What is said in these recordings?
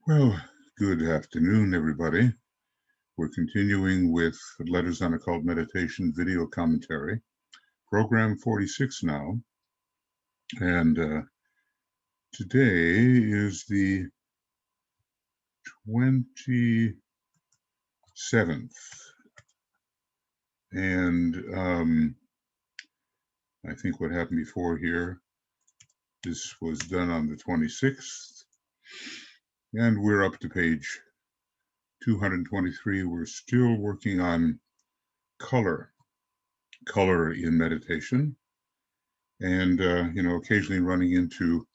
Well, good afternoon, everybody. We're continuing with Letters on Occult Meditation video commentary, program 46 now. And today is the 27th. And I think what happened before here, this was done on the 26th. And we're up to page 223. We're still working on color in meditation. And, occasionally running into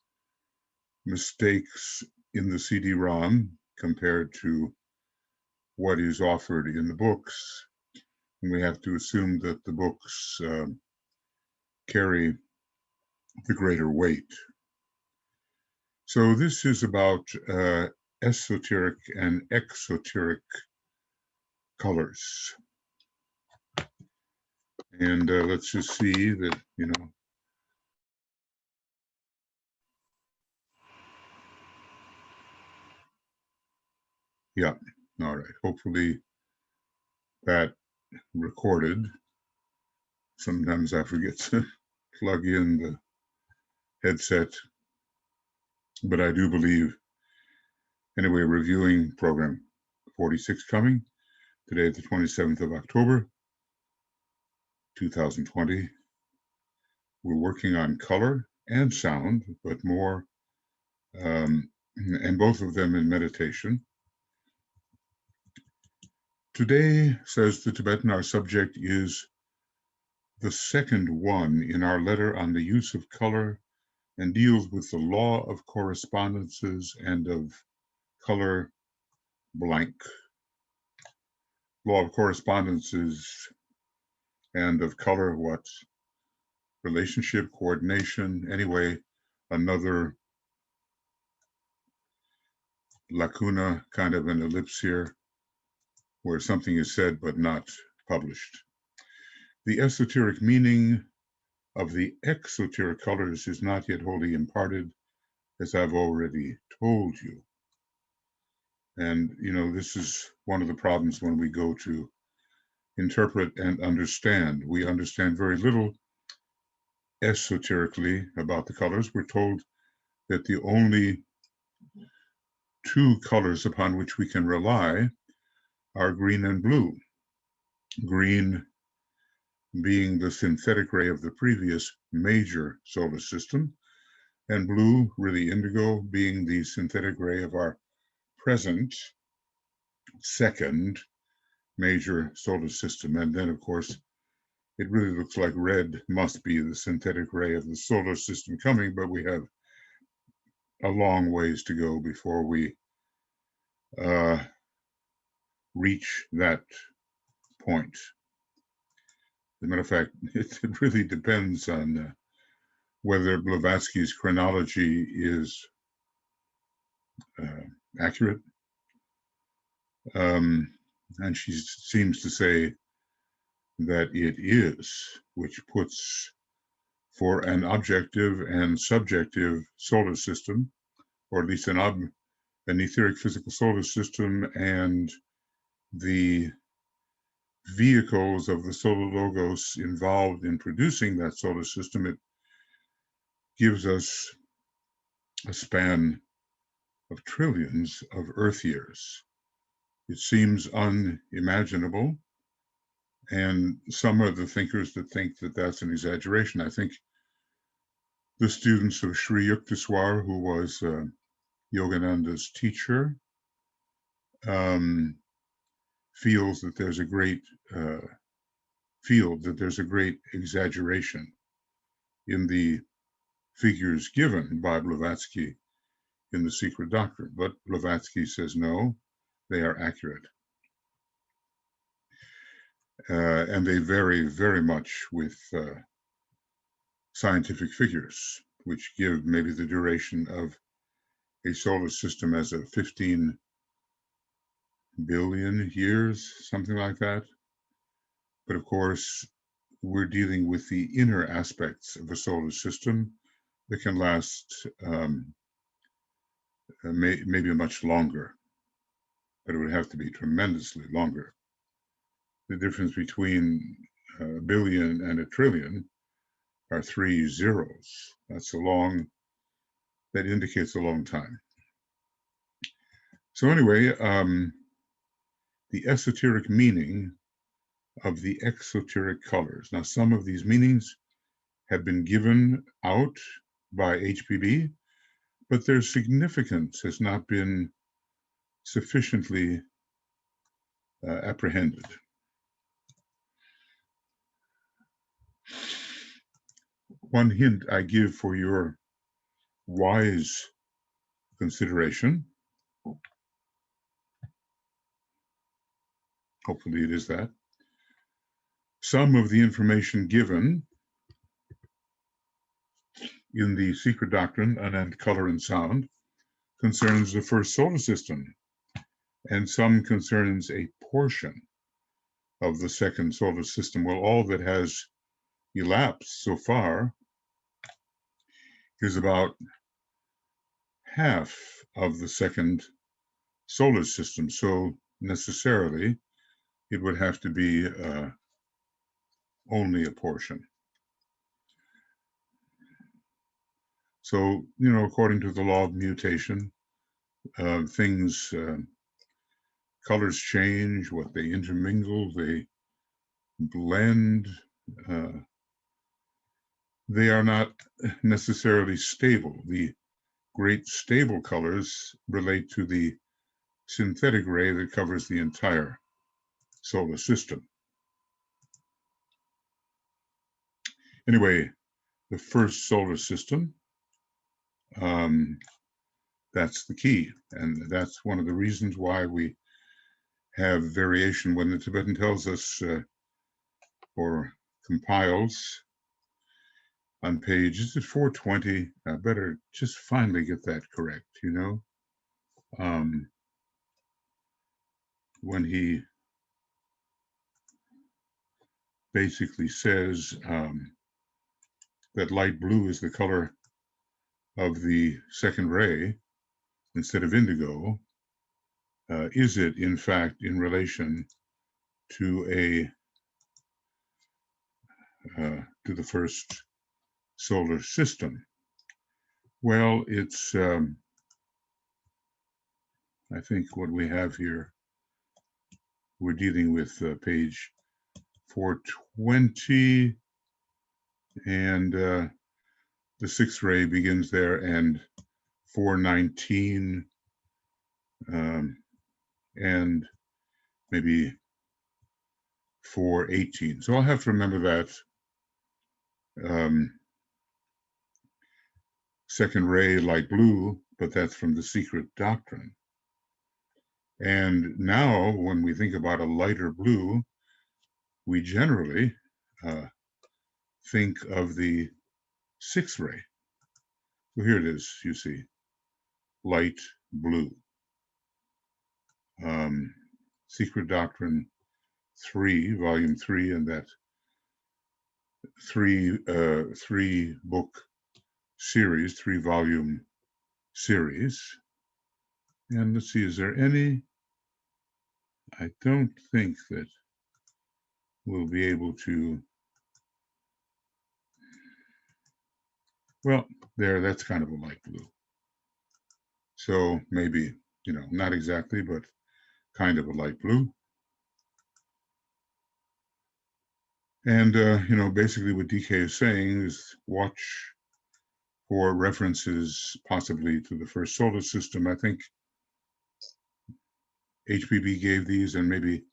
mistakes in the CD-ROM compared to what is offered in the books. And we have to assume that the books carry the greater weight. So this is about esoteric and exoteric colors. And let's just see that, yeah, all right. Hopefully that recorded. Sometimes I forget to plug in the headset, but I do believe, anyway, reviewing program 46 coming today, the 27th of October, 2020. We're working on color and sound, but more, and both of them in meditation. Today, says the Tibetan, our subject is the second one in our letter on the use of color and deals with the law of correspondences and of color blank. Law of correspondences and of color, what? Relationship, coordination, anyway, another lacuna, kind of an ellipse here, where something is said but not published. The esoteric meaning of the exoteric colors is not yet wholly imparted, as I've already told you. And, this is one of the problems when we go to interpret and understand. We understand very little esoterically about the colors. We're told that the only two colors upon which we can rely are green and blue. Green being the synthetic ray of the previous major solar system, and blue, really indigo, being the synthetic ray of our present second major solar system. And then, of course, it really looks like red must be the synthetic ray of the solar system coming, but we have a long ways to go before we reach that point. As a matter of fact, it really depends on whether Blavatsky's chronology is accurate. And she seems to say that it is, which puts for an objective and subjective solar system, or at least an etheric physical solar system, and the vehicles of the solar logos involved in producing that solar system, it gives us a span of trillions of Earth years. It seems unimaginable, and some are the thinkers that think that that's an exaggeration. I think the students of Sri Yukteswar, who was Yogananda's teacher, feels that there's a great exaggeration in the figures given by Blavatsky in The Secret Doctrine, but Blavatsky says no, they are accurate. And they vary very much with scientific figures, which give maybe the duration of a solar system as a 15 billion years, something like that. But of course, we're dealing with the inner aspects of a solar system that can last maybe much longer, but it would have to be tremendously longer. The difference between a billion and a trillion are 3 zeros. That indicates a long time. So anyway, the esoteric meaning of the exoteric colors. Now, some of these meanings have been given out by HPB, but their significance has not been sufficiently apprehended. One hint I give for your wise consideration, hopefully it is that, some of the information given in the Secret Doctrine, Unend Color and Sound, concerns the first solar system, and some concerns a portion of the second solar system. Well, all that has elapsed so far is about half of the second solar system, so necessarily it would have to be only a portion. So, according to the law of mutation, things, colors change, what they intermingle, they blend. They are not necessarily stable. The great stable colors relate to the synthetic ray that covers the entire solar system. Anyway, the first solar system, that's the key. And that's one of the reasons why we have variation when the Tibetan tells us or compiles on page, is it 420? I better just finally get that correct, when he basically says that light blue is the color of the second ray instead of indigo, is it in fact in relation to the first solar system? Well, it's I think what we have here, we're dealing with page 420, and the sixth ray begins there, and 419, and maybe 418. So I'll have to remember that. Second ray, light blue, but that's from the Secret Doctrine. And now, when we think about a lighter blue, we generally think of the sixth ray. So here it is, you see, light blue. Secret Doctrine 3, Volume 3, and that three book series, 3-volume series. And let's see, is there any? I don't think that we'll be able to. Well, that's kind of a light blue. So maybe, not exactly, but kind of a light blue. And, basically what DK is saying is watch for references possibly to the first solar system. I think HPB gave these, and maybe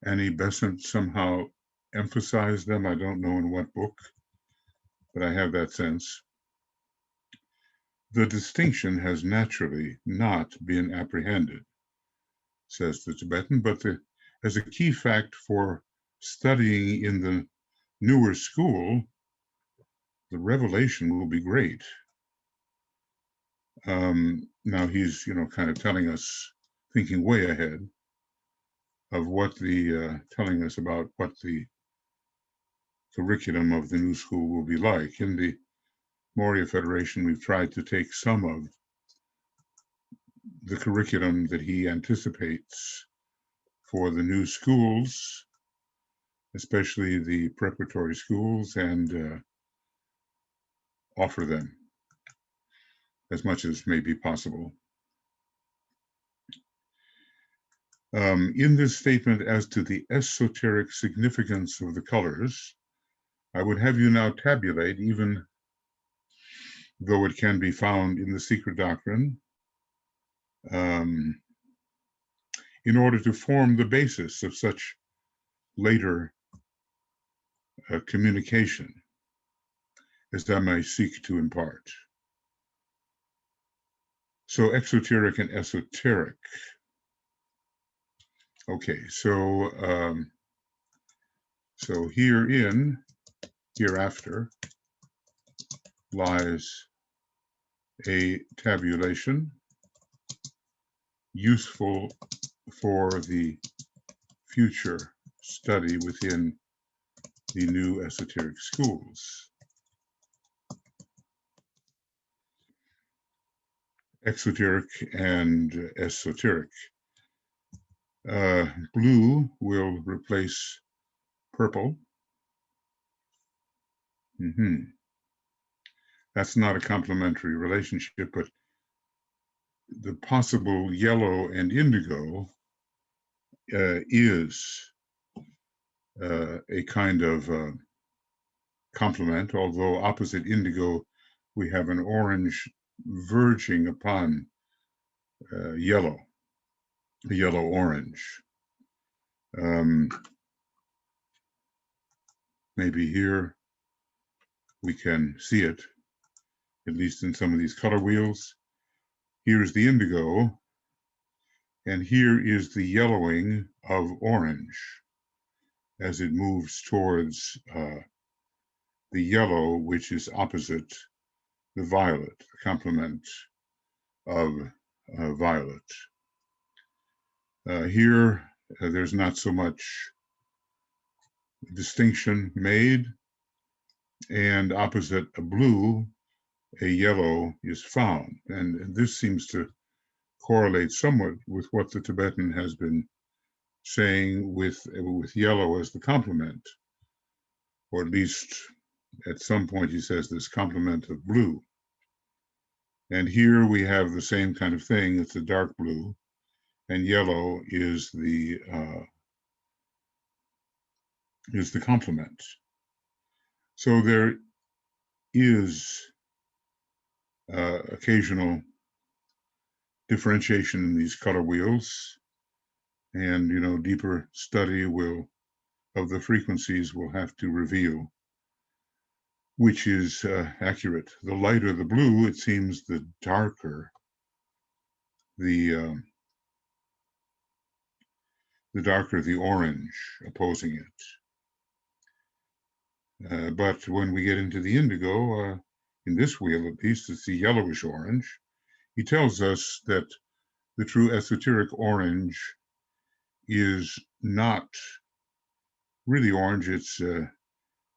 Annie Besant somehow emphasized them. I don't know in what book, but I have that sense. The distinction has naturally not been apprehended, says the Tibetan, but as a key fact for studying in the newer school, the revelation will be great. Now he's, kind of telling us, thinking way ahead of what telling us about what the curriculum of the new school will be like. In the Moria Federation, we've tried to take some of the curriculum that he anticipates for the new schools, especially the preparatory schools, and offer them as much as may be possible. In this statement as to the esoteric significance of the colors, I would have you now tabulate, even though it can be found in the secret doctrine, in order to form the basis of such later communication as I may seek to impart. So exoteric and esoteric. Okay, so hereafter lies a tabulation useful for the future study within the new esoteric schools. Exoteric and esoteric. Blue will replace purple. That's not a complementary relationship, but the possible yellow and indigo is a kind of complement, although opposite indigo, we have an orange verging upon yellow, a yellow-orange. Maybe here we can see it, at least in some of these color wheels. Here's the indigo, and here is the yellowing of orange as it moves towards the yellow, which is opposite the violet, the complement of violet. Here, there's not so much distinction made, and opposite a blue, a yellow is found. And this seems to correlate somewhat with what the Tibetan has been saying with yellow as the complement, or at least at some point he says this complement of blue. And here we have the same kind of thing. It's a dark blue, and yellow is the complement. So there is occasional differentiation in these color wheels, and deeper study of the frequencies will have to reveal which is accurate. The lighter the blue, it seems, the darker the orange opposing it. But when we get into the indigo, in this wheel at least, it's the yellowish orange. He tells us that the true esoteric orange is not really orange. It's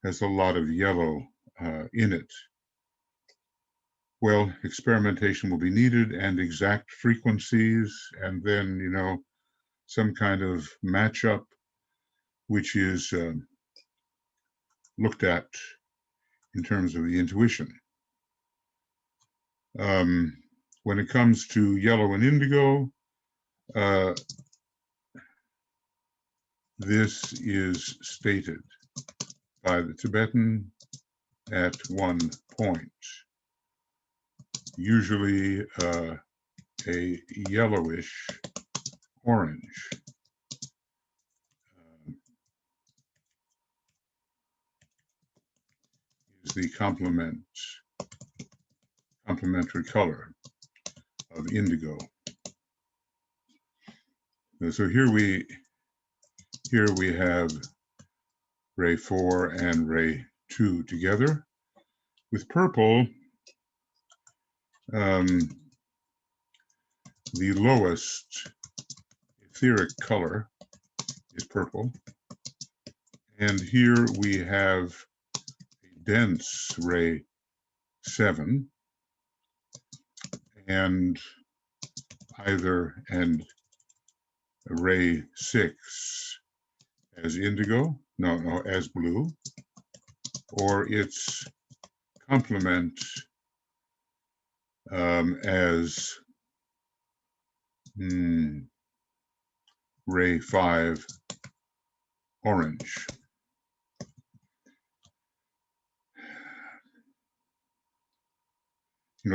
has a lot of yellow in it. Well, experimentation will be needed, and exact frequencies, and then some kind of matchup, which is looked at in terms of the intuition. When it comes to yellow and indigo, this is stated by the Tibetan at one point, usually a yellowish orange. Is the complementary color of indigo. So here we have ray 4 and ray 2 together. With purple, the lowest etheric color is purple. And here we have a dense ray 7 and either an ray 6 as indigo, no, as blue, or its complement as ray 5 orange.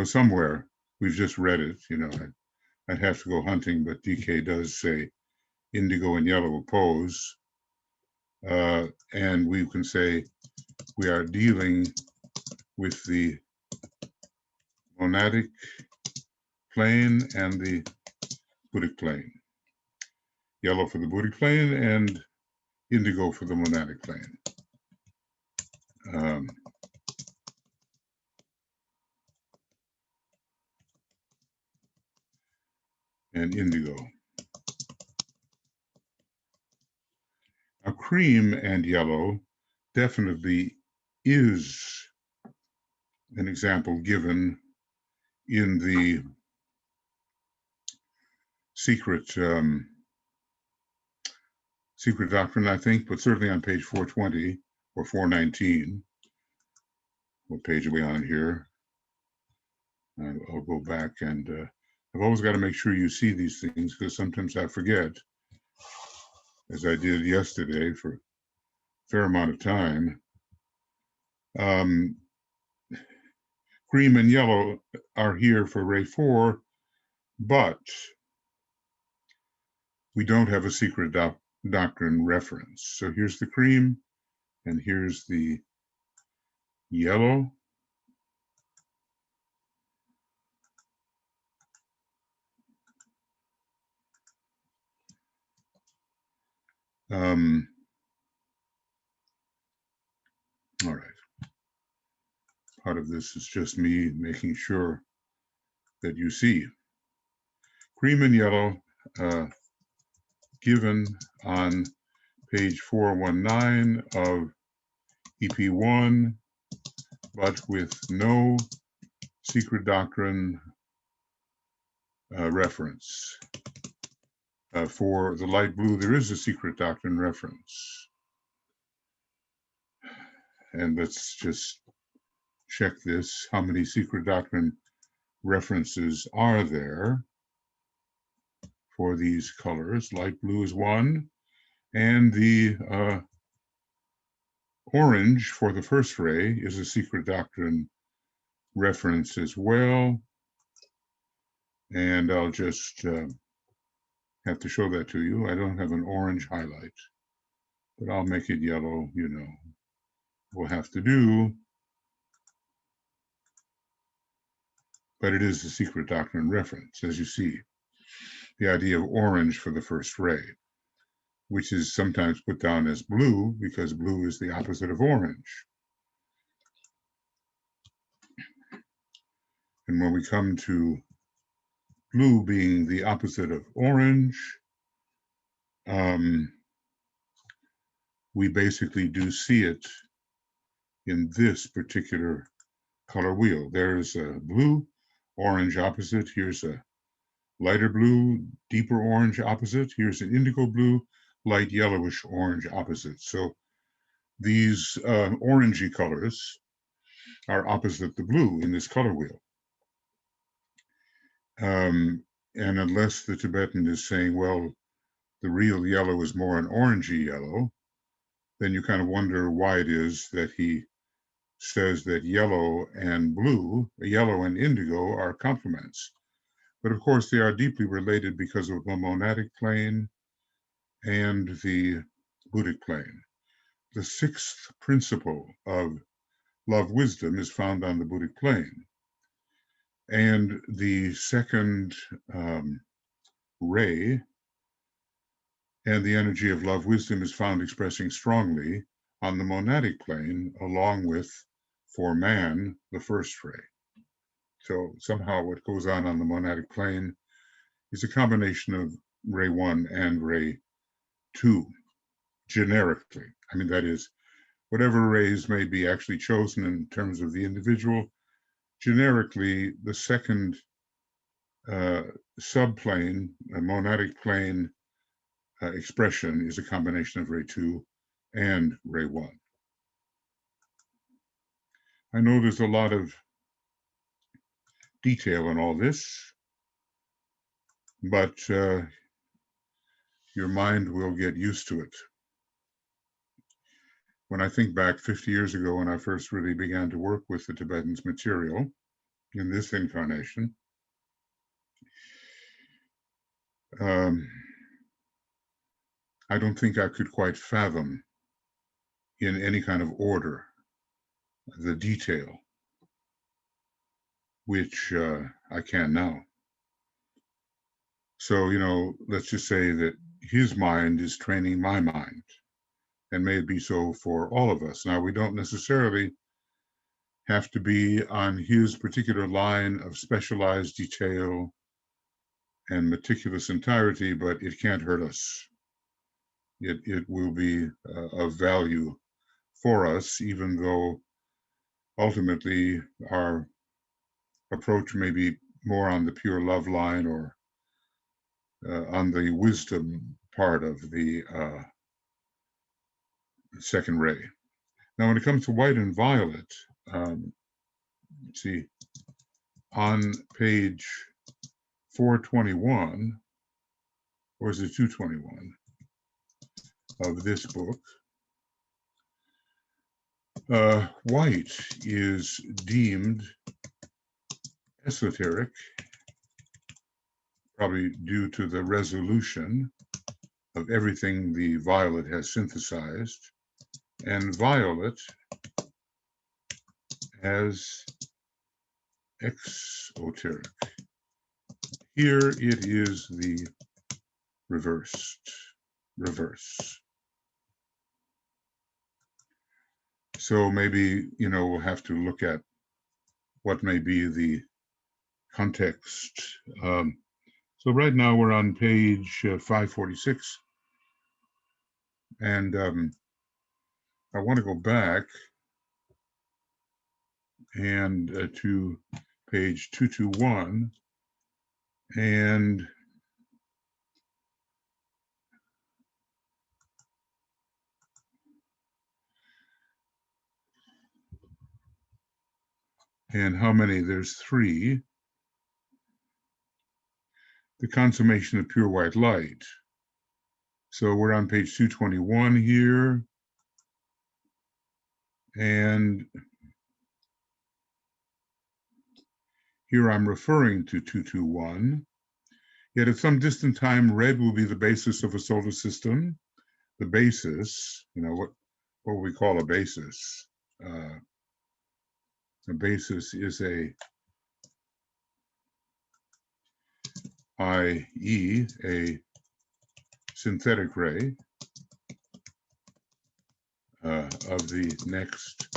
Somewhere we've just read it, I'd have to go hunting, but DK does say indigo and yellow oppose. And we can say we are dealing with the monadic plane and the Buddhic plane. Yellow for the Buddhic plane and indigo for the monadic plane. And indigo. Now, cream and yellow definitely is an example given in the secret doctrine, I think, but certainly on page 420 or 419. What page are we on here? I'll go back, and I've always got to make sure you see these things, because sometimes I forget, as I did yesterday for a fair amount of time. Cream and yellow are here for ray 4, but we don't have a secret doctrine reference. So here's the cream, and here's the yellow. All right. Part of this is just me making sure that you see. Cream and yellow given on page 419 of EP1, but with no secret doctrine reference. For the light blue, there is a secret doctrine reference. And let's just check this. How many secret doctrine references are there for these colors? Light blue is one, and the orange for the first ray is a secret doctrine reference as well. And I'll just have to show that to you. I don't have an orange highlight, but I'll make it yellow, We'll have to do. But it is a secret doctrine reference, as you see. The idea of orange for the first ray, which is sometimes put down as blue because blue is the opposite of orange. And when we come to blue being the opposite of orange, we basically do see it in this particular color wheel. There's a blue, orange opposite. Here's a lighter blue, deeper orange opposite. Here's an indigo blue, light yellowish orange opposite. So these orangey colors are opposite the blue in this color wheel. And unless the Tibetan is saying, well, the real yellow is more an orangey yellow, then you kind of wonder why it is that he says that yellow and blue, yellow and indigo are complements. But of course, they are deeply related because of the monadic plane and the Buddhic plane. The sixth principle of love wisdom is found on the Buddhic plane. And the second ray and the energy of love wisdom is found expressing strongly on the monadic plane, along with, for man, the first ray. So somehow what goes on the monadic plane is a combination of ray 1 and ray 2, generically. I mean, that is, whatever rays may be actually chosen in terms of the individual, generically, the second subplane, a monadic plane expression is a combination of ray 2 and ray 1. I know there's a lot of detail in all this, but your mind will get used to it. When I think back 50 years ago when I first really began to work with the Tibetan's material in this incarnation, I don't think I could quite fathom in any kind of order the detail, which I can now. So, let's just say that his mind is training my mind, and may it be so for all of us. Now, we don't necessarily have to be on his particular line of specialized detail and meticulous entirety, but it can't hurt us. It will be of value for us, even though ultimately our approach may be more on the pure love line or on the wisdom part of the second ray. Now, when it comes to white and violet, let's see, on page 421, or is it 221 of this book, white is deemed esoteric, probably due to the resolution of everything the violet has synthesized, and violet as exoteric. Here it is the reverse. So maybe, we'll have to look at what may be the context. So right now we're on page 546, and I want to go back and to page 221, and how many? There's 3. The consummation of pure white light. So we're on page 221 here, and here I'm referring to 221. Yet at some distant time, red will be the basis of a solar system. The basis, what we call a basis. A basis is i.e. a synthetic ray of the next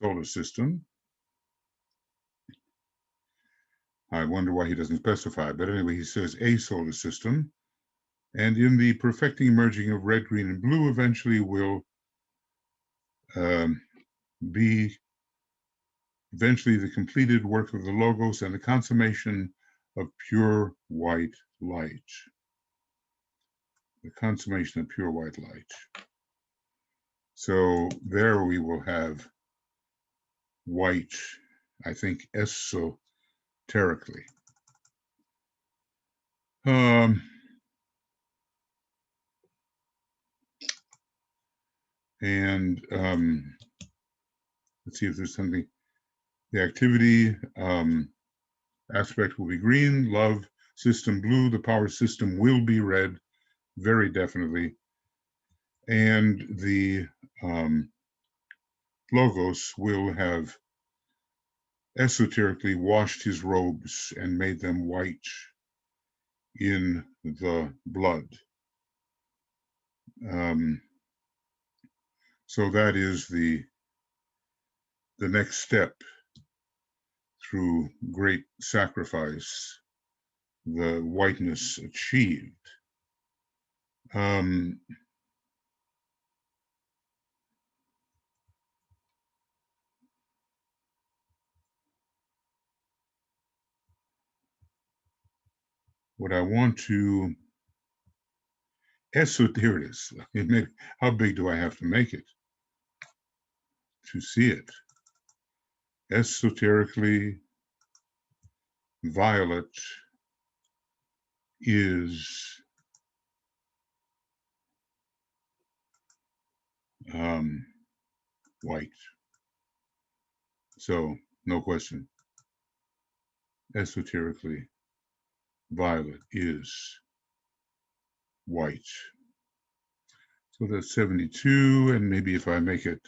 solar system. I wonder why he doesn't specify, but anyway, he says a solar system. And in the perfecting merging of red, green, and blue, eventually will be the completed work of the Logos and the consummation of pure white light. The consummation of pure white light. So there we will have white, I think, esoterically. And let's see if there's something. The activity aspect will be green, love system blue, the power system will be red, very definitely. And the Logos will have esoterically washed his robes and made them white in the blood. So that is the next step through great sacrifice, the whiteness achieved. what I want to, here it is. How big do I have to make it to see it? Esoterically violet is white. So no question. Esoterically violet is white. So that's 72, and maybe if I make it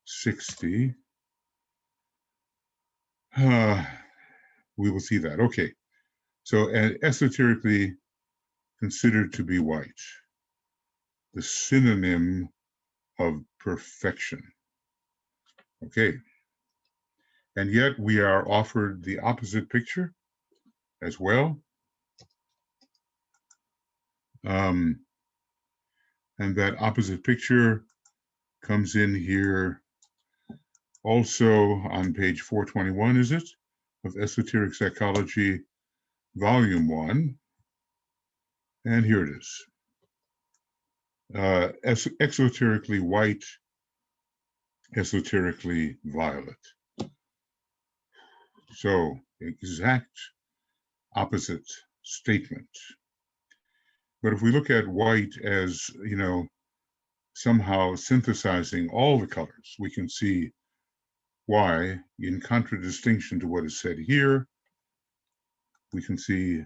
60, we will see that. Okay, so esoterically considered to be white, the synonym of perfection. Okay, and yet we are offered the opposite picture as well. And that opposite picture comes in here also on page 421, is it? Of Esoteric Psychology, Volume 1. And here it is. Exoterically white, esoterically violet. So, exact opposite statement. But if we look at white as, somehow synthesizing all the colors, we can see why, in contradistinction to what is said here, we can see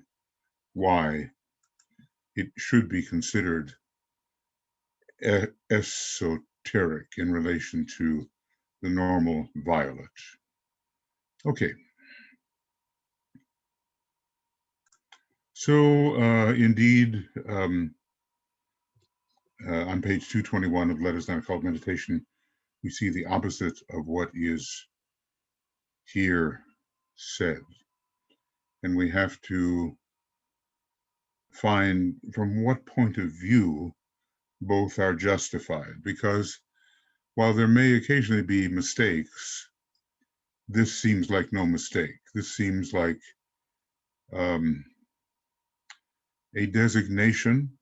why it should be considered esoteric in relation to the normal violet. Okay. So indeed, on page 221 of Letters on Occult Meditation, we see the opposite of what is here said. And we have to find from what point of view both are justified, because while there may occasionally be mistakes, this seems like no mistake. This seems like a designation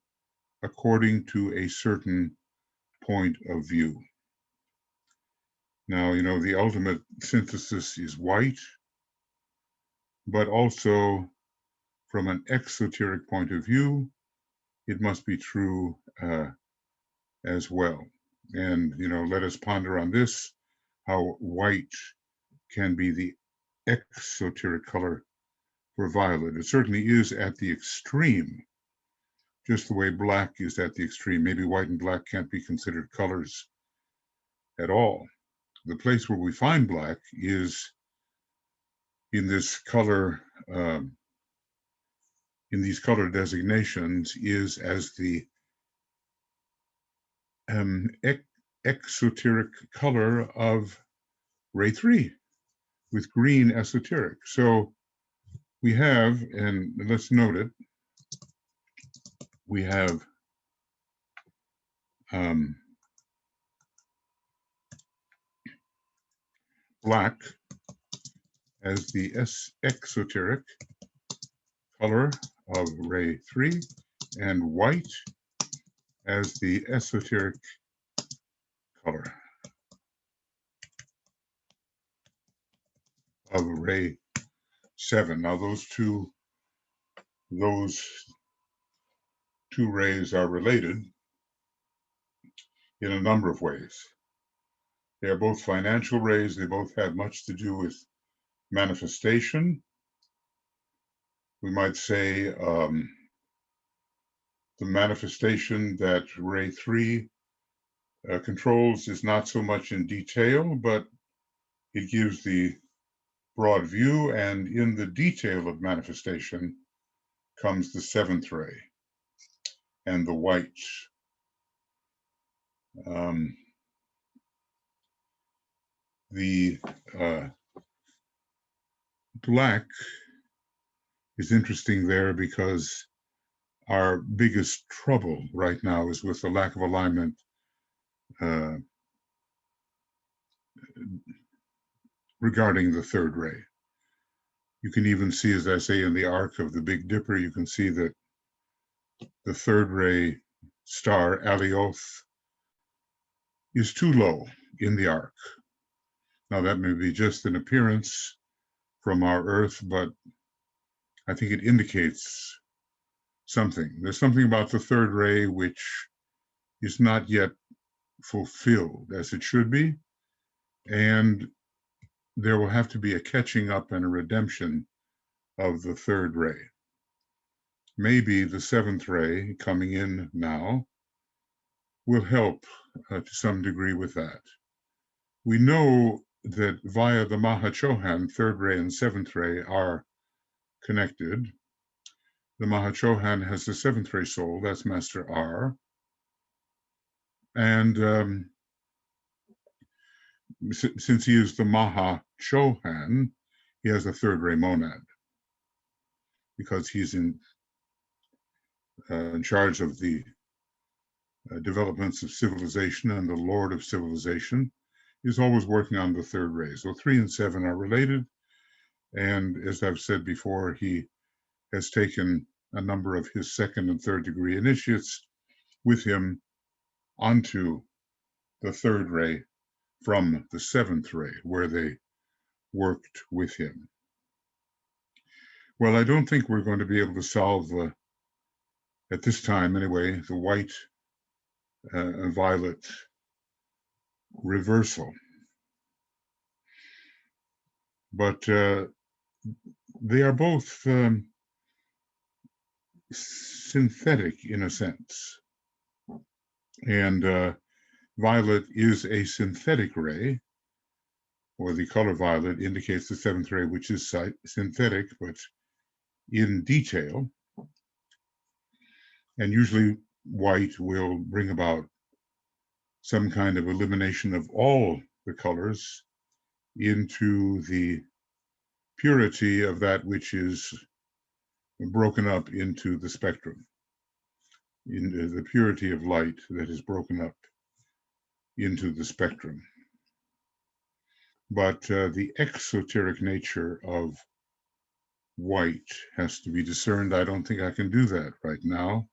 according to a certain point of view. Now, the ultimate synthesis is white, but also from an exoteric point of view, it must be true as well. And, let us ponder on this, how white can be the exoteric color for violet. It certainly is at the extreme, just the way black is at the extreme. Maybe white and black can't be considered colors at all. The place where we find black is in this color, in these color designations, is as the exoteric color of ray 3 with green esoteric. So we have, and let's note it, we have black as the exoteric color of ray 3 and white as the esoteric color of ray 7. Now those two rays are related in a number of ways. They are both financial rays. They both have much to do with manifestation. We might say the manifestation that ray 3 controls is not so much in detail, but it gives the broad view, and in the detail of manifestation comes the 7th ray and the white. The black is interesting there because our biggest trouble right now is with the lack of alignment regarding the 3rd ray. You can even see, as I say, in the arc of the Big Dipper, you can see that the third ray star, Alioth, is too low in the arc. Now, that may be just an appearance from our Earth, but I think it indicates something. There's something about the third ray which is not yet fulfilled as it should be, and there will have to be a catching up and a redemption of the third ray. Maybe the seventh ray coming in now will help to some degree with that. We know that via the Mahachohan, third ray and seventh ray are connected. The Mahachohan has the seventh ray soul, that's Master R. And since he is the Mahachohan, he has a third ray monad because he's in charge of the developments of civilization and the Lord of civilization. He's always working on the third ray. So 3 and 7 are related. And as I've said before, he has taken a number of his second and third degree initiates with him onto the third ray from the seventh ray, where they worked with him. Well, I don't think we're going to be able to solve, at this time anyway, the white and violet reversal. But they are both synthetic in a sense. And violet is a synthetic ray, or the color violet indicates the seventh ray, which is synthetic, but in detail. And usually white will bring about some kind of elimination of all the colors into the purity of that which is broken up into the spectrum, in the purity of light that is broken up into the spectrum. But the exoteric nature of white has to be discerned. I don't think I can do that right now.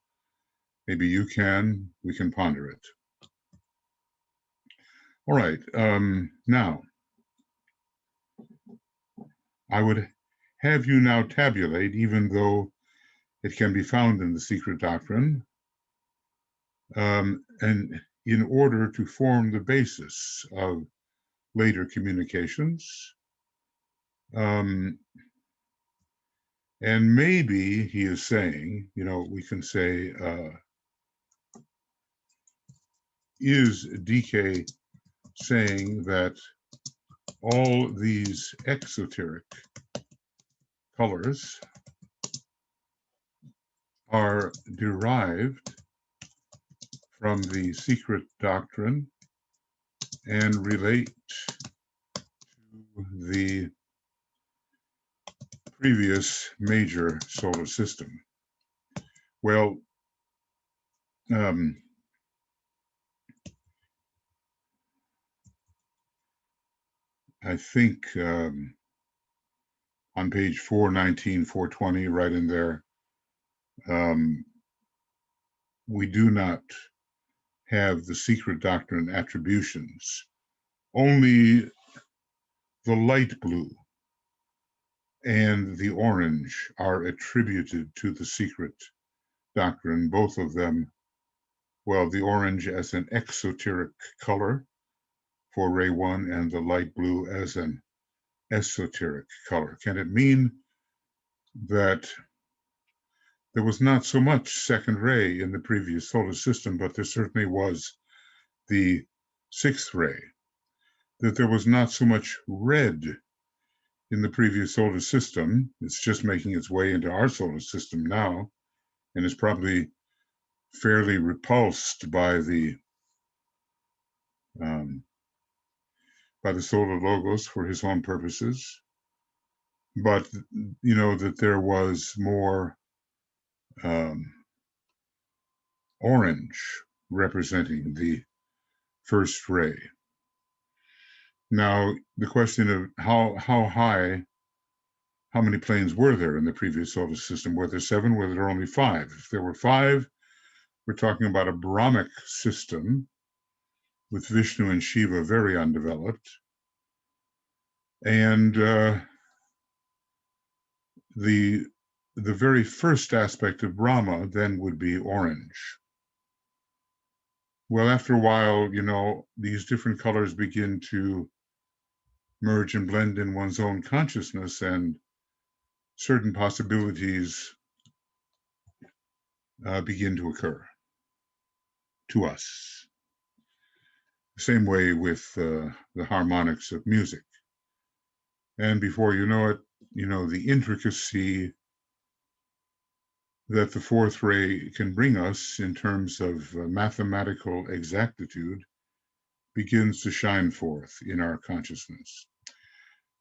Maybe you can. We can ponder it. All right. Now, I would have you now tabulate, even though it can be found in the secret doctrine, and in order to form the basis of later communications. And maybe he is saying, we can say, is DK saying that all these exoteric colors are derived from the secret doctrine and relate to the previous major solar system? Well, I think on page 419, 420, right in there, we do not have the secret doctrine attributions. Only the light blue and the orange are attributed to the secret doctrine, both of them, well, the orange as an exoteric color for ray 1 and the light blue as an esoteric color. Can it mean that there was not so much second ray in the previous solar system, but there certainly was the sixth ray, that there was not so much red in the previous solar system? It's just making its way into our solar system now, and is probably fairly repulsed by the solar logos for his own purposes. But that there was more orange representing the first ray. Now, the question of how high how many planes were there in the previous solar system? Were there 7? Were there only 5? If there were 5, we're talking about a Brahmic system with Vishnu and Shiva very undeveloped. And the very first aspect of Brahma then would be orange. Well, after a while, you know, these different colors begin to merge and blend in one's own consciousness, and certain possibilities begin to occur to us. Same way with the harmonics of music. And before you know it, you know, the intricacy that the fourth ray can bring us in terms of mathematical exactitude begins to shine forth in our consciousness.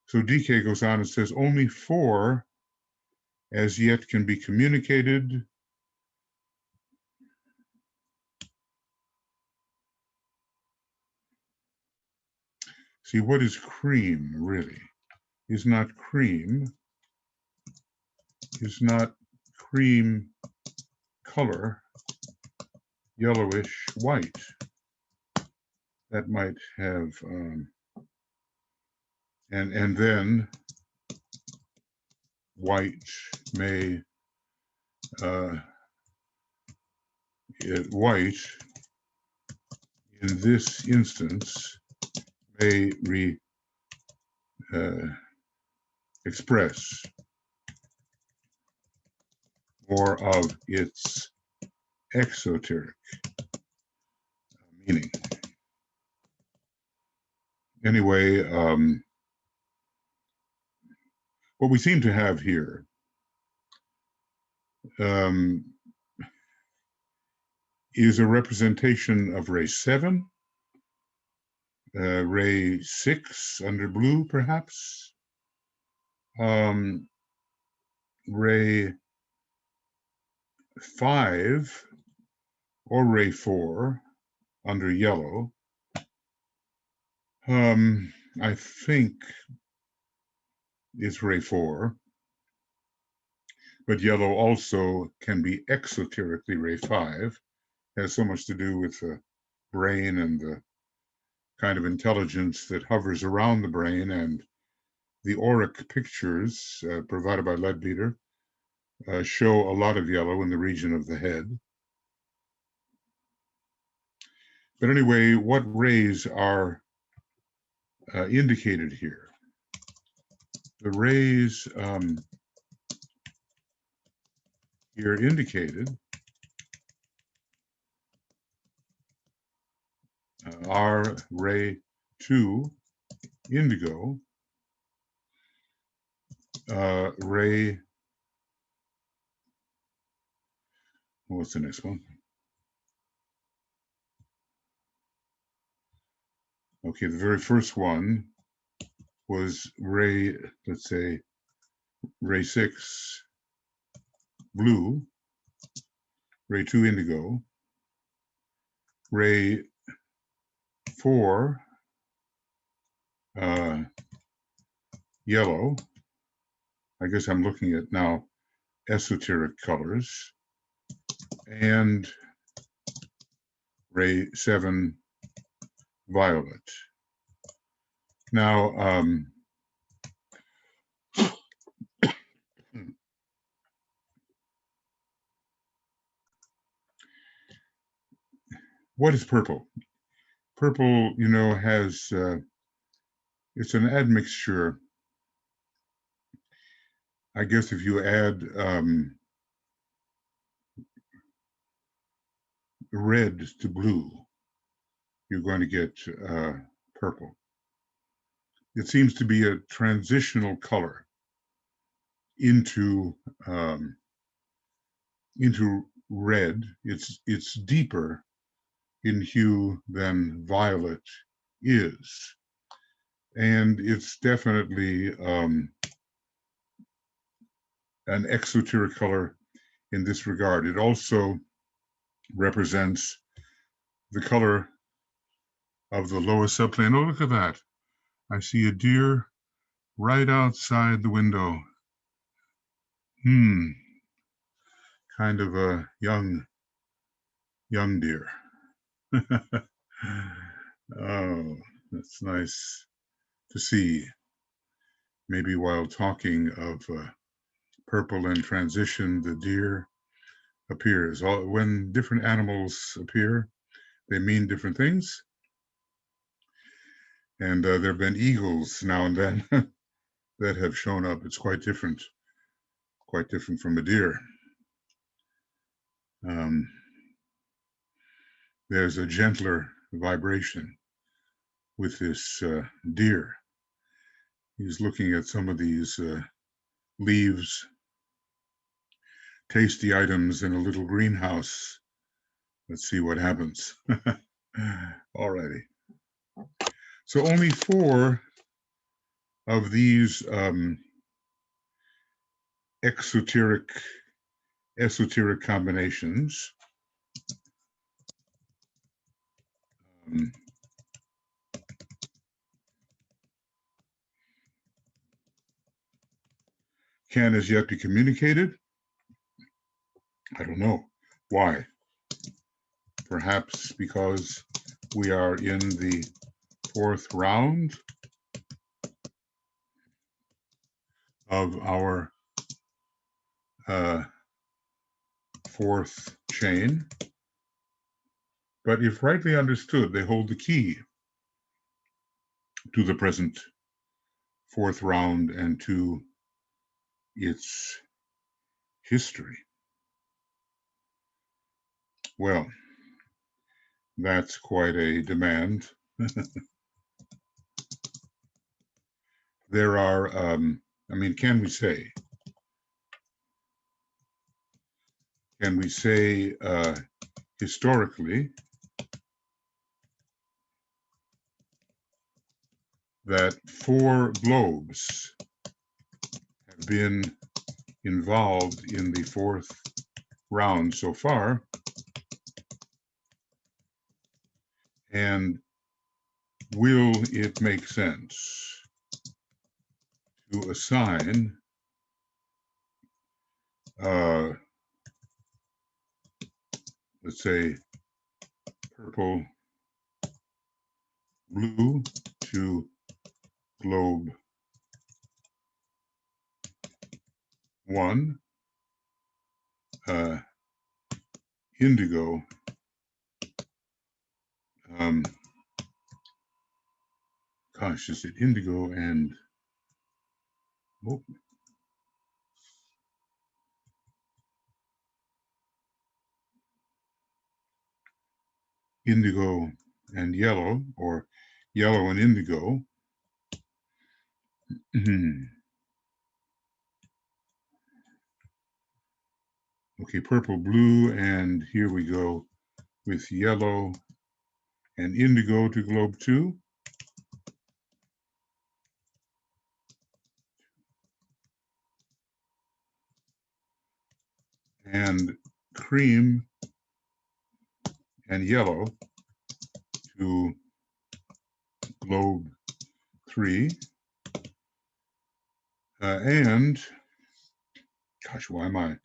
So DK goes on and says, only 4 as yet can be communicated. See, what is cream really? Is not cream color, yellowish white. That might have, and then white may, white in this instance may express more of its exoteric meaning. Anyway, what we seem to have here is a representation of ray 7, ray 6 under blue, perhaps, ray 5 or ray 4 under yellow. I think it's ray 4, but yellow also can be exoterically ray 5. It has so much to do with the brain and the kind of intelligence that hovers around the brain, and the auric pictures provided by Leadbeater show a lot of yellow in the region of the head. But anyway, what rays are indicated here? The rays here indicated are ray 2, indigo, ray, what's the next one? Okay, the very first one was ray, let's say, ray 6, blue, ray 2, indigo, ray 4, yellow. I guess I'm looking at now esoteric colors, and ray 7, violet. Now, what is purple? Purple, you know, has, it's an admixture. I guess if you add red to blue, you're going to get purple. It seems to be a transitional color into red. It's deeper in hue than violet is, and it's definitely an exoteric color in this regard. It also represents the color of the lowest subplane. Oh, look at that. I see a deer right outside the window. Kind of a young deer. Oh, that's nice to see. Maybe while talking of purple and transition, the deer appears. When different animals appear, they mean different things. And there have been eagles now and then that have shown up. It's quite different from a deer. There's a gentler vibration with this deer. He's looking at some of these leaves, tasty items in a little greenhouse. Let's see what happens. Alrighty. So only 4 of these esoteric combinations can as yet be communicated. I don't know why. Perhaps because we are in the 4th round of our 4th chain. But if rightly understood, they hold the key to the present 4th round and to its history. Well, that's quite a demand. There are, can we say historically that 4 globes have been involved in the 4th round so far, and will it make sense to assign let's say purple blue to globe 1, indigo is it indigo and indigo and yellow, or yellow and indigo. Okay, purple, blue, and here we go with yellow and indigo to globe 2. And cream and yellow to globe 3. And, gosh, why am I?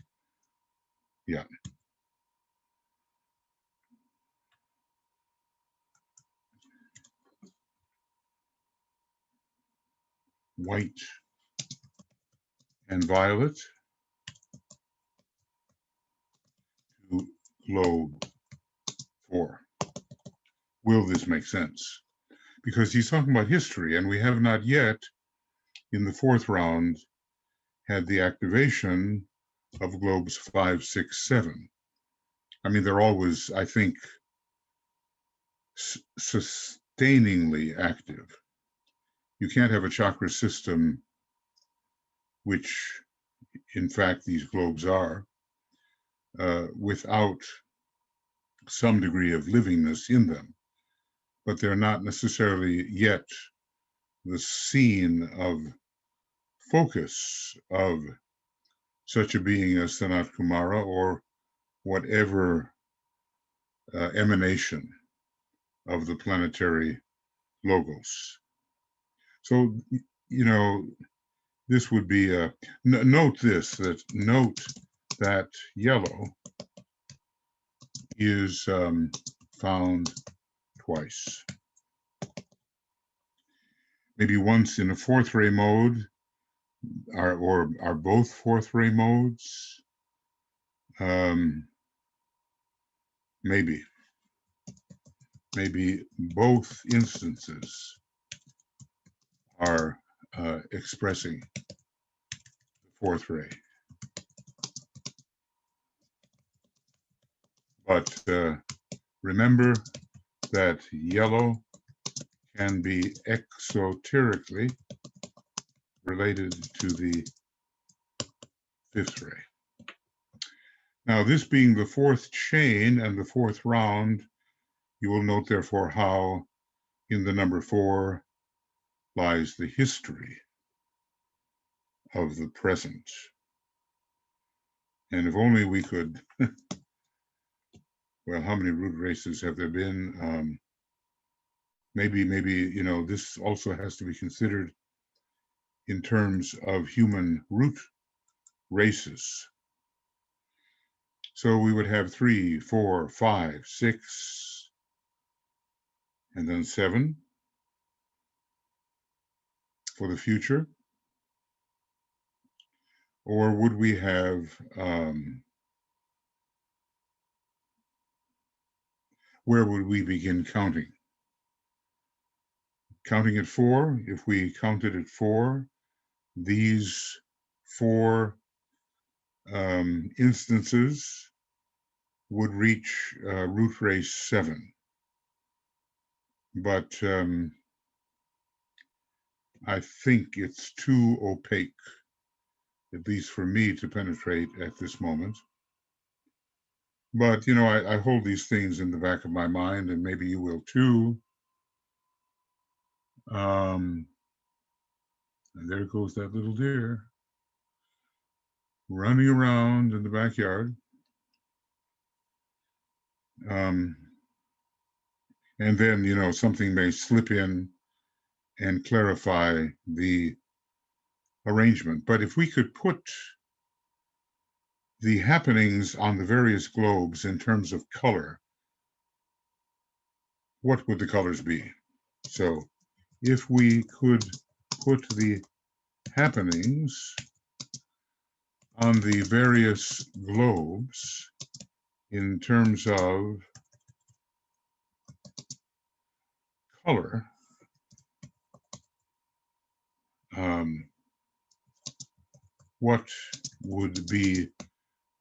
Yeah. White and violet to globe 4. Will this make sense? Because he's talking about history, and we have not yet, in the 4th round, had the activation of globes 5, 6, 7. I mean, they're always, I think, sustainingly active. You can't have a chakra system, which in fact these globes are, without some degree of livingness in them. But they're not necessarily yet the scene of focus of such a being as Sanat Kumara or whatever emanation of the planetary logos. So, this would be note that yellow is found twice. Maybe once in a fourth ray mode, or are both fourth ray modes. Maybe both instances are expressing the fourth ray. But remember that yellow can be exoterically related to the fifth ray. Now, this being the fourth chain and the fourth round, you will note, therefore, how in the number 4 lies the history of the present. And if only we could, well, how many root races have there been? Maybe, this also has to be considered in terms of human root races. So we would have 3, 4, 5, 6, and then 7 for the future. Or would we have, where would we begin counting? Counting at 4, if we counted at 4, these 4 instances would reach root race 7. But I think it's too opaque, at least for me, to penetrate at this moment. But, I hold these things in the back of my mind, and maybe you will too. And there goes that little deer running around in the backyard. And then, something may slip in and clarify the arrangement. But if we could put the happenings on the various globes in terms of color, what would the colors be? So if we could put the happenings on the various globes in terms of color, what would be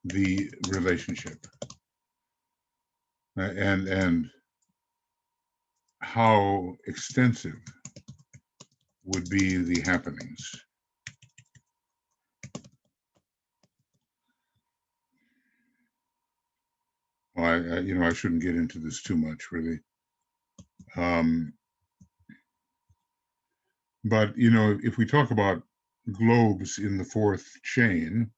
the relationship? And how extensive would be the happenings? Well, I shouldn't get into this too much, really. But, if we talk about globes in the fourth chain,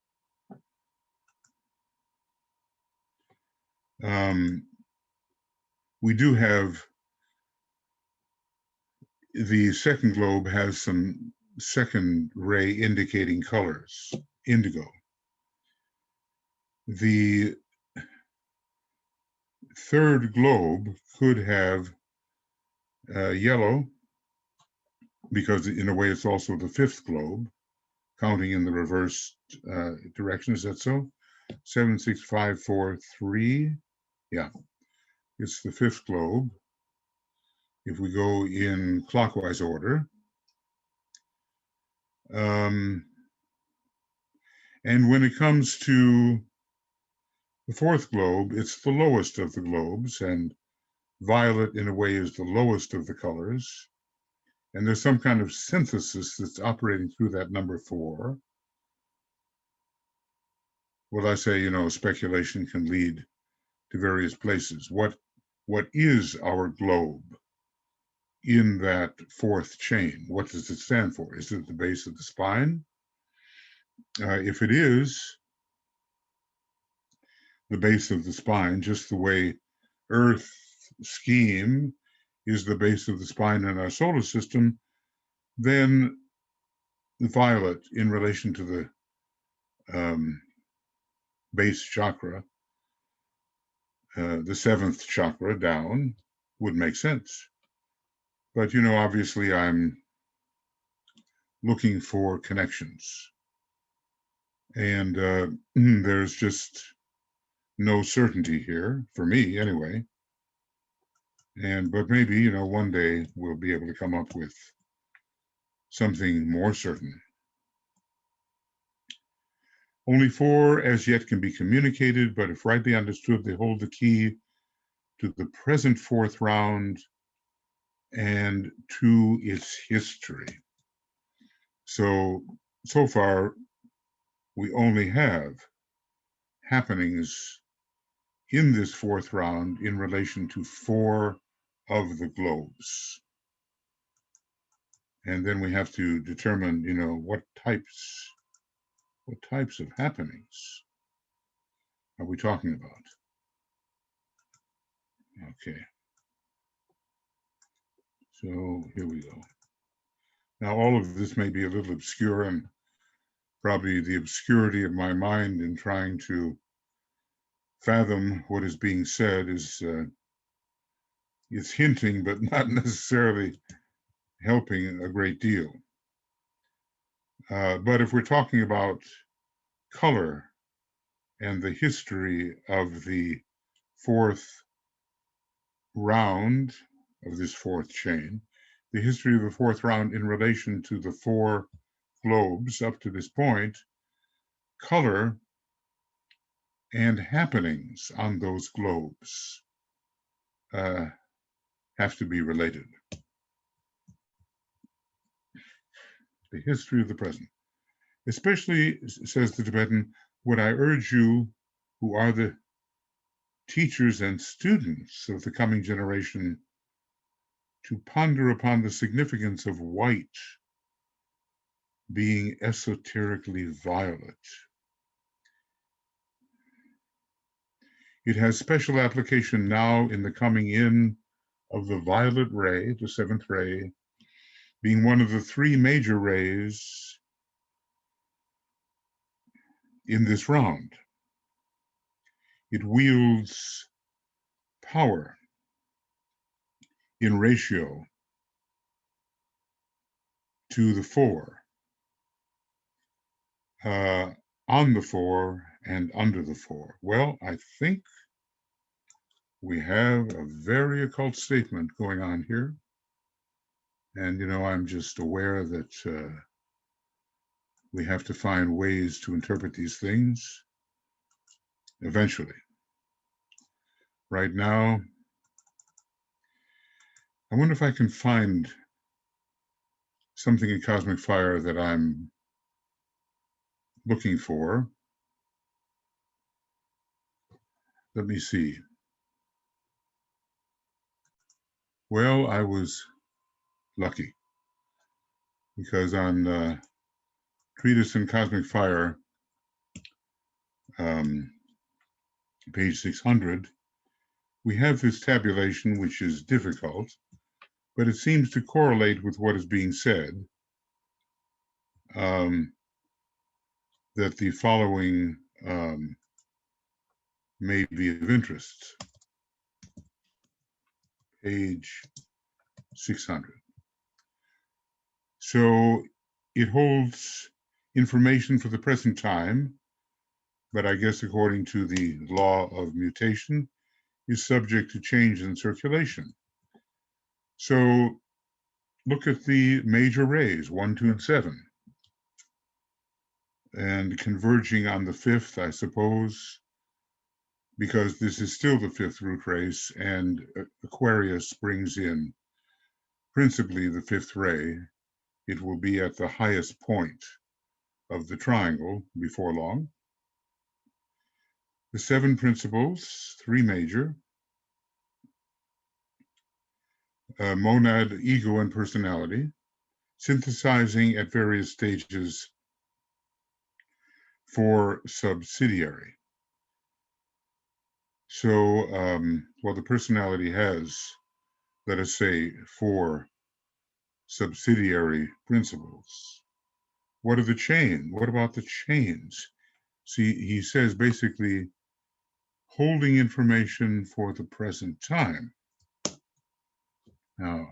we do have the second globe has some second ray indicating colors, indigo. The third globe could have yellow, because in a way it's also the fifth globe, counting in the reverse direction. Is that so? 7, 6, 5, 4, 3. Yeah, it's the fifth globe. If we go in clockwise order. And when it comes to the fourth globe, it's the lowest of the globes, and violet in a way is the lowest of the colors. And there's some kind of synthesis that's operating through that number 4. What I say, speculation can lead to various places. What is our globe in that fourth chain? What does it stand for? Is it the base of the spine? If it is the base of the spine, just the way Earth scheme is the base of the spine in our solar system, then violet in relation to the base chakra, the seventh chakra down, would make sense. But, obviously I'm looking for connections. And there's just no certainty here, for me anyway. But maybe, one day we'll be able to come up with something more certain. Only four as yet can be communicated, but if rightly understood, they hold the key to the present fourth round and to its history. So far, we only have happenings in this fourth round in relation to four of the globes. And then we have to determine, what types of happenings are we talking about? Okay. So here we go. Now, all of this may be a little obscure, and probably the obscurity of my mind in trying to fathom what is being said is hinting, but not necessarily helping a great deal. But if we're talking about color and the history of the fourth round of this fourth chain, the history of the fourth round in relation to the four globes up to this point, color and happenings on those globes have to be related. The history of the present. Especially, says the Tibetan, would I urge you, who are the teachers and students of the coming generation, to ponder upon the significance of white being esoterically violet. It has special application now in the coming in of the violet ray, the seventh ray, being one of the three major rays in this round. It wields power in ratio to the four, on the four and under the four. Well, I think we have a very occult statement going on here. And, I'm just aware that we have to find ways to interpret these things eventually. Right now, I wonder if I can find something in Cosmic Fire that I'm looking for. Let me see. Well, I was lucky, because on Treatise in Cosmic Fire, page 600, we have this tabulation, which is difficult, but it seems to correlate with what is being said, that the following may be of interest. Page 600. So it holds information for the present time, but I guess according to the law of mutation, is subject to change in circulation. So look at the major rays, 1, 2, and 7. And converging on the fifth, I suppose, because this is still the fifth root race, and Aquarius brings in principally the fifth ray. It will be at the highest point of the triangle before long. The 7 principles, 3 major, monad, ego, and personality, synthesizing at various stages for subsidiary. So, well, the personality has, let us say, 4 subsidiary principles. What are the chains? What about the chains? See, he says basically holding information for the present time. Now,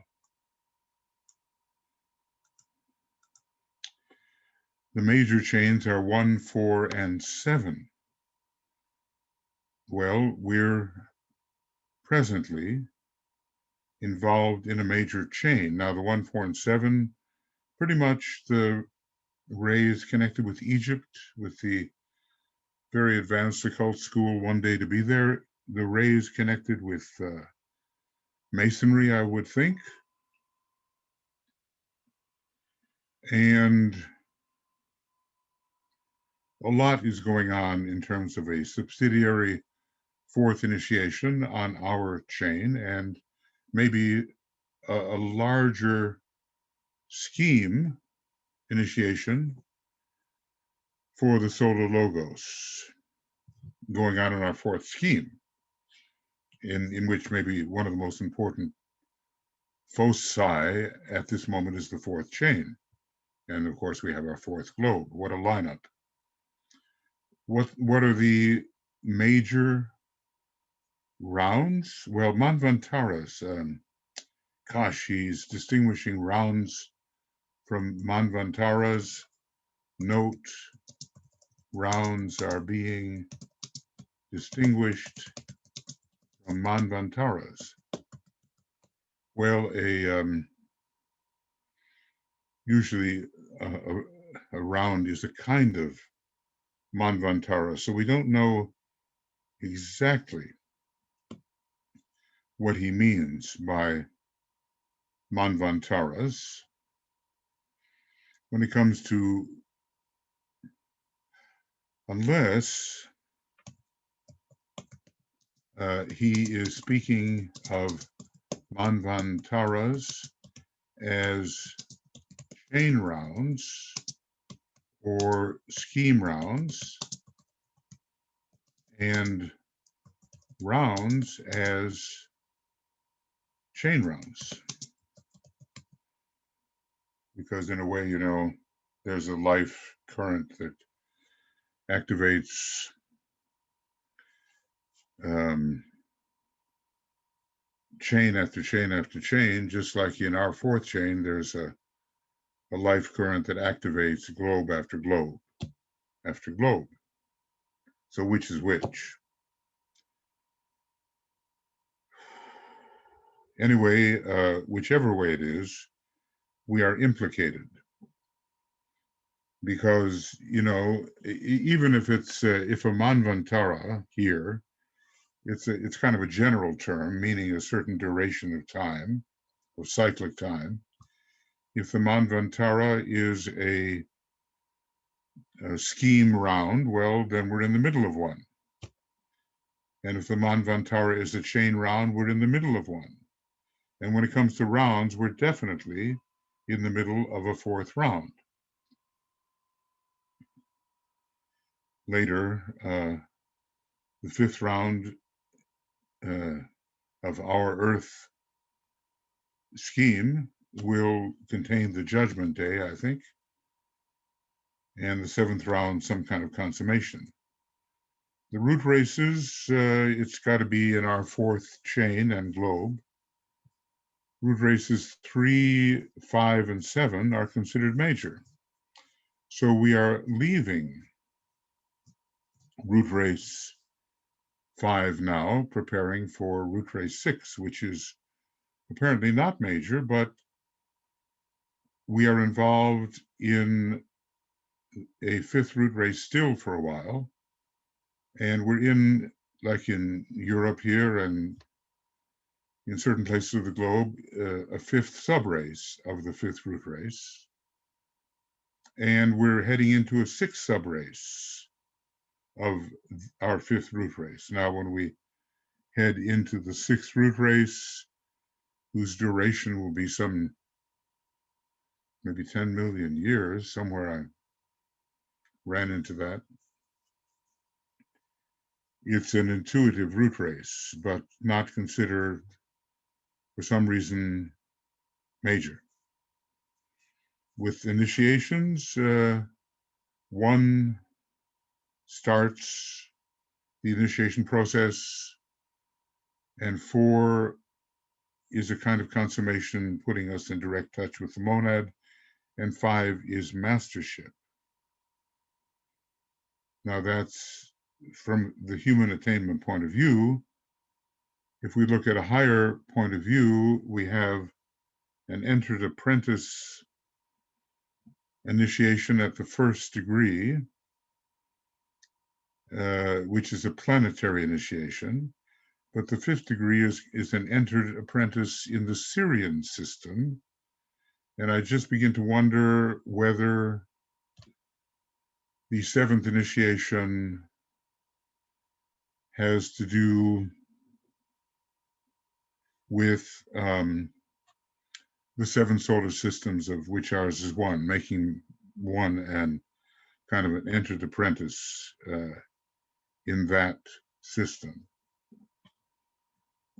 the major chains are 1, 4, and 7. Well, we're presently involved in a major chain. Now, the 1, 4, and 7, pretty much the rays connected with Egypt, with the very advanced occult school one day to be there. The rays connected with Masonry, I would think. And a lot is going on in terms of a subsidiary fourth initiation on our chain, and maybe a larger scheme initiation for the Solar Logos going on in our fourth scheme, in which maybe one of the most important foci at this moment is the fourth chain. And of course, we have our fourth globe. What a lineup. What are the major rounds? Well, Manvantaras, gosh, he's distinguishing rounds from Manvantaras. Note, rounds are being distinguished from Manvantaras. Well, usually a round is a kind of Manvantara, so we don't know exactly what he means by Manvantaras when it comes to, unless he is speaking of Manvantaras as chain rounds or scheme rounds, and rounds as chain rounds. Because in a way, you know, there's a life current that activates chain after chain after chain, just like in our fourth chain, there's a life current that activates globe after globe after globe. So which is which? Anyway, whichever way it is, we are implicated. Because, you know, even if it's, if a Manvantara here, it's kind of a general term, meaning a certain duration of time, of cyclic time. If the Manvantara is a scheme round, well, then we're in the middle of one. And if the Manvantara is a chain round, we're in the middle of one. And when it comes to rounds, we're definitely in the middle of a fourth round. Later, the fifth round of our Earth scheme will contain the Judgment Day, I think, and the seventh round, some kind of consummation. The root races, it's got to be in our fourth chain and globe. Root races 3, 5, and 7 are considered major. So we are leaving root race 5 now, preparing for root race 6, which is apparently not major, but we are involved in a fifth root race still for a while. And we're in, like in Europe here and in certain places of the globe, a fifth subrace of the fifth root race. And we're heading into a sixth subrace of our fifth root race. Now, when we head into the sixth root race, whose duration will be some maybe 10 million years, somewhere I ran into that. It's an intuitive root race, but not considered, for some reason, major. with initiations, 1 starts the initiation process, and 4 is a kind of consummation, putting us in direct touch with the monad, and 5 is mastership. Now that's from the human attainment point of view. If we look at a higher point of view, we have an entered apprentice initiation at the 1st degree, which is a planetary initiation. But the 5th degree is an entered apprentice in the Syrian system. And I just begin to wonder whether the 7th initiation has to do with the 7 solar systems, of which ours is one, making one and kind of an entered apprentice in that system.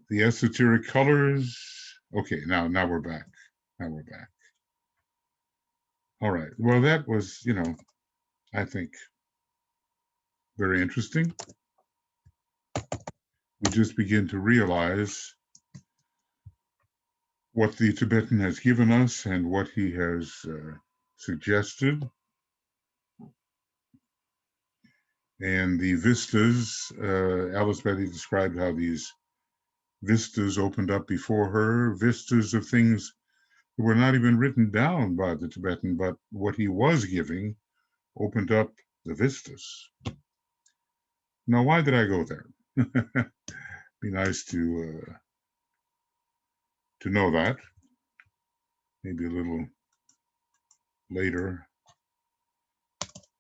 The esoteric colors. Okay, now we're back. Now we're back. All right. Well, that was, I think, very interesting. We just begin to realize what the Tibetan has given us and what he has suggested. And the vistas, Alice Betty described how these vistas opened up before her, vistas of things that were not even written down by the Tibetan, but what he was giving opened up the vistas. Now, why did I go there? Be nice to know that. Maybe a little later,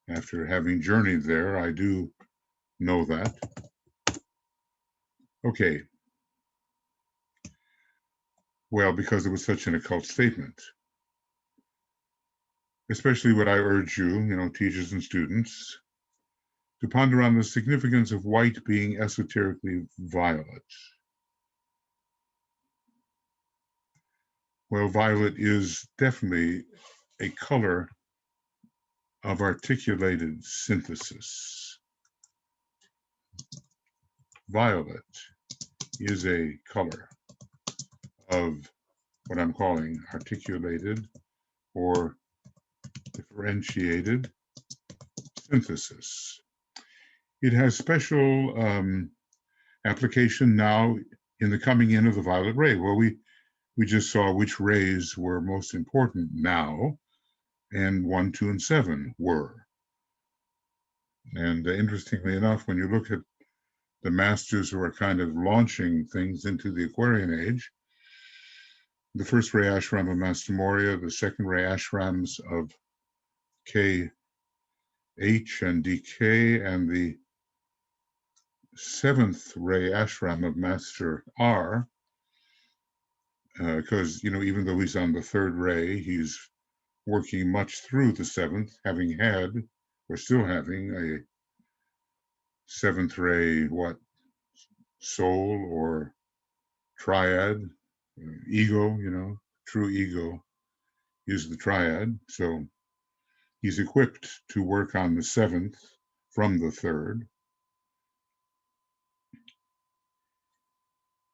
after having journeyed there, I do know that. Okay. Well, because it was such an occult statement. Especially what I urge you, teachers and students, to ponder on the significance of white being esoterically violet. Well, violet is definitely a color of articulated synthesis. Violet is a color of what I'm calling articulated or differentiated synthesis. It has special application now in the coming in of the violet ray. Well, we just saw which rays were most important now, and 1, 2, and 7 were. And interestingly enough, when you look at the masters who are kind of launching things into the Aquarian age, the first ray ashram of Master Moria, the second ray ashrams of K, H, and DK, and the 7th ray ashram of Master R, because, even though he's on the 3rd ray, he's working much through the 7th, having had, or still having, a 7th ray, soul or triad, ego, true ego is the triad. So he's equipped to work on the 7th from the 3rd.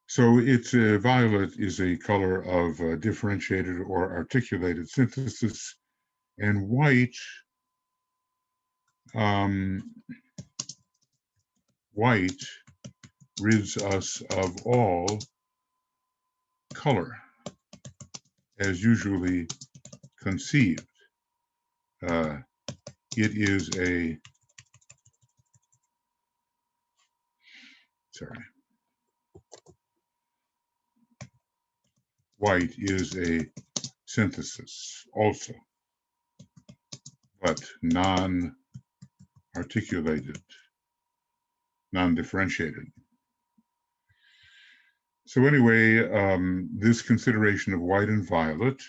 So it's violet is a color of differentiated or articulated synthesis, and white, white rids us of all color, as usually conceived. It is white is a synthesis also, but non-articulated, non-differentiated. So anyway, this consideration of white and violet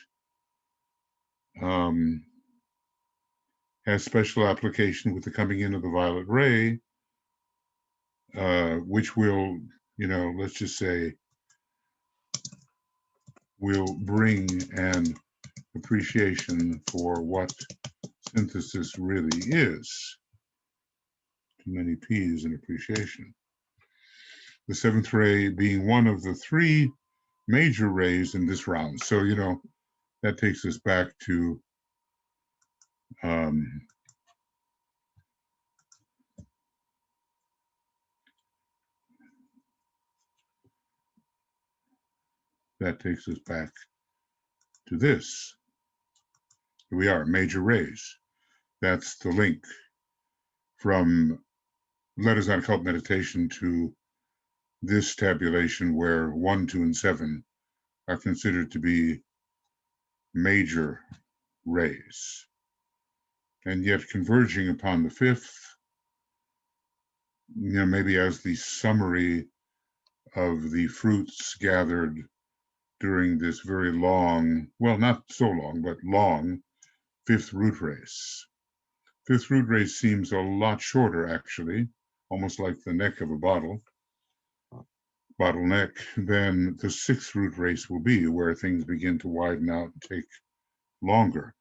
has special application with the coming in of the violet ray, which will, let's just say, will bring an appreciation for what synthesis really is. Too many P's in appreciation. The seventh ray being one of the three major rays in this round. So, you know, that takes us back to this. Here we are, major rays. That's the link from Letters on Occult Meditation to this tabulation where 1, 2, and 7 are considered to be major rays. And yet converging upon the fifth, you know, maybe as the summary of the fruits gathered during this very long, well, not so long, but long fifth root race. Fifth root race seems a lot shorter, actually, almost like the neck of a bottleneck, than the sixth root race will be, where things begin to widen out and take longer.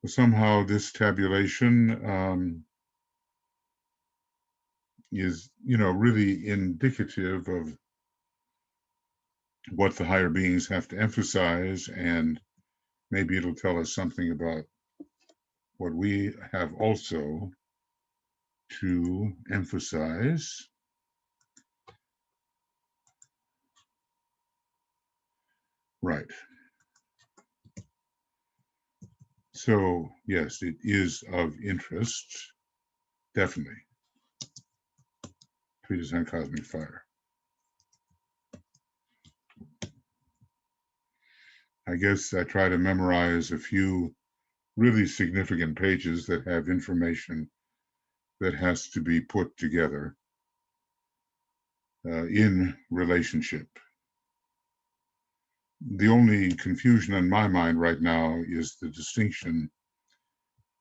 But somehow this tabulation is, you know, really indicative of what the higher beings have to emphasize, and maybe it'll tell us something about what we have also to emphasize. Right. So, yes, it is of interest, definitely. Treatise on Cosmic Fire. I guess I try to memorize a few really significant pages that have information that has to be put together in relationship. The only confusion in my mind right now is the distinction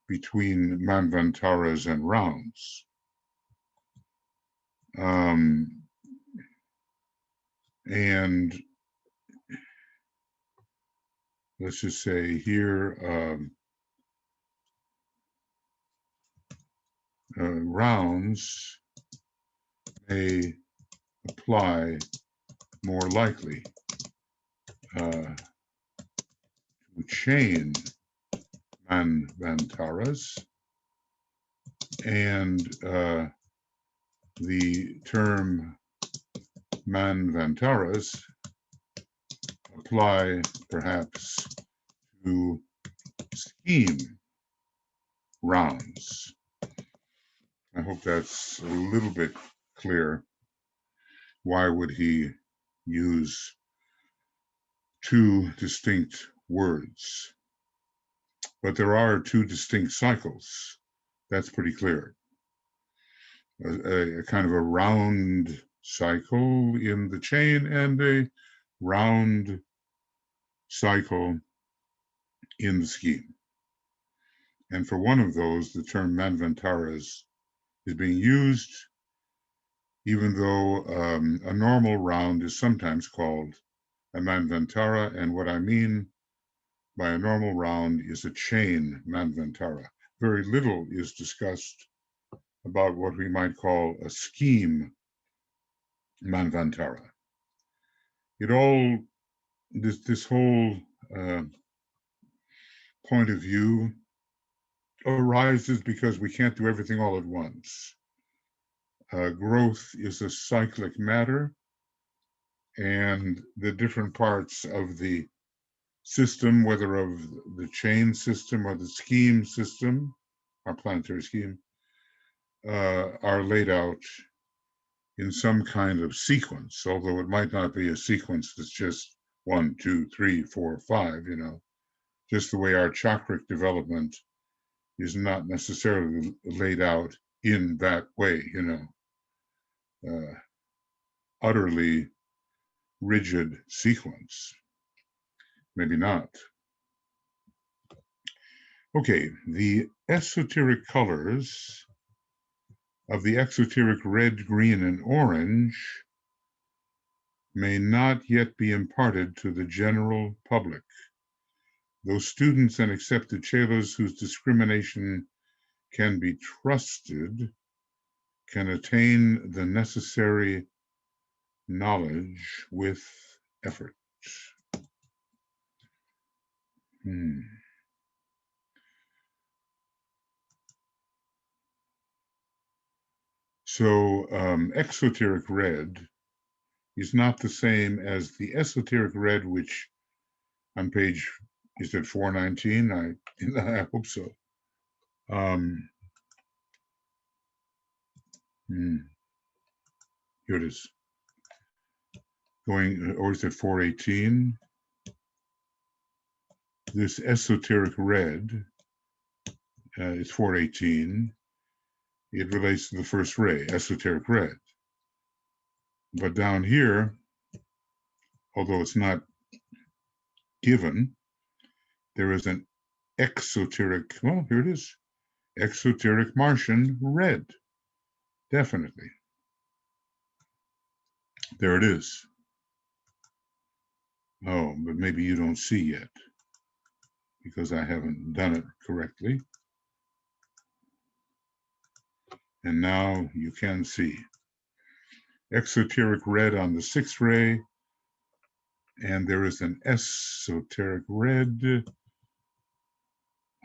between manvantaras and rounds. And let's just say here, rounds may apply more likely to chain manvantaras, and the term manvantaras apply perhaps to scheme rounds. I hope that's a little bit clear. Why would he use two distinct words? But there are two distinct cycles. That's pretty clear. A kind of a round cycle in the chain and a round cycle in the scheme. And for one of those, the term manvantaras is being used, even though a normal round is sometimes called a manvantara. And what I mean by a normal round is a chain manvantara. Very little is discussed about what we might call a scheme manvantara. This whole point of view arises because we can't do everything all at once. Growth is a cyclic matter, and the different parts of the system, whether of the chain system or the scheme system, our planetary scheme, are laid out in some kind of sequence, although it might not be a sequence that's just 1, 2, 3, 4, 5, you know, just the way our chakric development is not necessarily laid out in that way, you know, utterly rigid sequence. Maybe not. Okay, the esoteric colors of the exoteric red, green, and orange may not yet be imparted to the general public. Those students and accepted chelas whose discrimination can be trusted can attain the necessary knowledge with effort. So exoteric red is not the same as the esoteric red, which on page, is it 419? I hope so. Here it is. Going, or is it 418? This esoteric red is 418. It relates to the first ray, esoteric red. But down here, although it's not given, there is an exoteric, well, here it is, exoteric Martian red. Definitely. There it is. Oh, but maybe you don't see yet because I haven't done it correctly. And now you can see. Exoteric red on the 6th ray, and there is an esoteric red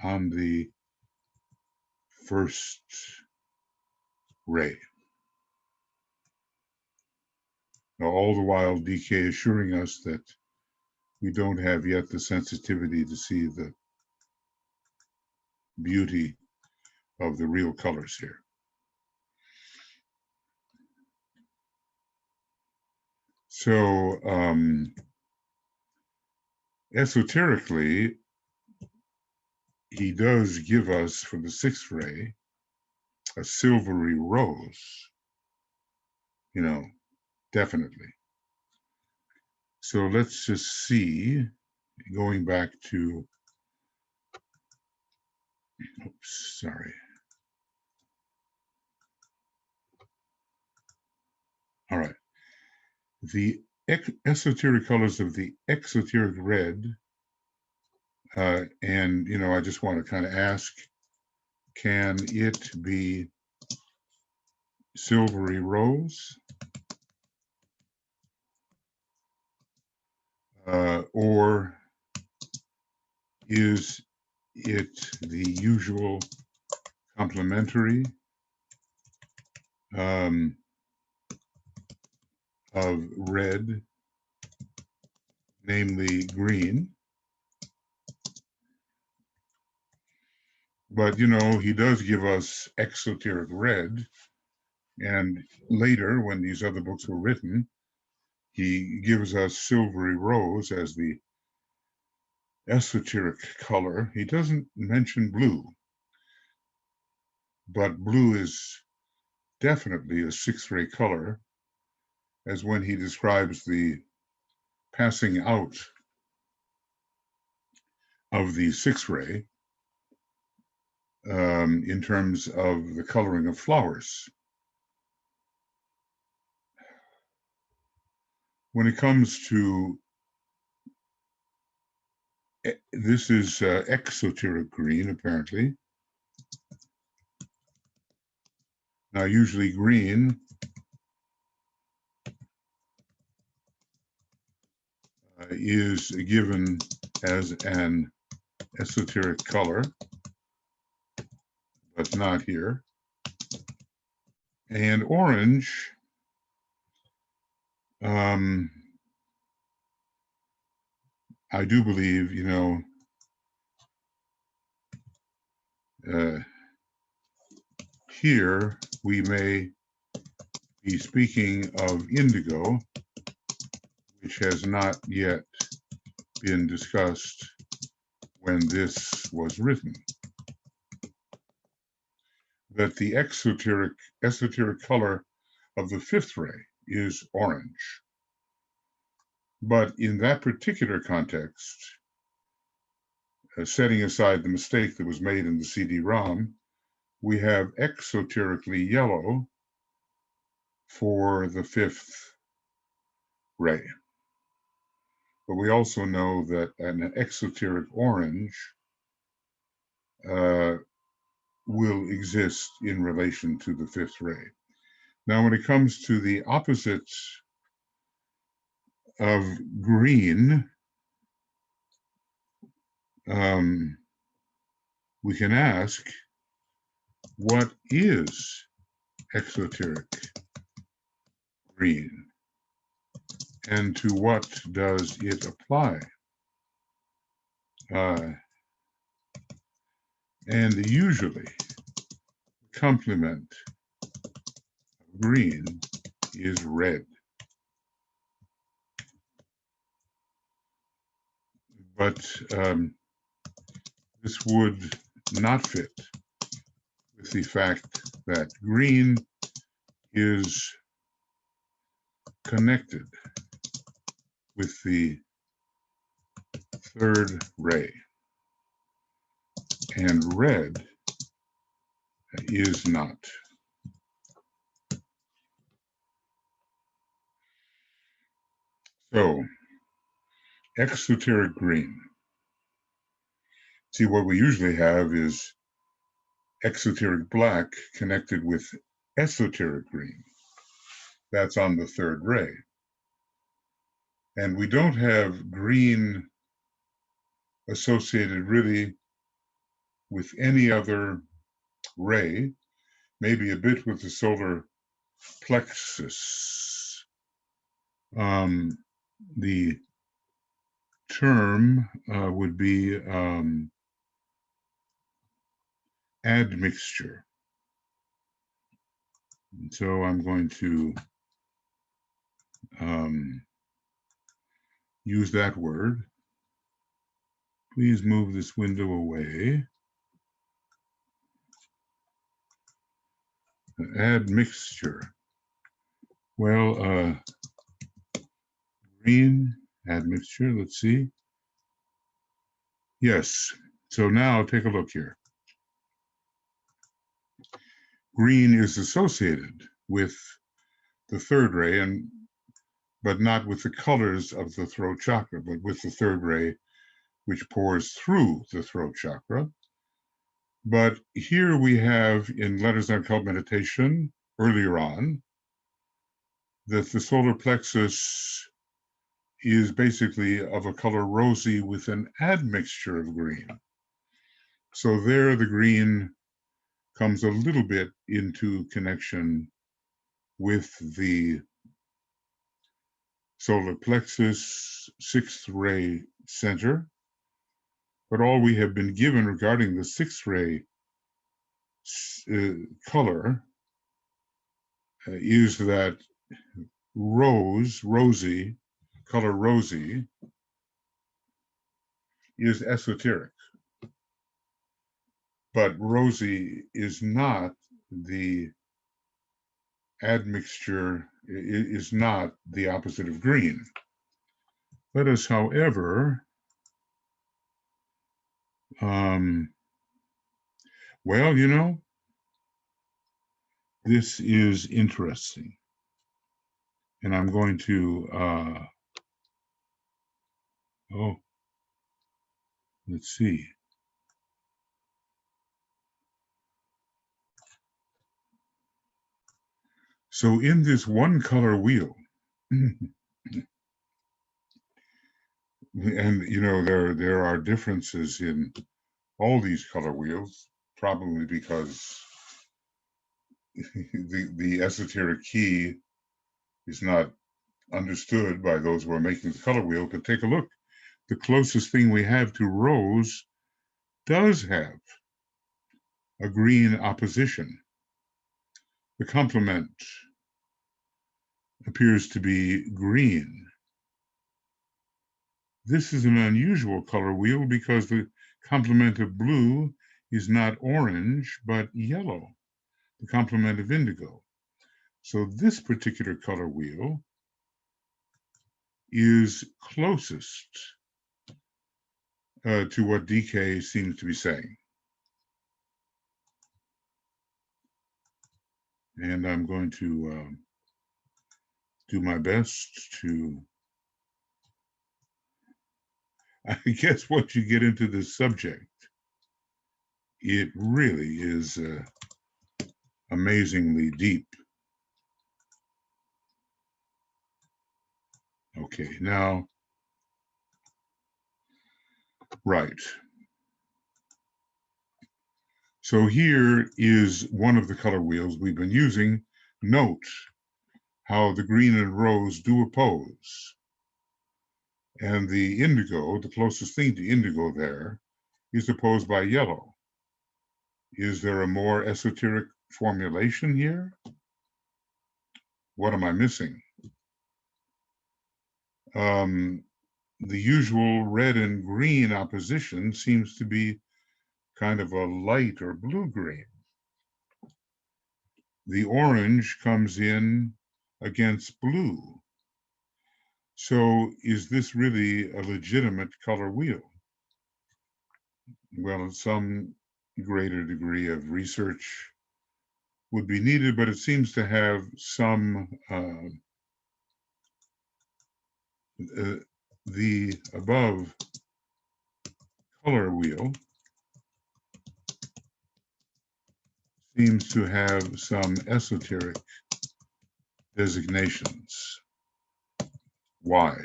on the 1st ray. Now, all the while, DK assuring us that we don't have yet the sensitivity to see the beauty of the real colors here. So, esoterically, he does give us, for the 6th ray, a silvery rose, you know, definitely. So let's just see, going back to, oops, sorry. All right. The esoteric colors of the exoteric red, and, you know, I just want to kind of ask, can it be silvery rose? Or is it the usual complementary of red, namely green? But, you know, he does give us exoteric red, and later, when these other books were written, he gives us silvery rose as the esoteric color. He doesn't mention blue, but blue is definitely a 6th ray color, as when he describes the passing out of the 6th ray in terms of the coloring of flowers. When it comes to, this is exoteric green, apparently. Now, usually green is given as an esoteric color, but not here. And orange, I do believe, you know, here we may be speaking of indigo, which has not yet been discussed when this was written. That the esoteric color of the 5th ray is orange. But in that particular context, setting aside the mistake that was made in the CD-ROM, we have exoterically yellow for the 5th ray. but we also know that an exoteric orange will exist in relation to the fifth ray. Now, when it comes to the opposites of green, we can ask, what is exoteric green? And to what does it apply? And usually, complement of green is red. But this would not fit with the fact that green is connected with the third ray, and red is not. So, exoteric green. See, what we usually have is exoteric black connected with esoteric green. That's on the third ray. And we don't have green associated really with any other ray, maybe a bit with the solar plexus. The term would be admixture. And so I'm going to use that word. Please move this window away. Admixture. Well, green admixture, let's see. Yes, so now take a look here. Green is associated with the third ray, but not with the colors of the throat chakra, but with the third ray, which pours through the throat chakra. But here we have in Letters on Occult Meditation, earlier on, that the solar plexus is basically of a color rosy with an admixture of green. So there the green comes a little bit into connection with the solar plexus, sixth ray center. But all we have been given regarding the sixth ray color is that rosy, color rosy, is esoteric. But rosy is not the admixture, is not the opposite of green. Let us, however, well, you know, this is interesting. And I'm going to, let's see. So in this one color wheel, and you know, there are differences in all these color wheels, probably because the esoteric key is not understood by those who are making the color wheel. But take a look. The closest thing we have to rose does have a green opposition. The complement appears to be green. This is an unusual color wheel because the complement of blue is not orange, but yellow, the complement of indigo. So this particular color wheel is closest to what DK seems to be saying. And I'm going to do my best to I guess once you get into this subject, it really is amazingly deep. Okay, now, right. So here is one of the color wheels we've been using. Note how the green and rose do oppose. And the indigo, the closest thing to indigo there, is opposed by yellow. Is there a more esoteric formulation here? What am I missing? The usual red and green opposition seems to be kind of a light or blue-green. The orange comes in against blue. So is this really a legitimate color wheel? Well, some greater degree of research would be needed, but it seems to have some, the above color wheel seems to have some esoteric designations. Why?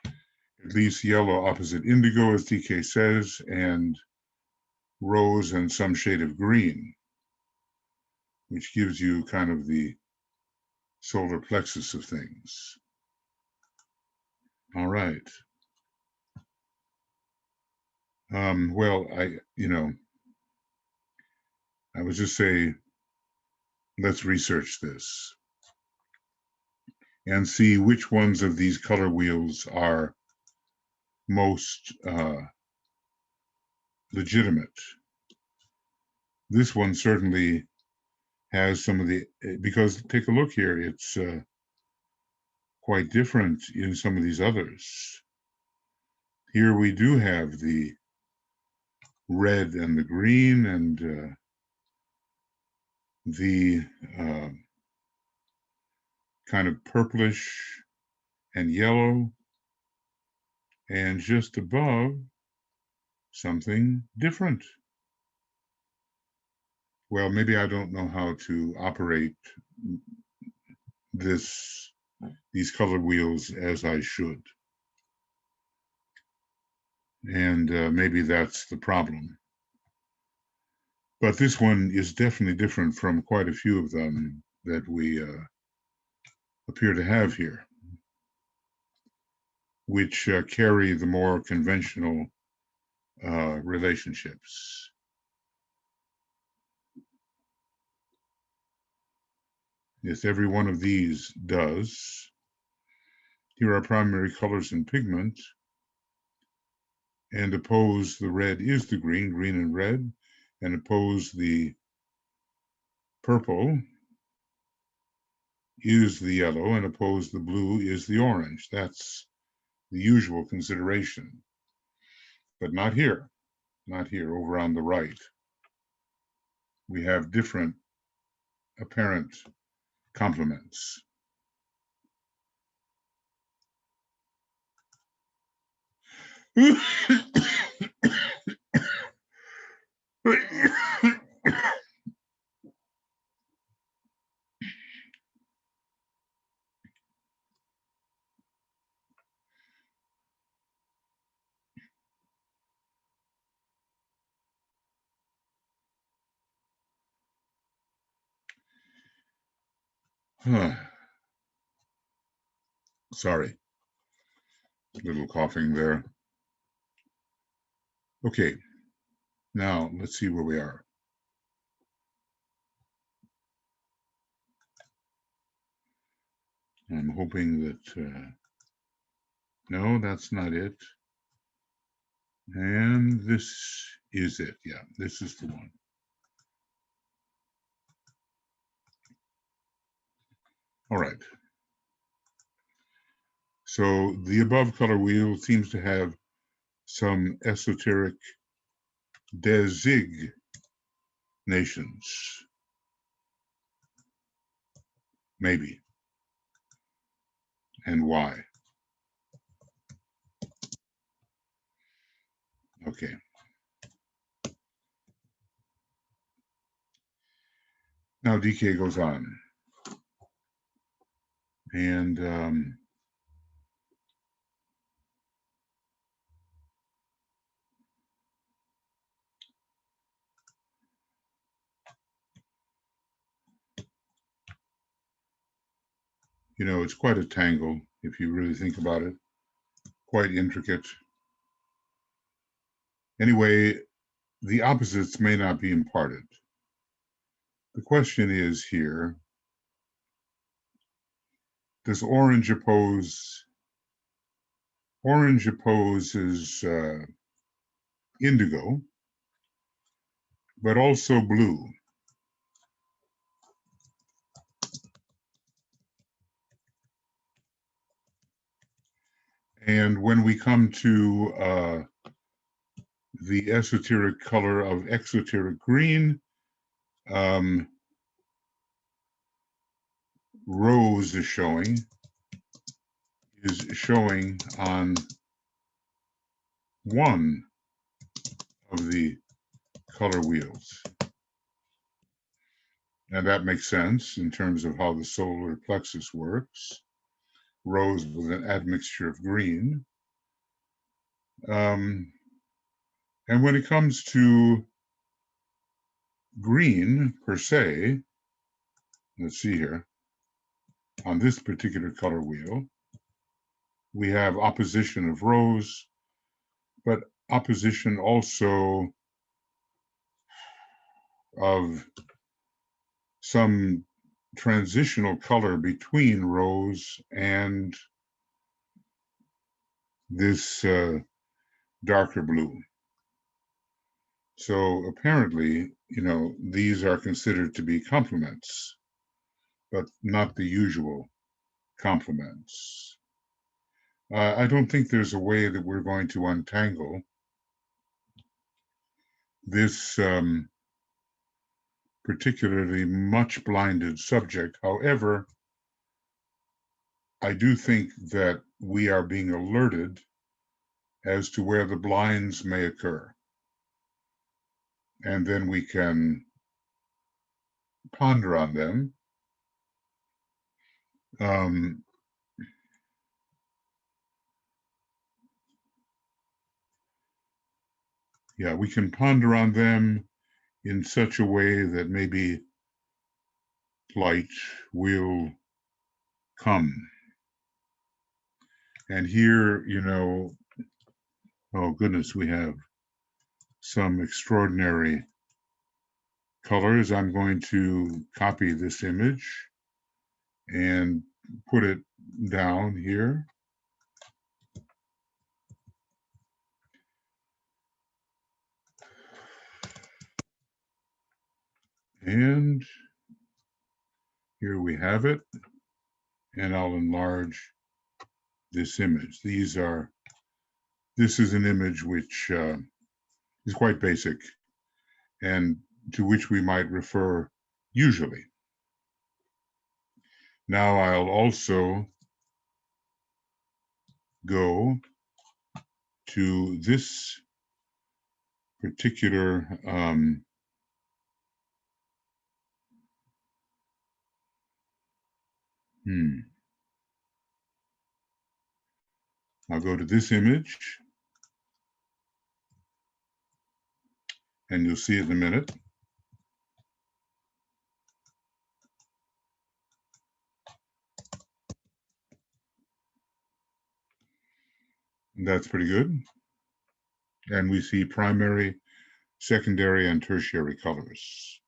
At least yellow opposite indigo, as DK says, and rose and some shade of green, which gives you kind of the solar plexus of things. All right. Well, I would just say, let's research this and see which ones of these color wheels are most legitimate. This one certainly has some of the, because take a look here, it's quite different in some of these others. Here we do have the red and the green and the kind of purplish and yellow, and just above something different. Well, maybe I don't know how to operate these color wheels as I should. And maybe that's the problem. But this one is definitely different from quite a few of them that we appear to have here, which carry the more conventional relationships. Yes, every one of these does. Here are primary colors and pigment, and oppose the red is the green, green and red, and oppose the purple is the yellow, and oppose the blue is the orange. That's the usual consideration, but not here, not here, over on the right. We have different apparent complements. Sorry, a little coughing there. Okay, now let's see where we are. I'm hoping that, no, that's not it. And this is it. Yeah, this is the one. All right. So the above color wheel seems to have some esoteric designations. Maybe. And why? Okay. Now DK goes on. And you know, it's quite a tangle if you really think about it, quite intricate. Anyway, the opposites may not be imparted. The question is here, does orange opposes indigo, but also blue. And when we come to the esoteric color of exoteric green, rose is showing on one of the color wheels. And that makes sense in terms of how the solar plexus works. Rose with an admixture of green. And when it comes to green per se, let's see here, on this particular color wheel, we have opposition of rose, but opposition also of some transitional color between rose and this darker blue. So apparently, you know, these are considered to be complements, but not the usual complements. I don't think there's a way that we're going to untangle this particularly much blinded subject. However, I do think that we are being alerted as to where the blinds may occur. And then we can ponder on them. Yeah, we can ponder on them in such a way that maybe light will come. And here, you know, oh goodness, we have some extraordinary colors. I'm going to copy this image and put it down here. And here we have it. And I'll enlarge this image. This is an image which is quite basic and to which we might refer usually. Now I'll also go to this particular I'll go to this image, and you'll see it in a minute. That's pretty good. And we see primary, secondary, and tertiary colors.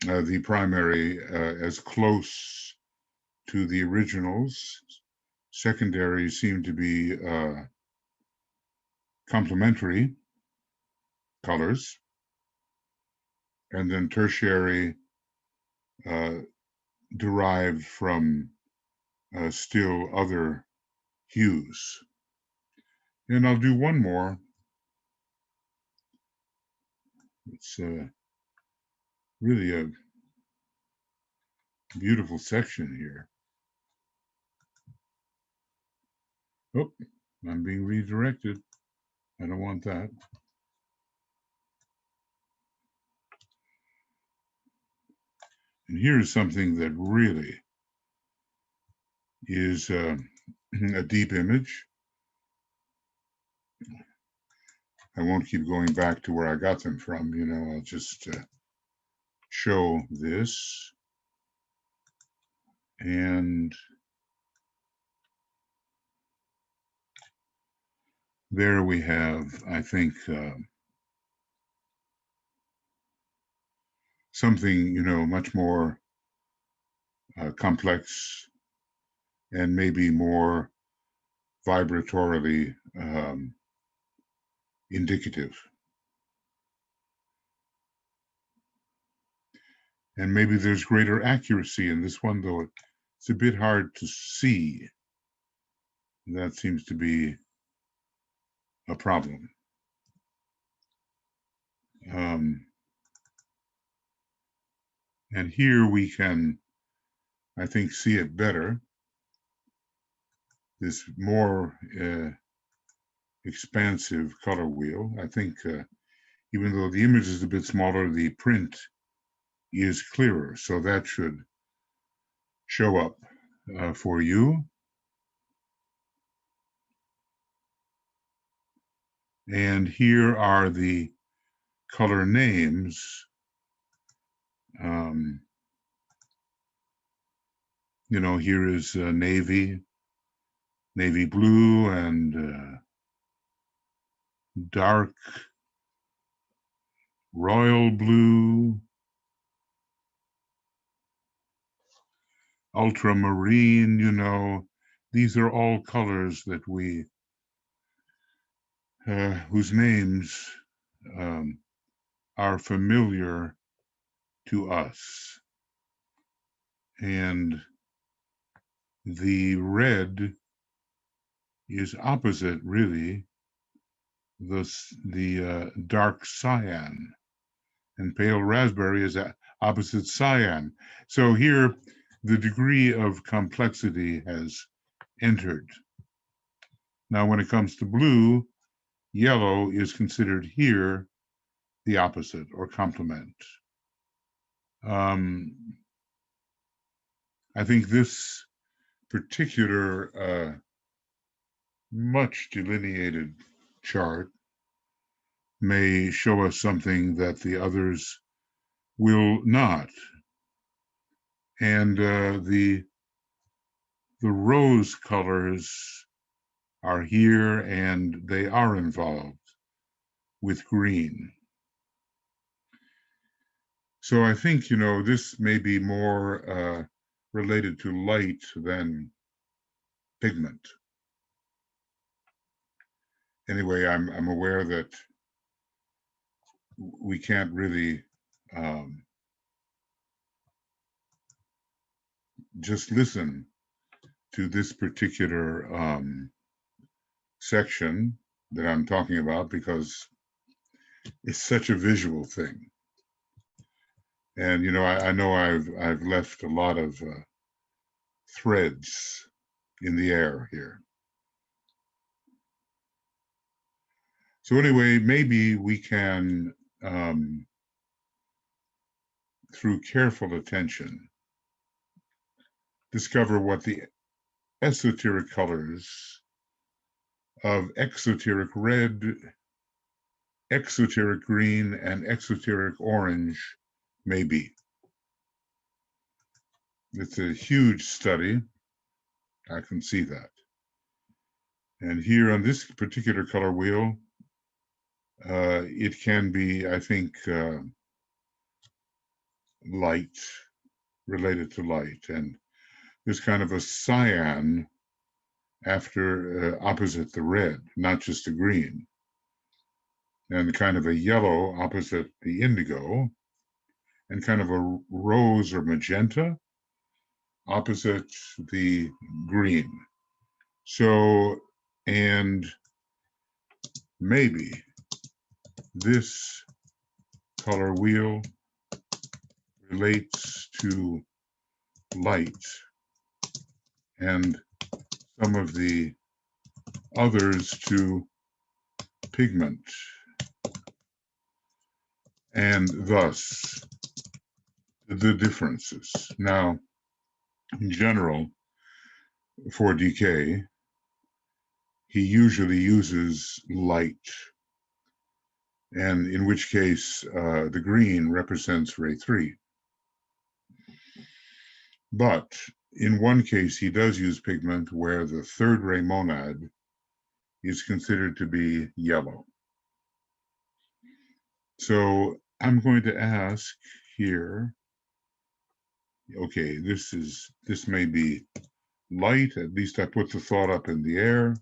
The primary as close to the originals. Secondary seem to be complementary colors. And then tertiary derived from still other hues. And I'll do one more. It's really a beautiful section here. Oh, I'm being redirected. I don't want that. And here's something that really is a deep image. I won't keep going back to where I got them from, you know, I'll just show this. And there we have, I think, something, you know, much more complex and maybe more vibratorily indicative. And maybe there's greater accuracy in this one, though it's a bit hard to see. That seems to be a problem. And here we can, I think, see it better. This more expansive color wheel. I think even though the image is a bit smaller, the print is clearer. So that should show up for you. And here are the color names. You know, here is navy blue, and dark royal blue, ultramarine, you know. These are all colors that we, whose names are familiar to us. And the red is opposite, really, the dark cyan, and pale raspberry is opposite cyan. So here, the degree of complexity has entered. Now, when it comes to blue, yellow is considered here the opposite or complement. I think this particular much delineated chart may show us something that the others will not. And the rose colors are here, and they are involved with green. So I think, you know, this may be more related to light than pigment. Anyway, I'm aware that we can't really just listen to this particular section that I'm talking about, because it's such a visual thing. And, you know, I know I've left a lot of threads in the air here. So anyway, maybe we can, through careful attention, discover what the esoteric colors of exoteric red, exoteric green, and exoteric orange may be. It's a huge study. I can see that. And here on this particular color wheel, it can be, I think, light, related to light. And there's kind of a cyan after, opposite the red, not just a green. And kind of a yellow opposite the indigo, and kind of a rose or magenta opposite the green. So, and maybe this color wheel relates to light, and some of the others to pigment, and thus the differences. Now, in general, for decay, he usually uses light, and in which case the green represents ray 3. But in one case, he does use pigment where the third ray monad is considered to be yellow. So I'm going to ask here, okay, this may be light, at least I put the thought up in the air,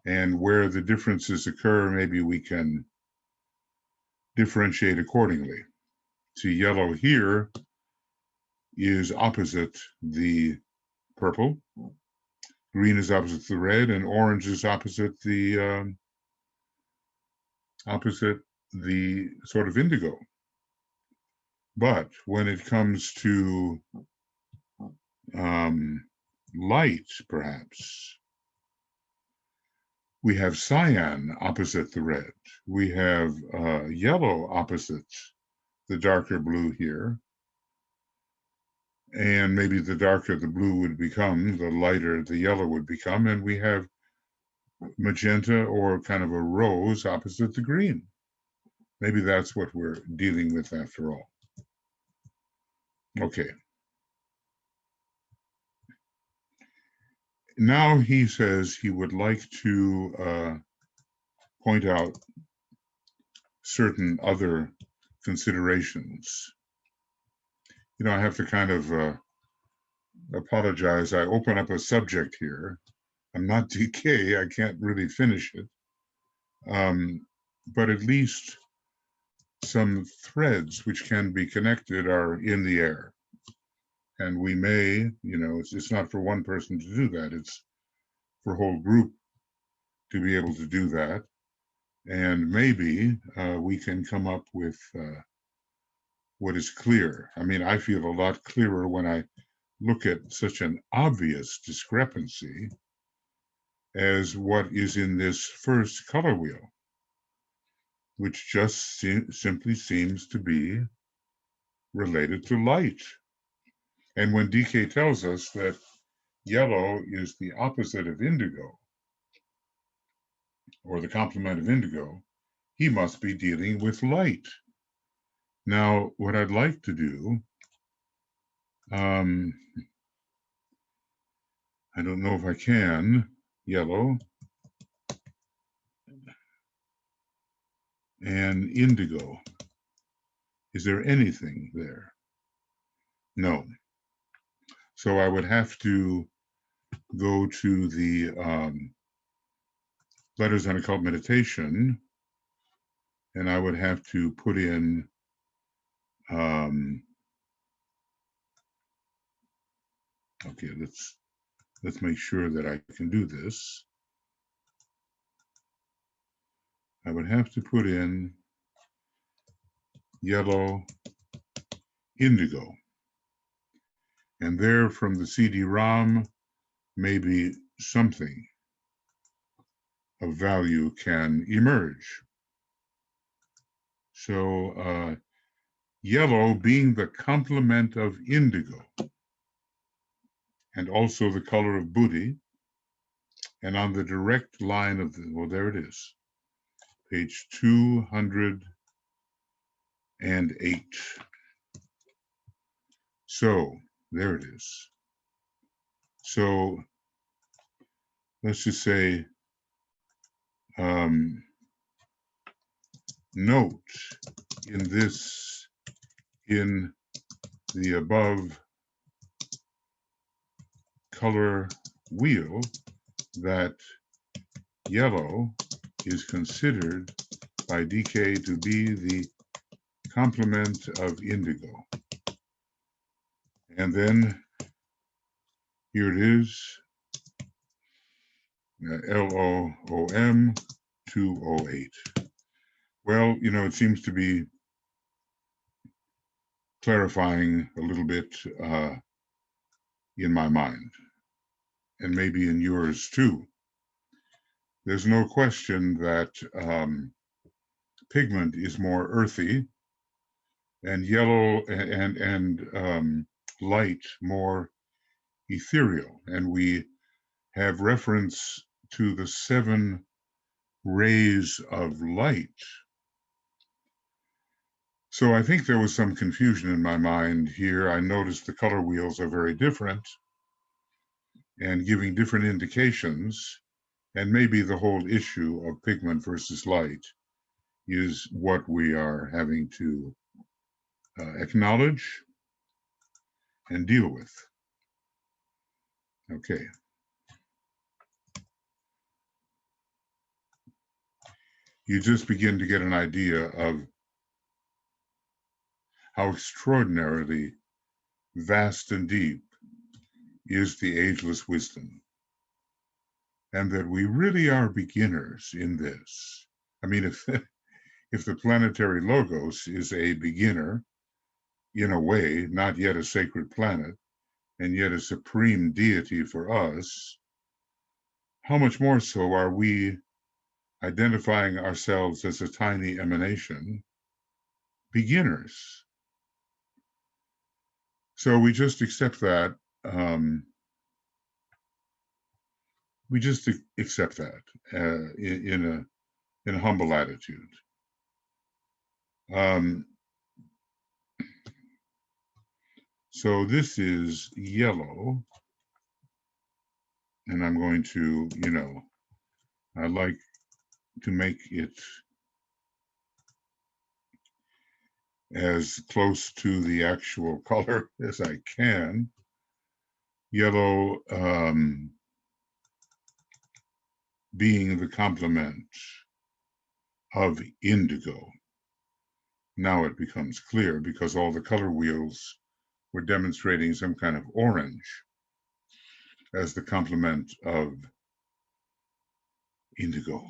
and where the differences occur, maybe we can differentiate accordingly. See, yellow here is opposite the purple, green is opposite the red, and orange is opposite the sort of indigo. But when it comes to light, perhaps, we have cyan opposite the red. We have yellow opposite the darker blue here. And maybe the darker the blue would become, the lighter the yellow would become. And we have magenta or kind of a rose opposite the green. Maybe that's what we're dealing with after all. Okay. Now he says he would like to point out certain other considerations. You know, I have to kind of apologize. I open up a subject here. I'm not DK, I can't really finish it. But at least some threads which can be connected are in the air. And we may, you know, it's not for one person to do that. It's for a whole group to be able to do that. And maybe we can come up with what is clear. I mean, I feel a lot clearer when I look at such an obvious discrepancy as what is in this first color wheel, which just simply seems to be related to light. And when DK tells us that yellow is the opposite of indigo, or the complement of indigo, he must be dealing with light. Now, what I'd like to do, I don't know if I can, yellow and indigo. Is there anything there? No. So I would have to go to the Letters on Occult Meditation, and I would have to put in okay, let's make sure that I can do this. I would have to put in yellow, indigo. And there from the CD-ROM, maybe something of value can emerge. So yellow being the complement of indigo, and also the color of Buddhi, and on the direct line of the, well, there it is, page 208. So there it is. So let's just say, note in the above color wheel that yellow is considered by DK to be the complement of indigo. And then here it is, LOOM 208. Well, you know, it seems to be clarifying a little bit in my mind, and maybe in yours too. There's no question that pigment is more earthy, and yellow and light more ethereal. And we have reference to the 7 rays of light. So I think there was some confusion in my mind here. I noticed the color wheels are very different and giving different indications. And maybe the whole issue of pigment versus light is what we are having to acknowledge and deal with. Okay. You just begin to get an idea of how extraordinarily vast and deep is the ageless wisdom, and that we really are beginners in this. I mean, if the planetary logos is a beginner, in a way, not yet a sacred planet, and yet a supreme deity for us, how much more so are we identifying ourselves as a tiny emanation, beginners? So we just accept that. We just accept that in a humble attitude. So this is yellow, and I'm going to, I like to make it as close to the actual color as I can. Yellow being the complement of indigo. Now it becomes clear because all the color wheels were demonstrating some kind of orange as the complement of indigo.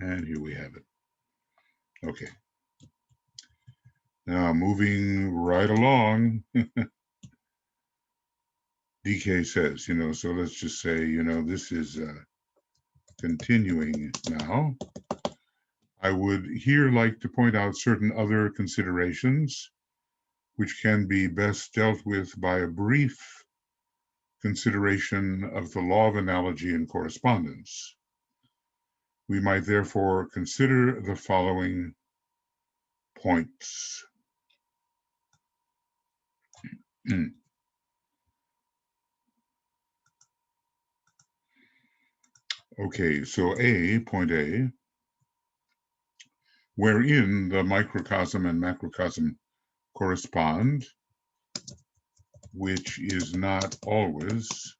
And here we have it. Okay. Now moving right along, DK says, so let's just say, this is continuing now. I would here like to point out certain other considerations which can be best dealt with by a brief consideration of the law of analogy and correspondence. We might therefore consider the following points. Okay, so point A, wherein the microcosm and macrocosm correspond, which is not always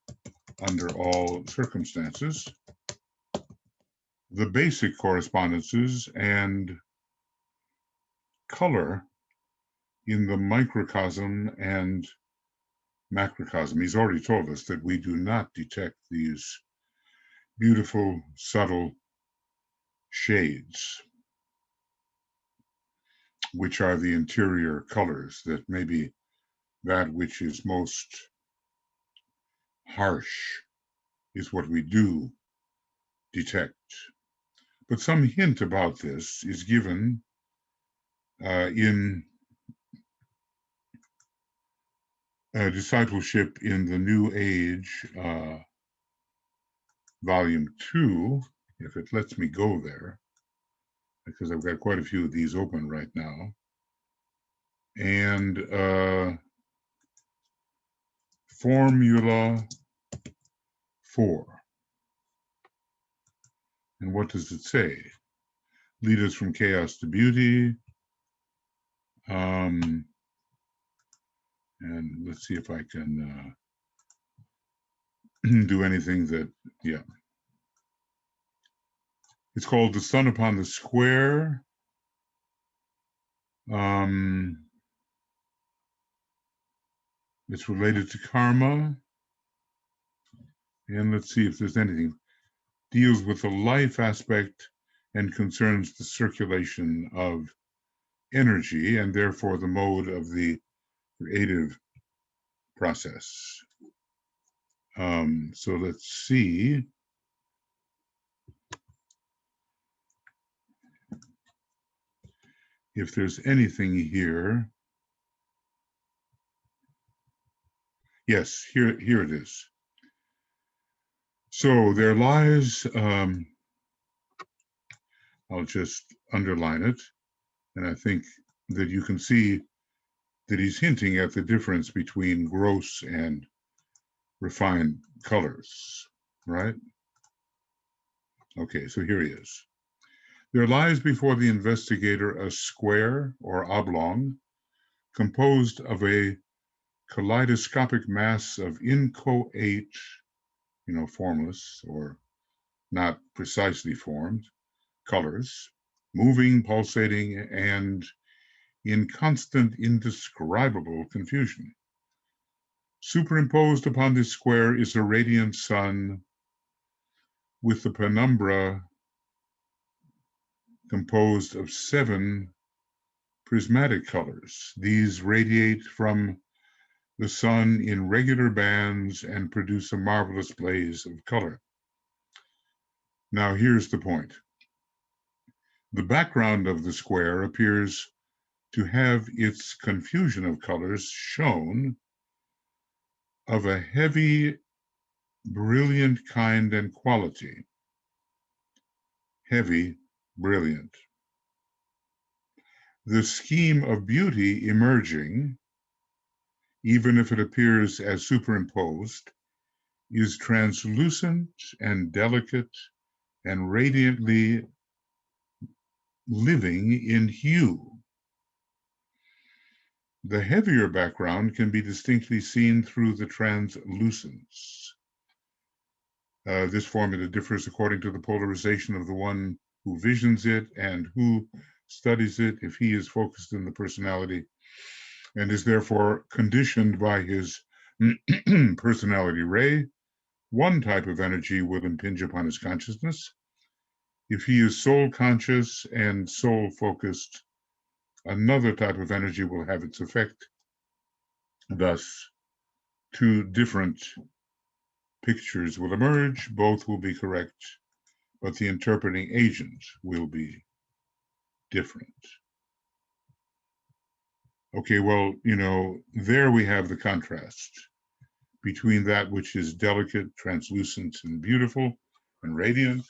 under all circumstances, the basic correspondences and color in the microcosm and macrocosm. He's already told us that we do not detect these beautiful, subtle shades, which are the interior colors, that maybe that which is most harsh is what we do detect. But some hint about this is given in Discipleship in the New Age, Volume 2, if it lets me go there, because I've got quite a few of these open right now. And Formula 4. And what does it say? Lead us from chaos to beauty. And let's see if I can do anything that, yeah. It's called The Sun Upon the Square. It's related to karma. And let's see if there's anything. Deals with the life aspect and concerns the circulation of energy and therefore the mode of the creative process. So let's see. If there's anything here. Yes, here it is. So there lies, I'll just underline it, and I think that you can see that he's hinting at the difference between gross and refined colors, right? Okay, so here he is. There lies before the investigator a square or oblong composed of a kaleidoscopic mass of inchoate, formless or not precisely formed colors, moving, pulsating, and in constant, indescribable confusion. Superimposed upon this square is a radiant sun with the penumbra composed of 7 prismatic colors. These radiate from the sun in regular bands and produce a marvelous blaze of color. Now, here's the point. The background of the square appears to have its confusion of colors shown of a heavy, brilliant kind and quality. Heavy, brilliant. The scheme of beauty emerging, even if it appears as superimposed, is translucent and delicate and radiantly living in hue. The heavier background can be distinctly seen through the translucence. This formula differs according to the polarization of the one who visions it and who studies it, if he is focused in the personality and is therefore conditioned by his personality ray. One type of energy will impinge upon his consciousness. If he is soul conscious and soul focused, another type of energy will have its effect. Thus, 2 different pictures will emerge, both will be correct, but the interpreting agent will be different. Okay, well, there we have the contrast between that which is delicate, translucent, and beautiful and radiant,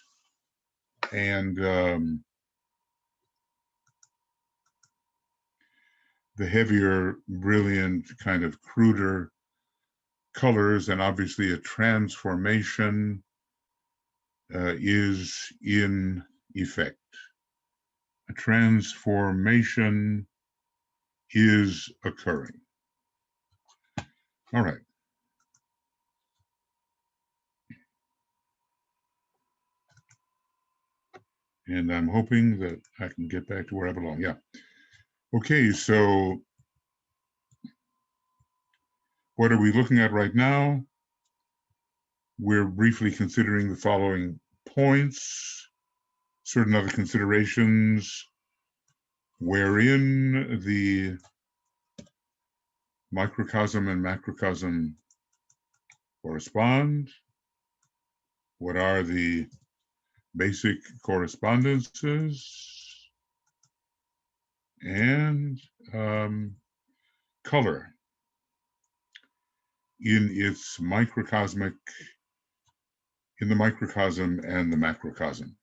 and the heavier, brilliant, kind of cruder colors, and obviously a transformation is in effect. A transformation is occurring. All right. And I'm hoping that I can get back to where I belong. Yeah. Okay, so what are we looking at right now? We're briefly considering the following points, certain other considerations, wherein the microcosm and macrocosm correspond, what are the basic correspondences, and color in its microcosmic, in the microcosm and the macrocosm.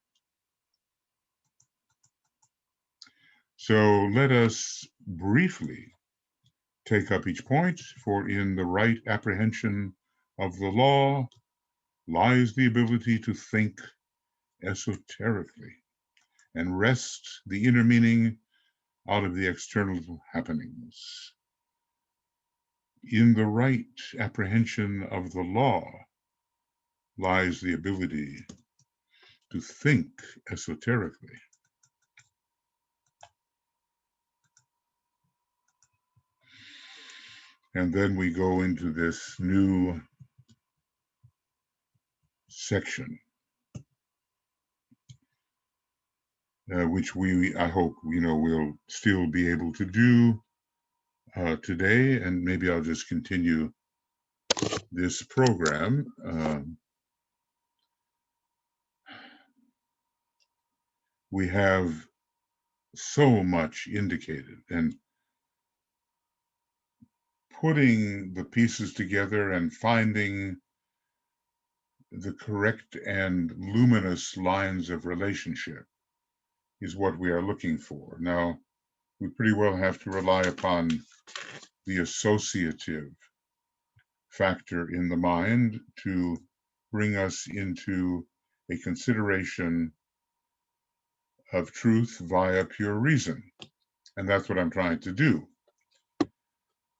So let us briefly take up each point, for in the right apprehension of the law lies the ability to think esoterically and wrest the inner meaning out of the external happenings. In the right apprehension of the law lies the ability to think esoterically. And then we go into this new section. which I hope, we'll still be able to do today, and maybe I'll just continue this program. We have so much indicated, and putting the pieces together and finding the correct and luminous lines of relationship is what we are looking for. Now, we pretty well have to rely upon the associative factor in the mind to bring us into a consideration of truth via pure reason. And that's what I'm trying to do.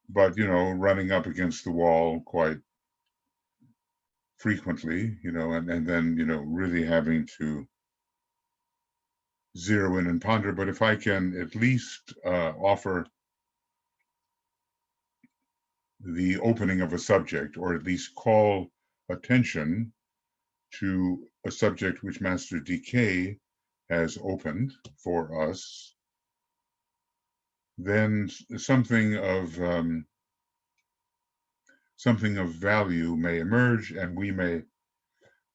But, running up against the wall quite frequently, and then, really having to zero in and ponder. But if I can at least offer the opening of a subject, or at least call attention to a subject which Master DK has opened for us, then something of value may emerge, and we may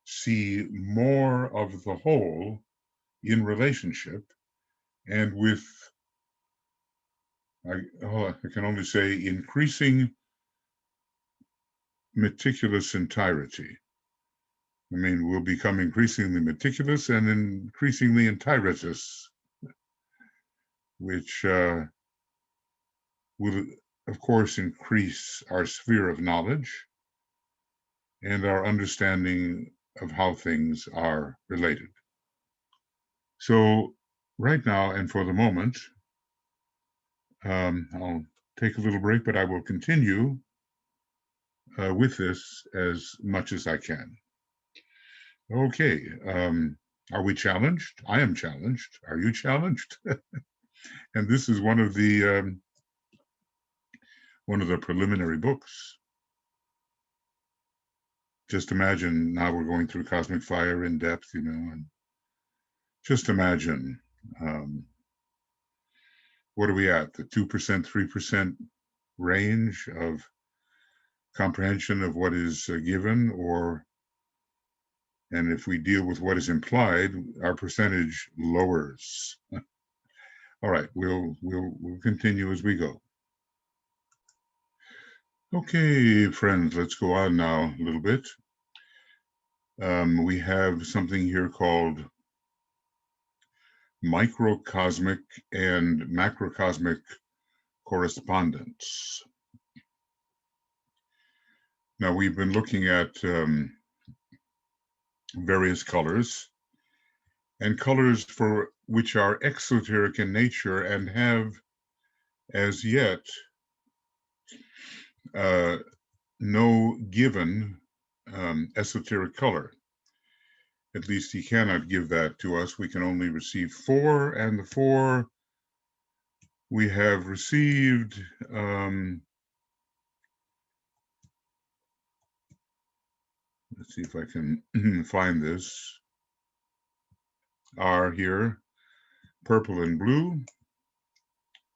see more of the whole in relationship, and with, I can only say, increasing meticulous entirety. I mean, we'll become increasingly meticulous and increasingly entitritous, which will, of course, increase our sphere of knowledge and our understanding of how things are related. So right now, and for the moment, I'll take a little break, but I will continue with this as much as I can. Okay, are we challenged? I am challenged. Are you challenged? And this is one of the preliminary books. Just imagine now we're going through Cosmic Fire in depth, and just imagine, what are we at? The 2%, 3% range of comprehension of what is given, and if we deal with what is implied, our percentage lowers. All right, we'll continue as we go. Okay, friends, let's go on now a little bit. We have something here called microcosmic and macrocosmic correspondence. Now, we've been looking at various colors, and colors for which are exoteric in nature and have as yet no given esoteric color. At least he cannot give that to us. We can only receive 4, and the 4 we have received let's see if I can find this, are here: purple and blue,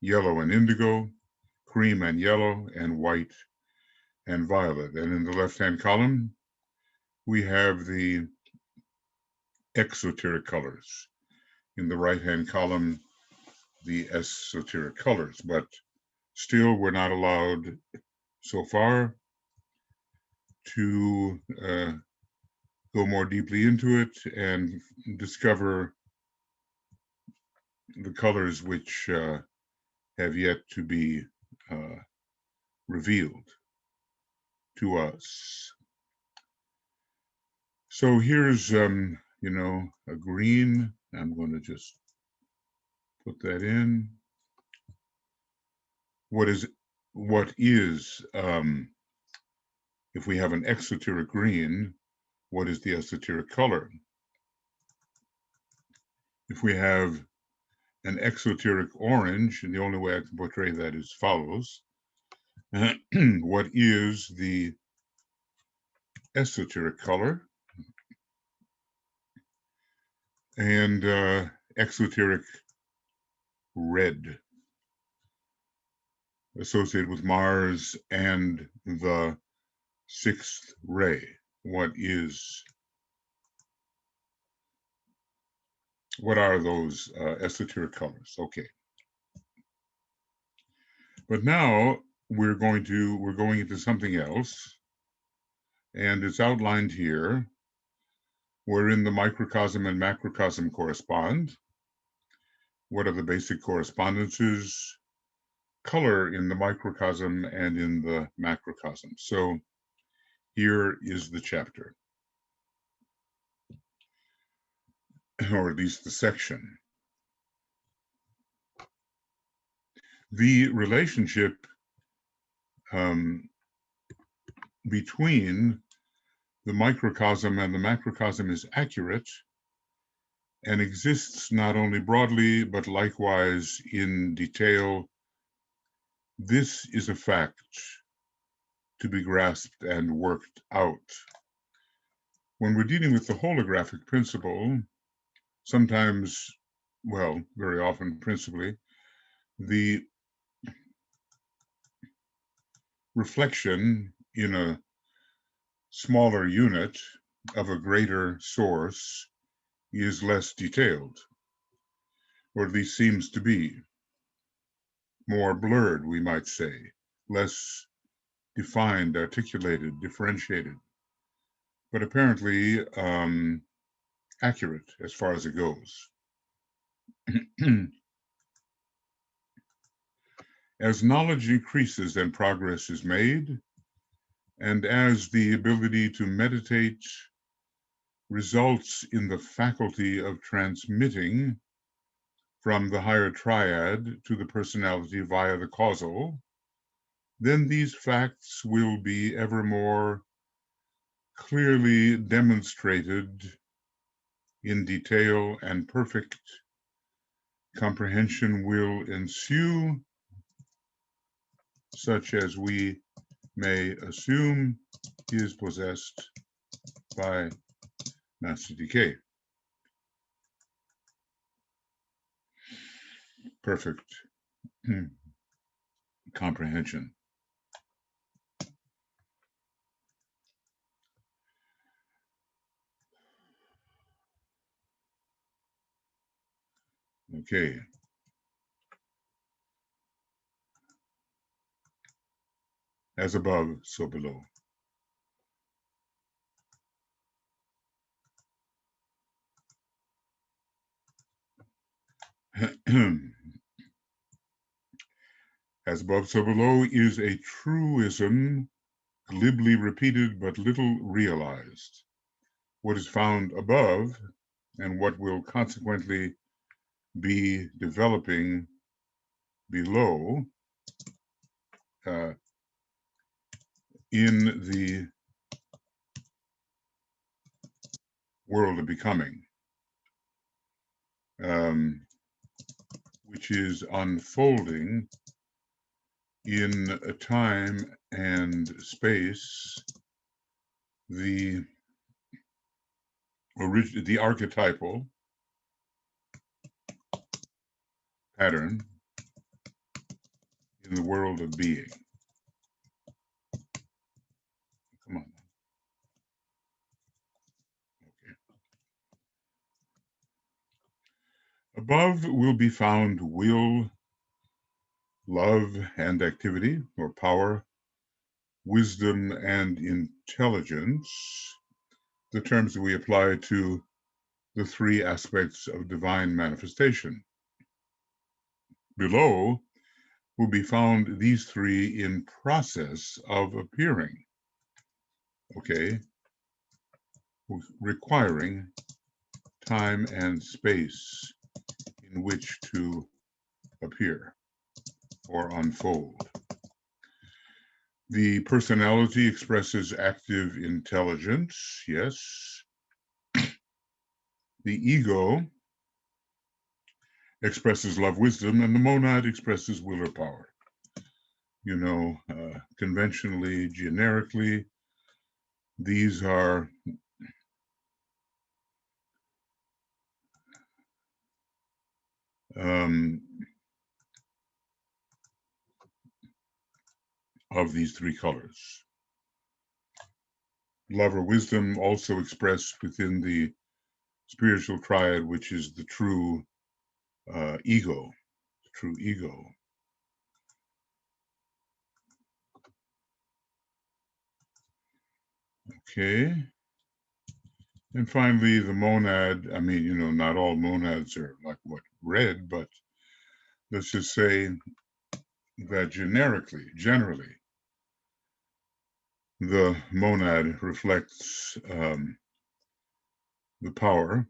yellow and indigo, cream and yellow, and white and violet. And in the left-hand column, we have the exoteric colors. In the right-hand column, the esoteric colors. But still, we're not allowed so far to go more deeply into it and discover the colors which have yet to be revealed to us. So here's, a green. I'm going to just put that in. What is, if we have an exoteric green, what is the esoteric color? If we have an exoteric orange, and the only way I can portray that is follows. What is the esoteric color? And exoteric red associated with Mars and the sixth ray. What are those esoteric colors? Okay. But now we're going into something else, and it's outlined here, wherein the microcosm and macrocosm correspond. What are the basic correspondences? Color in the microcosm and in the macrocosm. So here is the chapter, or at least the section. The relationship between the microcosm and the macrocosm is accurate and exists not only broadly, but likewise in detail. This is a fact to be grasped and worked out. When we're dealing with the holographic principle, sometimes, well, very often principally, the reflection in a smaller unit of a greater source is less detailed, or at least seems to be more blurred, we might say, less defined, articulated, differentiated, but apparently accurate as far as it goes. As knowledge increases and progress is made, and as the ability to meditate results in the faculty of transmitting from the higher triad to the personality via the causal, then these facts will be ever more clearly demonstrated in detail, and perfect comprehension will ensue, such as we may assume is possessed by Master Decay. Perfect comprehension. Okay. As above, so below. As above, so below is a truism glibly repeated but little realized. What is found above and what will consequently be developing below in the world of becoming, which is unfolding in a time and space, the archetypal pattern in the world of being. Come on. Okay. Above will be found will, love and activity, or power, wisdom and intelligence, the terms that we apply to the three aspects of divine manifestation. Below will be found these three in process of appearing, okay, requiring time and space in which to appear or unfold. The personality expresses active intelligence, yes. The ego expresses love, wisdom, and the monad expresses will or power. You know, conventionally, generically, these are of these three colors. Love or wisdom also expressed within the spiritual triad, which is the true ego, the true ego. Okay. And finally, the monad. I mean, you know, not all monads are like what, red, but let's just say that generally, the monad reflects the power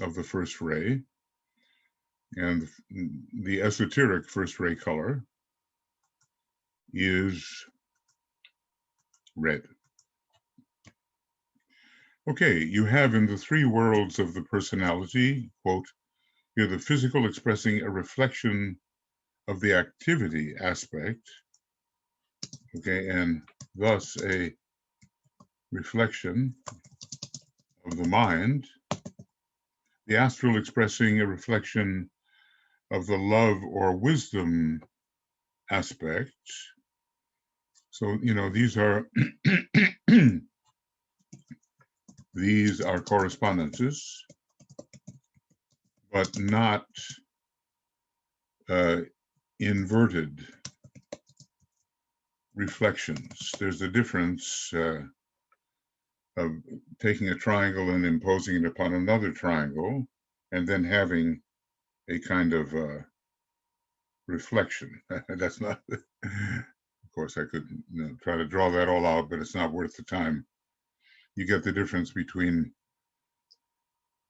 of the first ray, and the esoteric first ray color is red. Okay, you have in the three worlds of the personality, quote, here the physical expressing a reflection of the activity aspect, okay, and thus a reflection of the mind, the astral expressing a reflection of the love or wisdom aspect. So, you know, these are these are correspondences, but not inverted reflections. There's a difference of taking a triangle and imposing it upon another triangle, and then having a kind of reflection. That's not, of course, I could try to draw that all out, but it's not worth the time. You get the difference between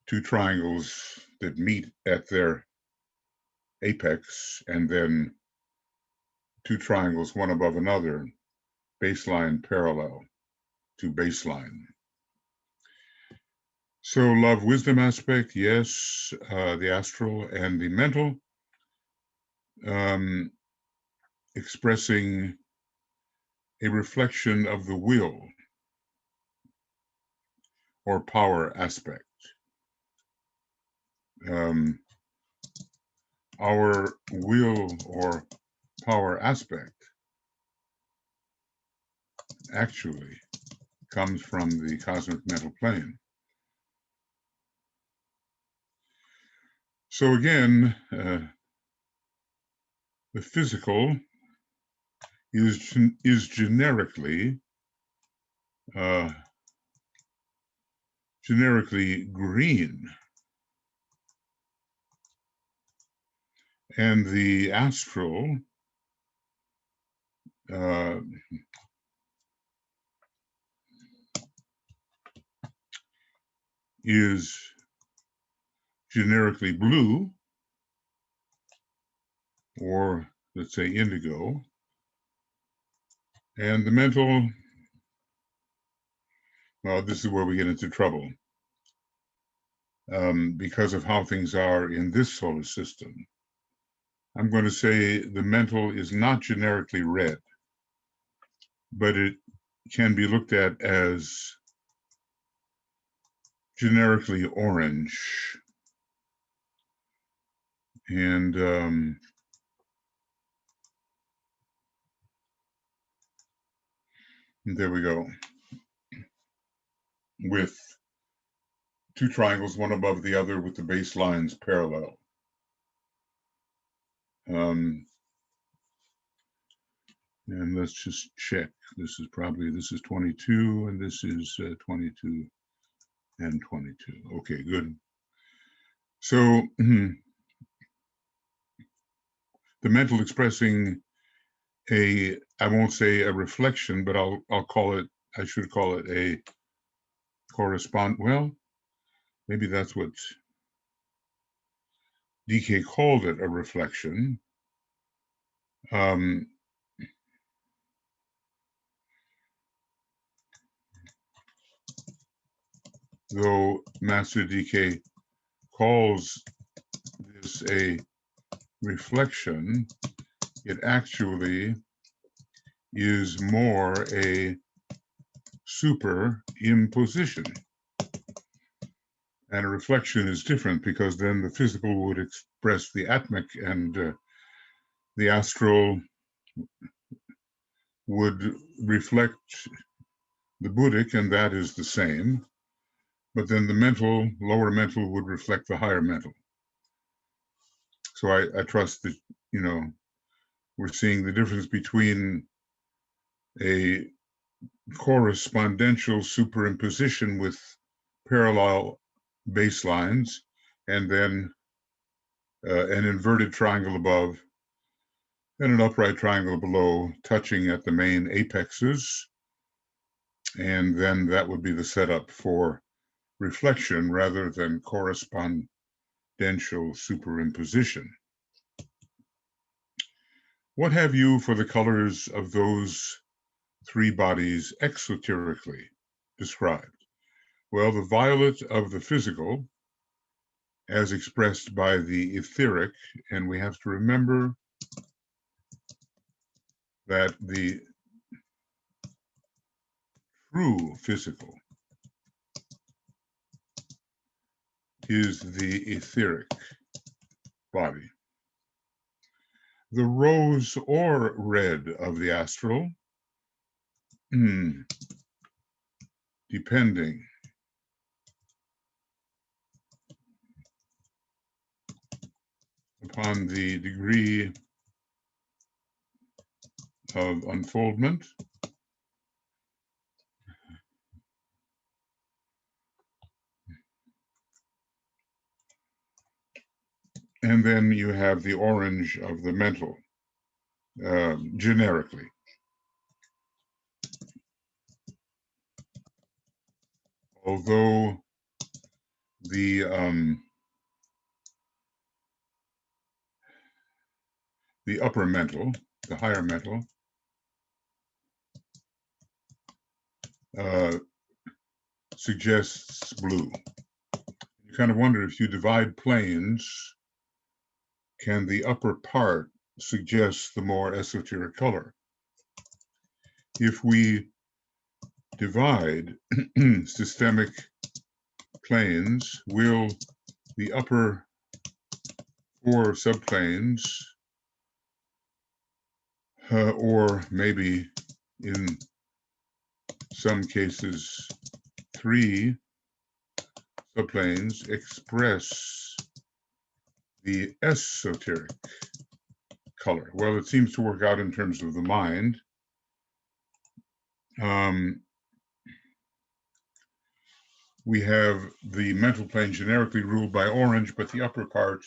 two triangles that meet at their apex, and then two triangles, one above another, baseline parallel to baseline. So love, wisdom aspect, yes, the astral and the mental, expressing a reflection of the will or power aspect. Our will or power aspect actually comes from the cosmic mental plane. So again, the physical is generically green, and the astral is generically blue, or let's say indigo, and the mental, well, this is where we get into trouble because of how things are in this solar system. I'm going to say the mental is not generically red, but it can be looked at as generically orange. And there we go. With two triangles, one above the other, with the baselines parallel. And let's just check. This is 22, and this is 22 and 22. Okay, good. So the mental expressing I won't say a reflection, but I should call it a well, maybe that's what DK called it, a reflection. Though Master DK calls this a reflection, it actually is more a superimposition. And a reflection is different because then the physical would express the atmic, and the astral would reflect the Buddhic, and that is the same. But then the mental, lower mental, would reflect the higher mental. So I trust that, we're seeing the difference between a correspondential superimposition with parallel baselines, and then an inverted triangle above and an upright triangle below, touching at the main apexes. And then that would be the setup for reflection rather than correspondential superimposition. What have you for the colors of those three bodies exoterically described? Well, the violet of the physical, as expressed by the etheric, and we have to remember that the true physical is the etheric body. The rose or red of the astral, depending upon the degree of unfoldment, and then you have the orange of the mental, generically. Although the upper mental, the higher mental, suggests blue. You kind of wonder, if you divide planes, can the upper part suggest the more esoteric color? If we divide systemic planes, will the upper 4 subplanes, or maybe in some cases 3 subplanes, express the esoteric color? Well, it seems to work out in terms of the mind. We have the mental plane generically ruled by orange, but the upper part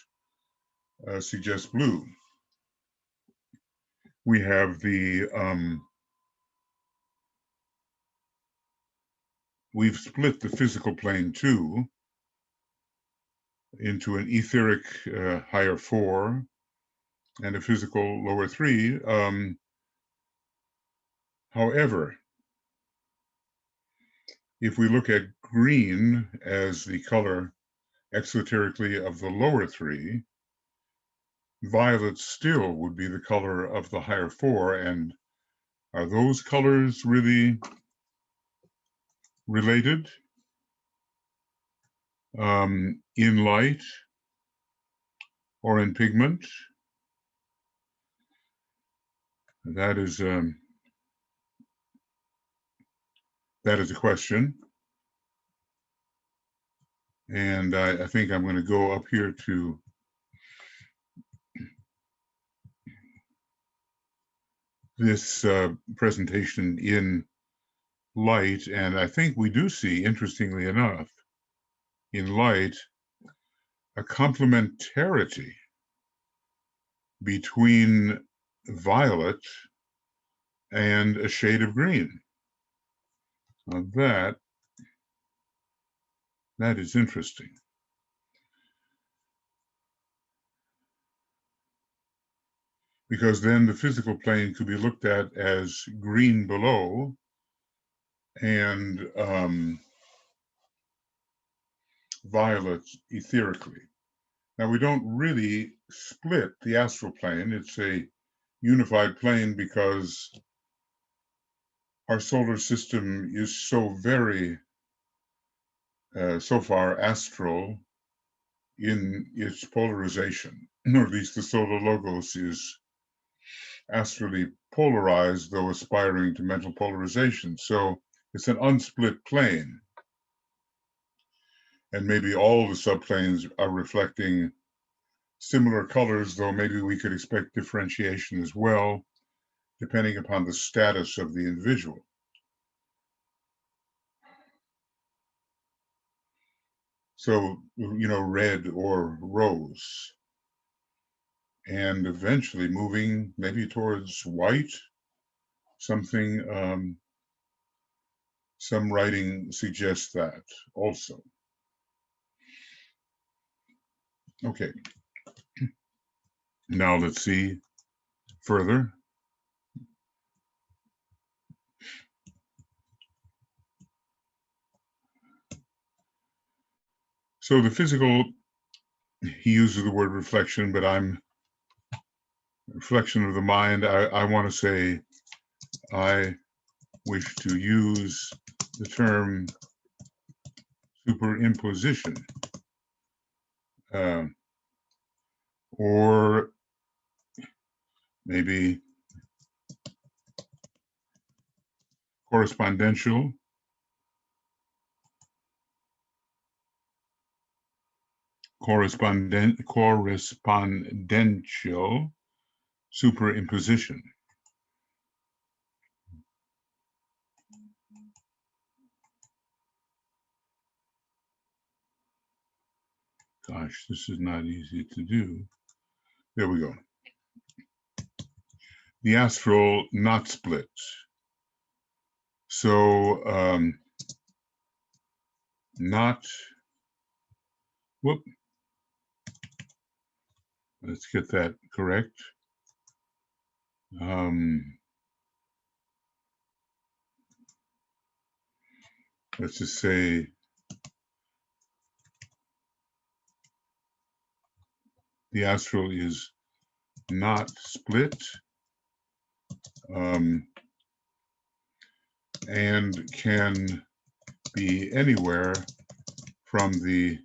suggests blue. We have we've split the physical plane too into an etheric higher 4 and a physical lower 3. However, if we look at green as the color exoterically of the lower 3, violet still would be the color of the higher 4. And are those colors really related in light or in pigment? That is a question. And I think I'm going to go up here to this presentation in light, and I think we do see, interestingly enough, in light, a complementarity between violet and a shade of green. Now that is interesting. Because then the physical plane could be looked at as green below and violet etherically. Now, we don't really split the astral plane. It's a unified plane because our solar system is so very so far astral in its polarization, or at least the solar logos is astrally polarized, though aspiring to mental polarization. So it's an unsplit plane. And maybe all the subplanes are reflecting similar colors, though maybe we could expect differentiation as well, depending upon the status of the individual. So, red or rose. And eventually moving maybe towards white, something, some writing suggests that also. Okay. Now let's see further. So the physical, he uses the word reflection, but reflection of the mind. I want to say I wish to use the term superimposition, or maybe correspondential, correspondential superimposition. Gosh, this is not easy to do. There we go. The astral not split. So let's get that correct. Let's just say the astral is not split, and can be anywhere from the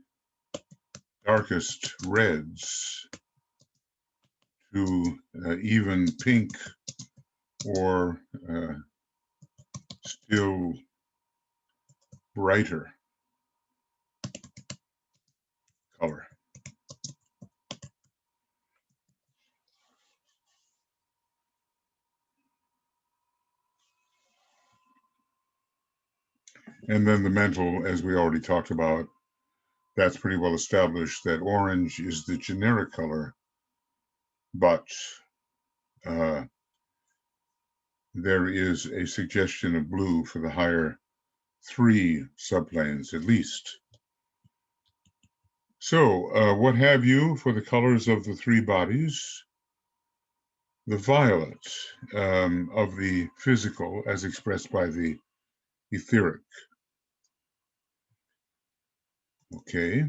darkest reds to even pink or still brighter color. And then the mental, as we already talked about, that's pretty well established that orange is the generic color, but there is a suggestion of blue for the higher 3 subplanes at least. So what have you for the colors of the 3 bodies? The violet of the physical as expressed by the etheric. Okay.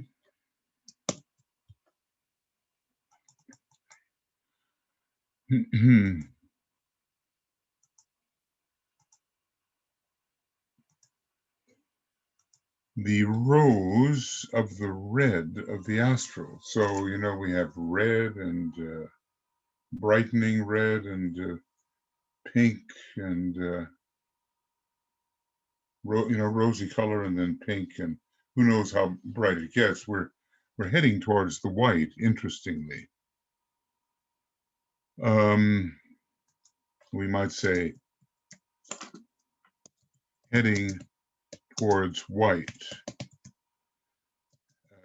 The rose of the red of the astral. So, we have red and brightening red and pink and, rosy color and then pink, and who knows how bright it gets. We're heading towards the white, interestingly. We might say heading towards white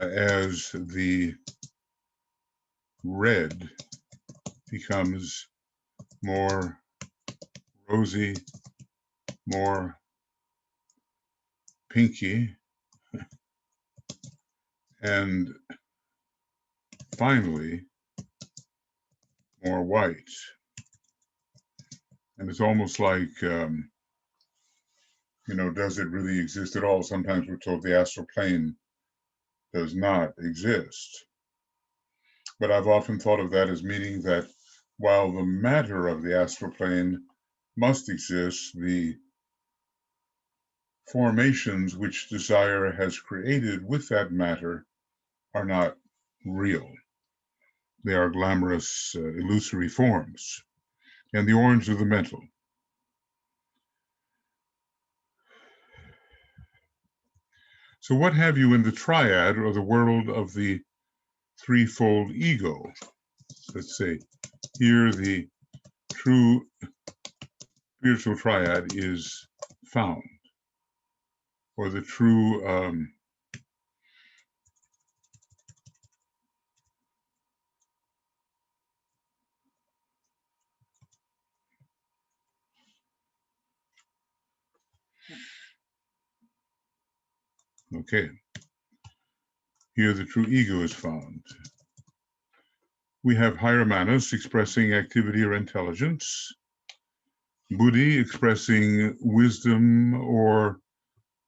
as the red becomes more rosy, more pinky, and finally more white. And it's almost like, does it really exist at all? Sometimes we're told the astral plane does not exist. But I've often thought of that as meaning that while the matter of the astral plane must exist, the formations which desire has created with that matter are not real. They are glamorous, illusory forms. And the orange of the mental. So what have you in the triad, or the world of the threefold ego? Let's say here the true spiritual triad is found, or the true okay, here the true ego is found. We have higher manas expressing activity or intelligence, buddhi expressing wisdom or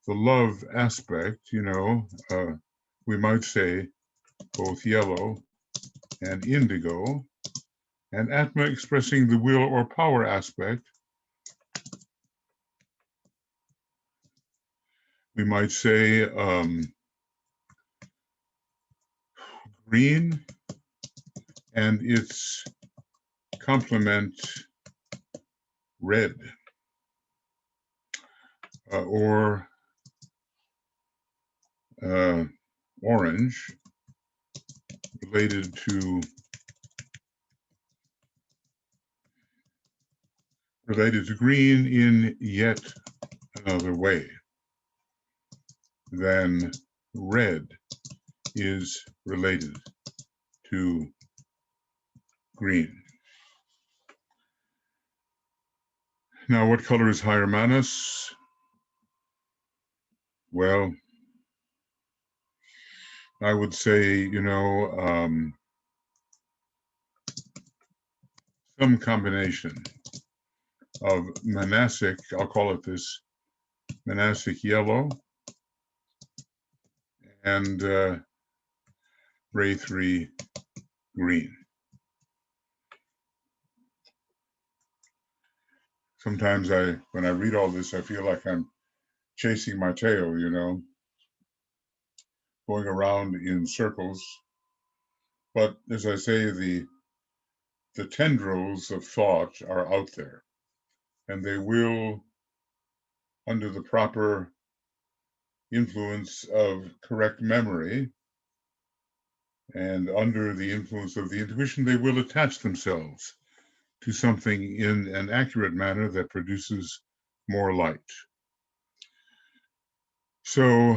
the love aspect, we might say both yellow and indigo, and atma expressing the will or power aspect. We might say green and its complement red, or orange, related to green in yet another way. Then red is related to green. Now, what color is higher manas? Well, I would say, some combination of manasic, I'll call it this, manasic yellow, and ray 3 green. Sometimes when I read all this, I feel like I'm chasing my tail, going around in circles. But as I say, the tendrils of thought are out there, and they will, under the proper influence of correct memory and under the influence of the intuition, they will attach themselves to something in an accurate manner that produces more light. So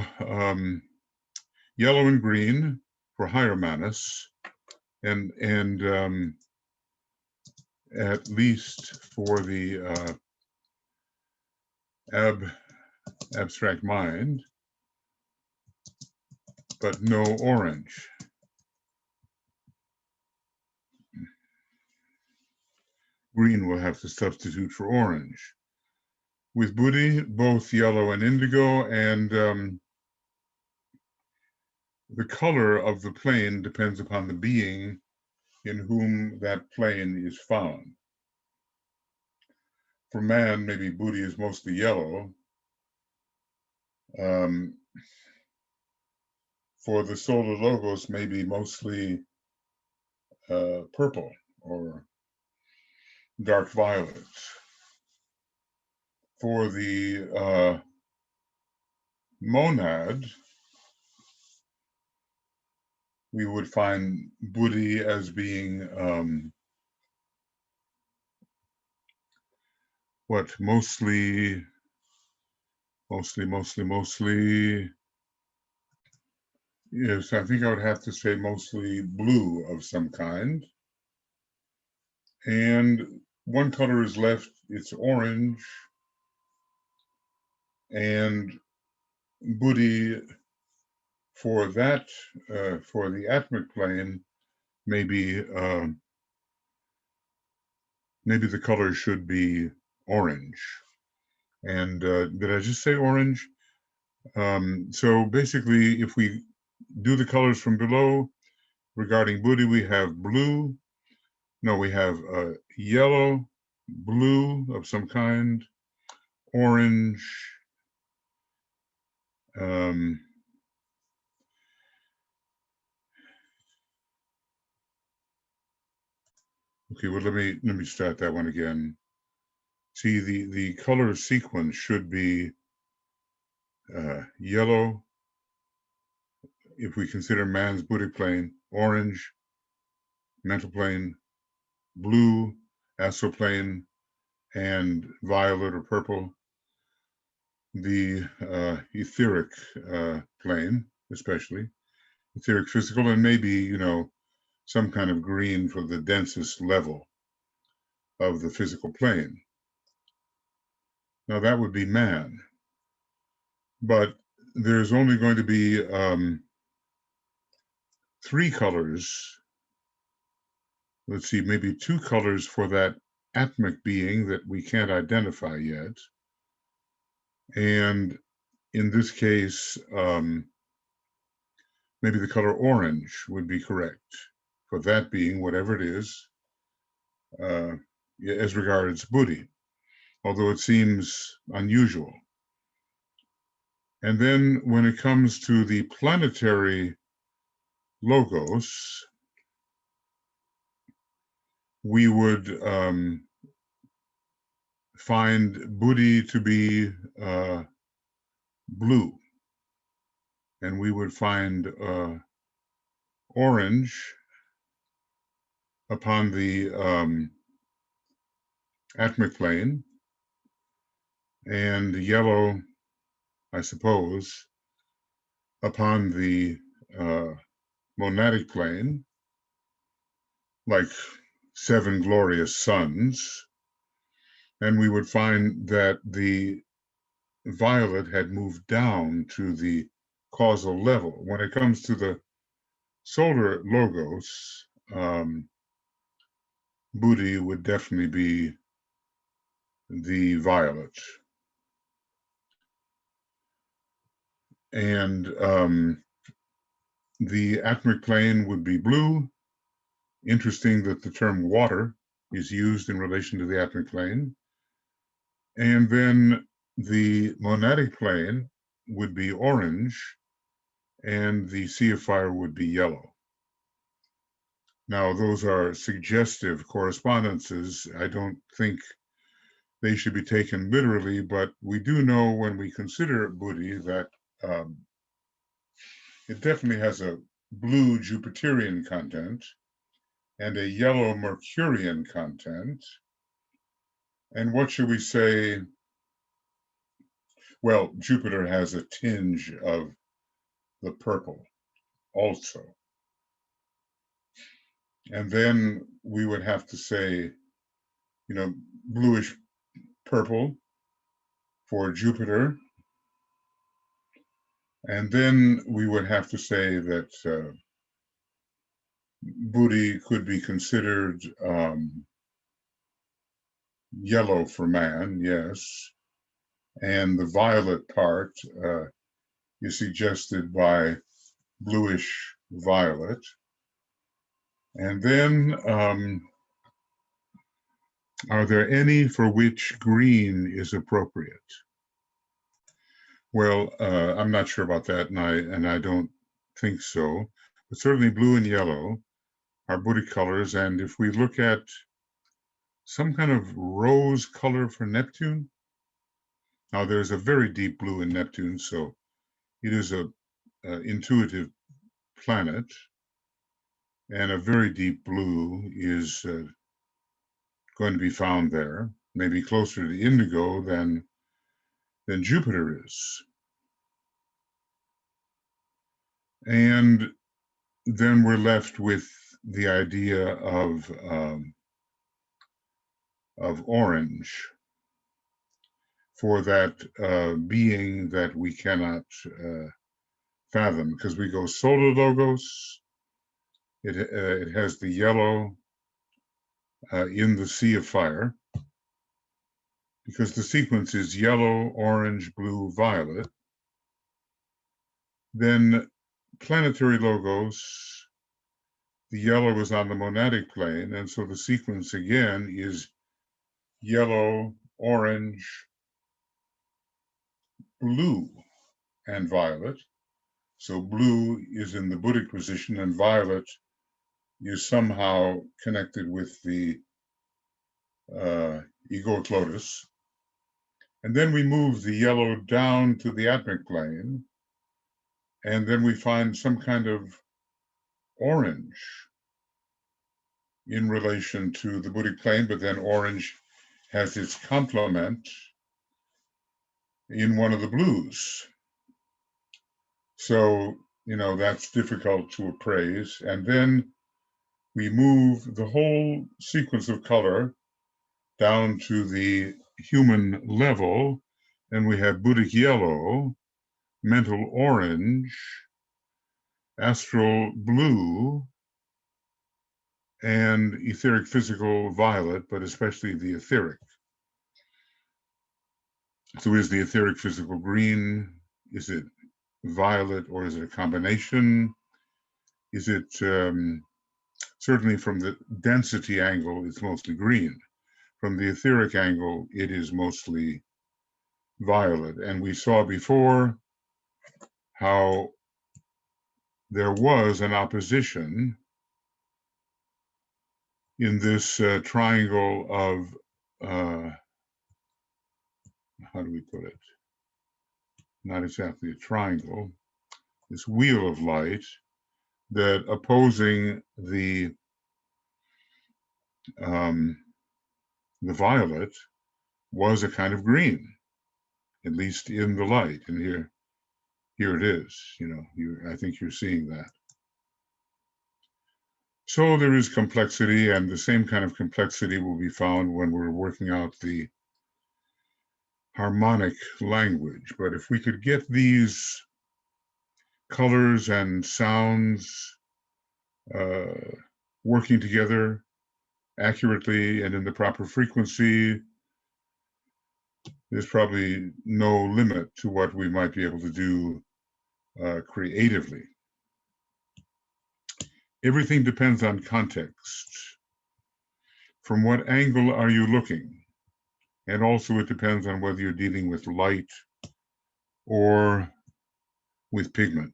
yellow and green for higher manas, and at least for the abstract mind, but no orange. Green will have to substitute for orange. With buddhi, both yellow and indigo, and the color of the plane depends upon the being in whom that plane is found. For man, maybe buddhi is mostly yellow. For the solar logos, maybe mostly purple or dark violet. For the monad, we would find buddhi as being mostly, yes, I think I would have to say mostly blue of some kind. And one color is left, it's orange, and buddhi for that, for the atmic plane, maybe the color should be orange. And did I just say orange? So basically, if we do the colors from below, regarding buddhi, we have blue. No, we have yellow, blue of some kind, orange, Okay, well, let me start that one again. See, the color sequence should be yellow, if we consider man's Buddhic plane, orange, mental plane, blue, astral plane, and violet or purple, the etheric plane, especially, etheric physical, and maybe, some kind of green for the densest level of the physical plane. Now that would be man, but there's only going to be 3 colors. Let's see, maybe 2 colors for that atmic being that we can't identify yet. And in this case, maybe the color orange would be correct for that being, whatever it is, as regards Buddhi, although it seems unusual. And then when it comes to the planetary logos, we would find Buddhi to be blue, and we would find orange upon the atmic plane, and yellow, I suppose, upon the monadic plane, like 7 glorious suns, and we would find that the violet had moved down to the causal level. When it comes to the solar logos, Buddhi would definitely be the violet. And the atmic plane would be blue. Interesting that the term water is used in relation to the atmic plane. And then the monadic plane would be orange, and the sea of fire would be yellow. Now, those are suggestive correspondences. I don't think they should be taken literally, but we do know when we consider Buddhi that it definitely has a blue Jupiterian content and a yellow Mercurian content. And what should we say? Well, Jupiter has a tinge of the purple also. And then we would have to say, bluish purple for Jupiter. And then we would have to say that Buddhi could be considered yellow for man, yes. And the violet part is suggested by bluish violet. And then, are there any for which green is appropriate? Well, I'm not sure about that, and I don't think so. But certainly blue and yellow are Buddhic colors. And if we look at some kind of rose color for Neptune, now there's a very deep blue in Neptune, so it is a intuitive planet, and a very deep blue is going to be found there, maybe closer to indigo than Jupiter is. And then we're left with the idea of orange for that being that we cannot fathom, because we go solar logos. It has the yellow in the sea of fire, because the sequence is yellow, orange, blue, violet. Then planetary logos, the yellow is on the monadic plane, and so the sequence again is yellow, orange, blue. and violet. So blue is in the Buddhic position, and violet is somehow connected with the egoic lotus. And then we move the yellow down to the atmic plane, and then we find some kind of orange in relation to the Buddhic plane, but then orange has its complement in one of the blues. So, that's difficult to appraise. And then we move the whole sequence of color down to the human level, and we have Buddhic yellow, mental orange, astral blue, and etheric physical violet, but especially the etheric. So is the etheric physical green? Is it violet, or is it a combination? Is it, certainly from the density angle, it's mostly green. From the etheric angle, it is mostly violet. And we saw before how there was an opposition in this triangle of, how do we put it? Not exactly a triangle, this wheel of light, that opposing the violet was a kind of green, at least in the light. And here it is. I think you're seeing that. So there is complexity, and the same kind of complexity will be found when we're working out the harmonic language. But if we could get these colors and sounds working together accurately and in the proper frequency, there's probably no limit to what we might be able to do creatively. Everything depends on context. From what angle are you looking? And also it depends on whether you're dealing with light or with pigment.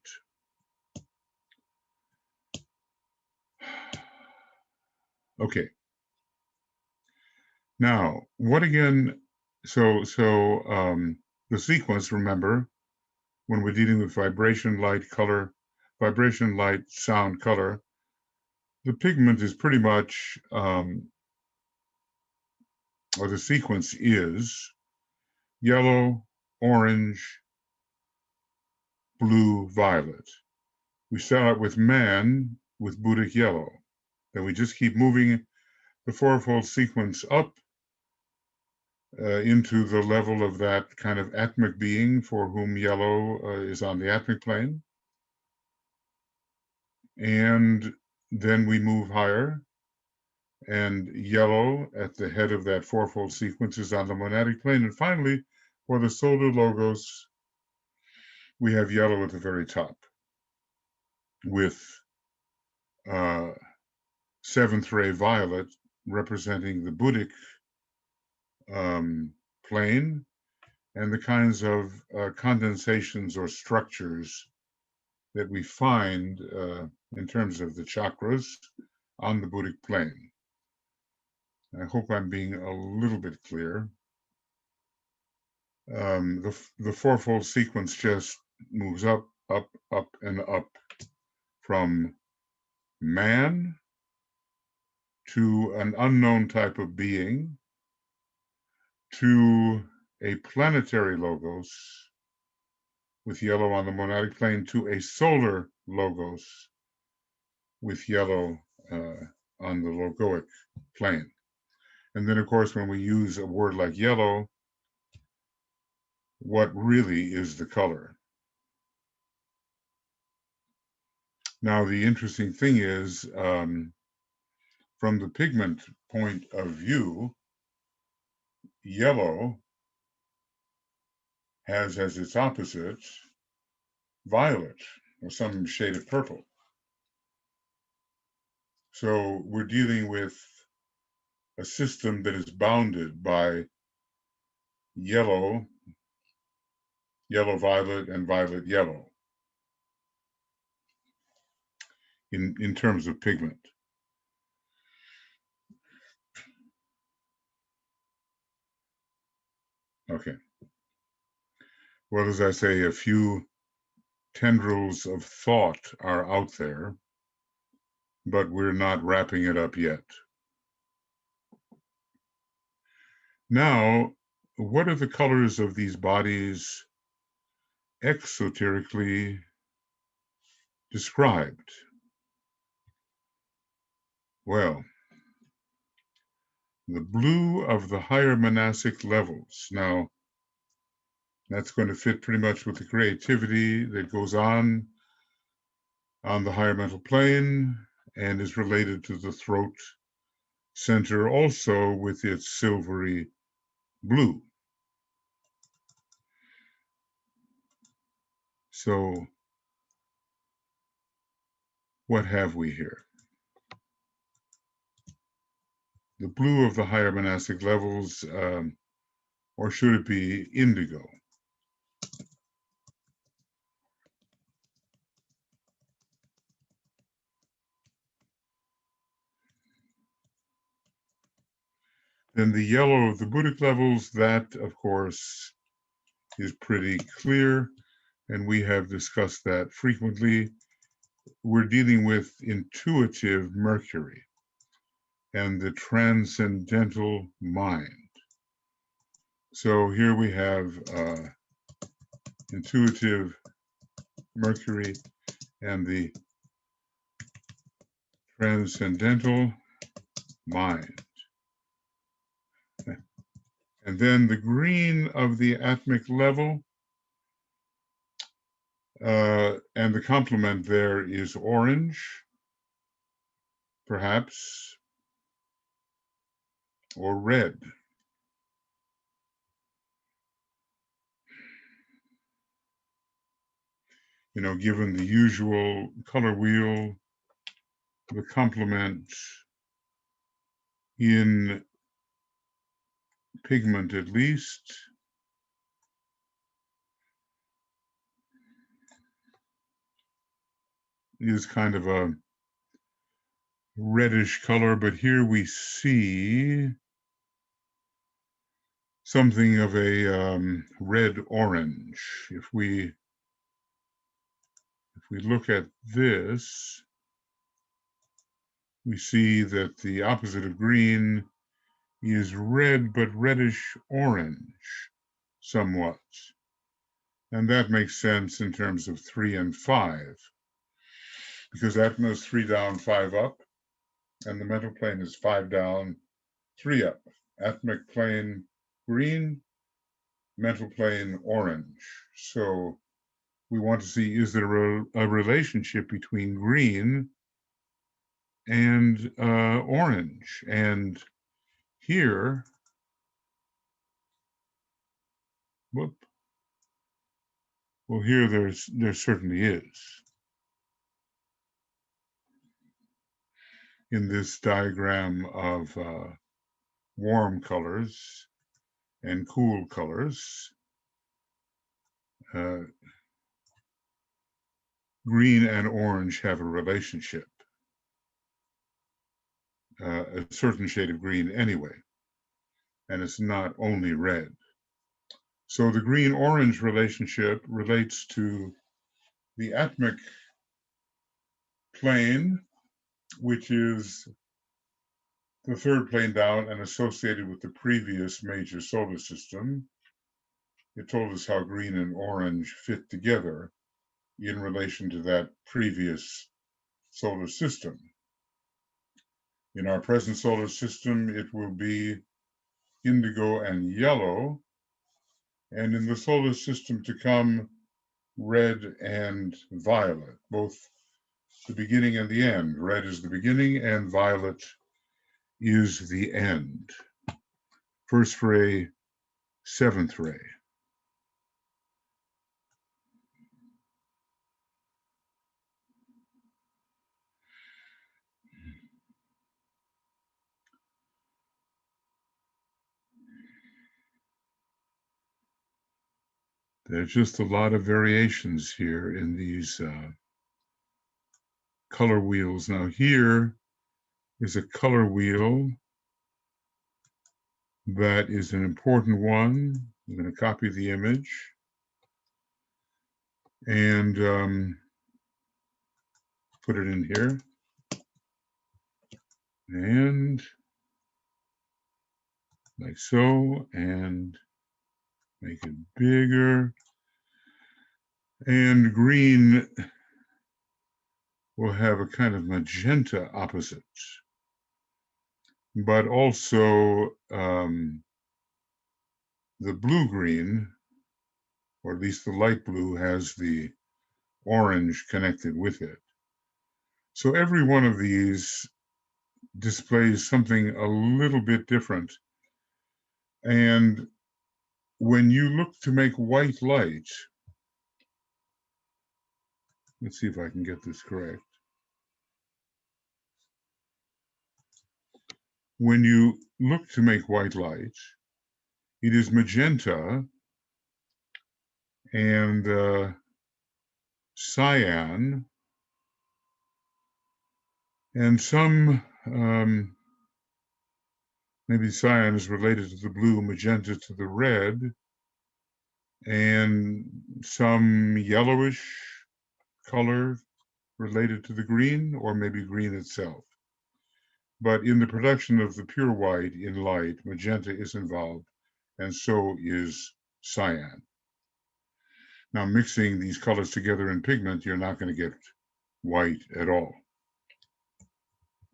Okay. Now, what again? So the sequence, remember, when we're dealing with vibration, light, color, vibration, light, sound, color, the pigment is pretty much, or the sequence is yellow, orange, blue, violet. We start with man with Buddhic yellow. Then we just keep moving the fourfold sequence up into the level of that kind of atmic being for whom yellow is on the atmic plane. And then we move higher, and yellow at the head of that fourfold sequence is on the monadic plane. And finally, for the solar logos, we have yellow at the very top, with seventh ray violet representing the Buddhic plane and the kinds of condensations or structures that we find in terms of the chakras on the Buddhic plane. I hope I'm being a little bit clear. The fourfold sequence just moves up, up, up, and up from man to an unknown type of being, to a planetary logos with yellow on the monadic plane, to a solar logos with yellow on the logoic plane. And then, of course, when we use a word like yellow, what really is the color? Now, the interesting thing is, from the pigment point of view, yellow has as its opposite violet or some shade of purple. So we're dealing with a system that is bounded by yellow yellow-violet, and violet-yellow in terms of pigment. Okay. Well, as I say, a few tendrils of thought are out there, but we're not wrapping it up yet. Now, what are the colors of these bodies exoterically described? Well, the blue of the higher monastic levels. Now, that's going to fit pretty much with the creativity that goes on the higher mental plane and is related to the throat center also with its silvery blue. So what have we here? The blue of the higher monastic levels, or should it be indigo? Then the yellow of the Buddhic levels, that, of course, is pretty clear, and we have discussed that frequently. We're dealing with intuitive Mercury and the transcendental mind. So here we have intuitive Mercury and the transcendental mind. And then the green of the atmic level, and the complement there is orange, perhaps, or red. You know, given the usual color wheel, the complement in pigment at least is kind of a reddish color, but here we see something of a red-orange. If we look at this, we see that the opposite of green is red, but reddish-orange somewhat. And that makes sense in terms of 3 and 5, because Atma is 3 down, 5 up, and the mental plane is 5 down, 3 up. Atmic plane green, mental plane orange. So we want to see, is there a relationship between green and orange? And here, whoop, well, here there certainly is. In this diagram of warm colors and cool colors, green and orange have a relationship, a certain shade of green anyway, and it's not only red. So the green-orange relationship relates to the atmic plane, which is the third plane down and associated with the previous major solar system. It told us how green and orange fit together in relation to that previous solar system. In our present solar system, it will be indigo and yellow, and in the solar system to come, red and violet, both the beginning and the end. Red is the beginning and violet is the end. First ray, seventh ray. There's just a lot of variations here in these color wheels. Now here is a color wheel that is an important one. I'm going to copy the image and put it in here. And like so, and make it bigger. And green will have a kind of magenta opposite, but also the blue-green, or at least the light blue, has the orange connected with it. So every one of these displays something a little bit different. And when you look to make white light, let's see if I can get this correct. When you look to make white light, it is magenta and cyan, and some, maybe cyan is related to the blue, magenta to the red, and some yellowish color related to the green, or maybe green itself. But in the production of the pure white in light, magenta is involved, and so is cyan. Now, mixing these colors together in pigment, you're not going to get white at all.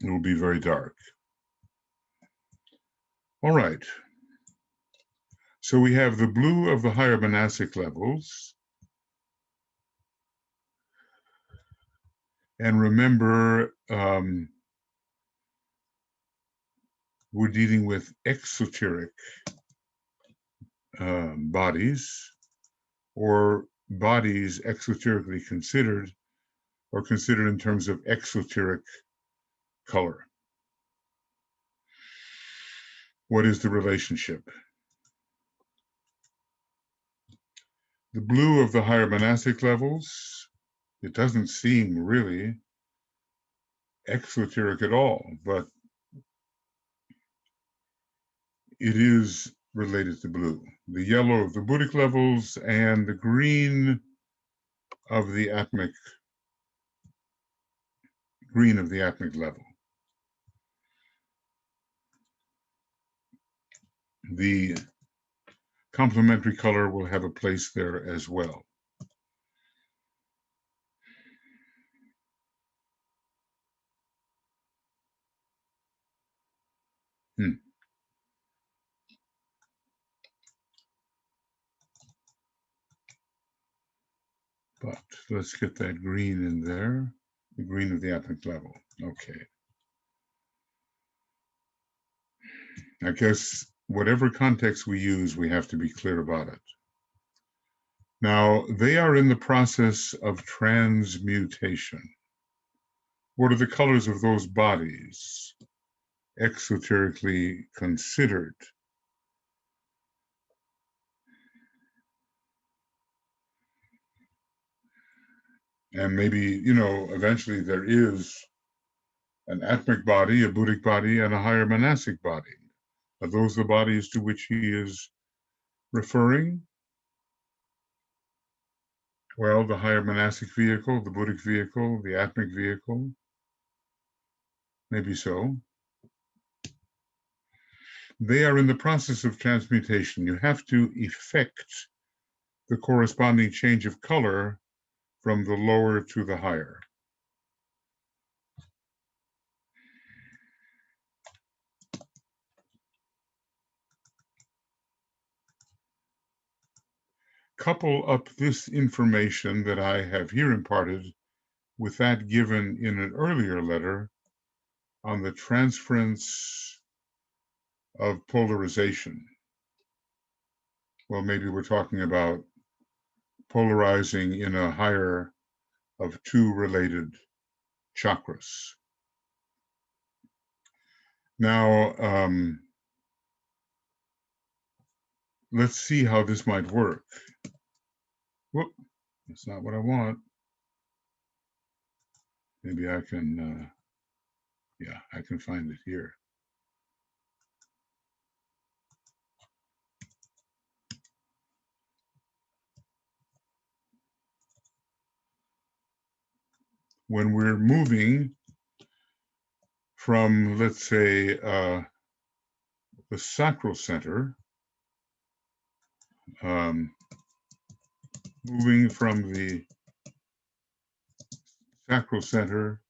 It will be very dark. All right. So we have the blue of the higher monastic levels. And remember, we're dealing with exoteric bodies, or bodies exoterically considered, or considered in terms of exoteric color. What is the relationship? The blue of the higher monastic levels, it doesn't seem really exoteric at all, but it is related to blue. The yellow of the Buddhic levels and the green of the atmic, level. The complementary color will have a place there as well. But let's get that green in there, the green of the atmic level. Okay. I guess whatever context we use, we have to be clear about it. Now, they are in the process of transmutation. What are the colors of those bodies, exoterically considered? And maybe, eventually there is an atmic body, a Buddhic body, and a higher monastic body. Are those the bodies to which he is referring? Well, the higher monastic vehicle, the Buddhic vehicle, the atmic vehicle, maybe so. They are in the process of transmutation. You have to effect the corresponding change of color from the lower to the higher. Couple up this information that I have here imparted with that given in an earlier letter on the transference of polarization. Well, maybe we're talking about polarizing in a higher of two related chakras. Now, let's see how this might work. Whoop, that's not what I want. Maybe I can, yeah, I can find it here. When we're moving from, let's say, the sacral center, moving from the sacral center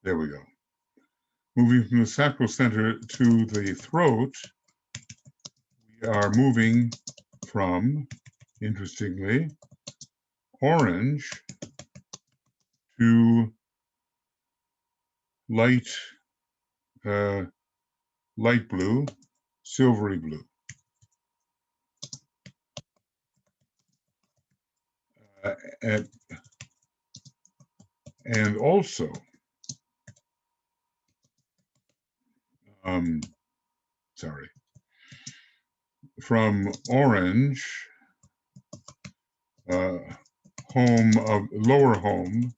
there we go. Moving from the sacral center to the throat, we are moving from, interestingly, orange to light blue, silvery blue. And also, sorry, from orange, home of lower home,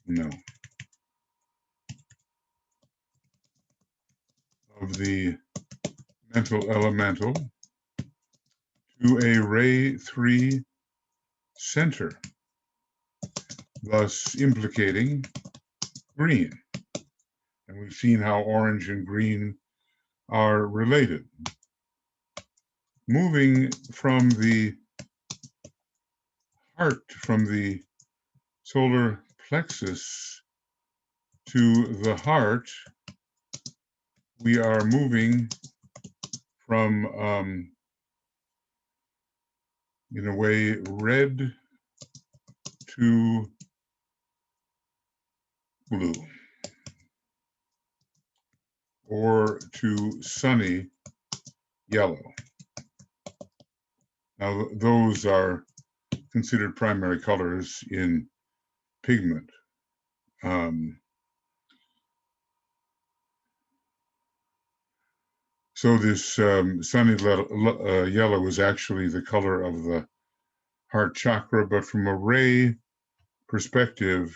no, of the mental elemental to a ray 3 center, thus implicating green. And we've seen how orange and green are related. Moving from the heart, from the solar plexus to the heart, we are moving from, in a way, red to blue, or to sunny yellow. Now, those are considered primary colors in pigment. So this sunny yellow is actually the color of the heart chakra, but from a ray perspective,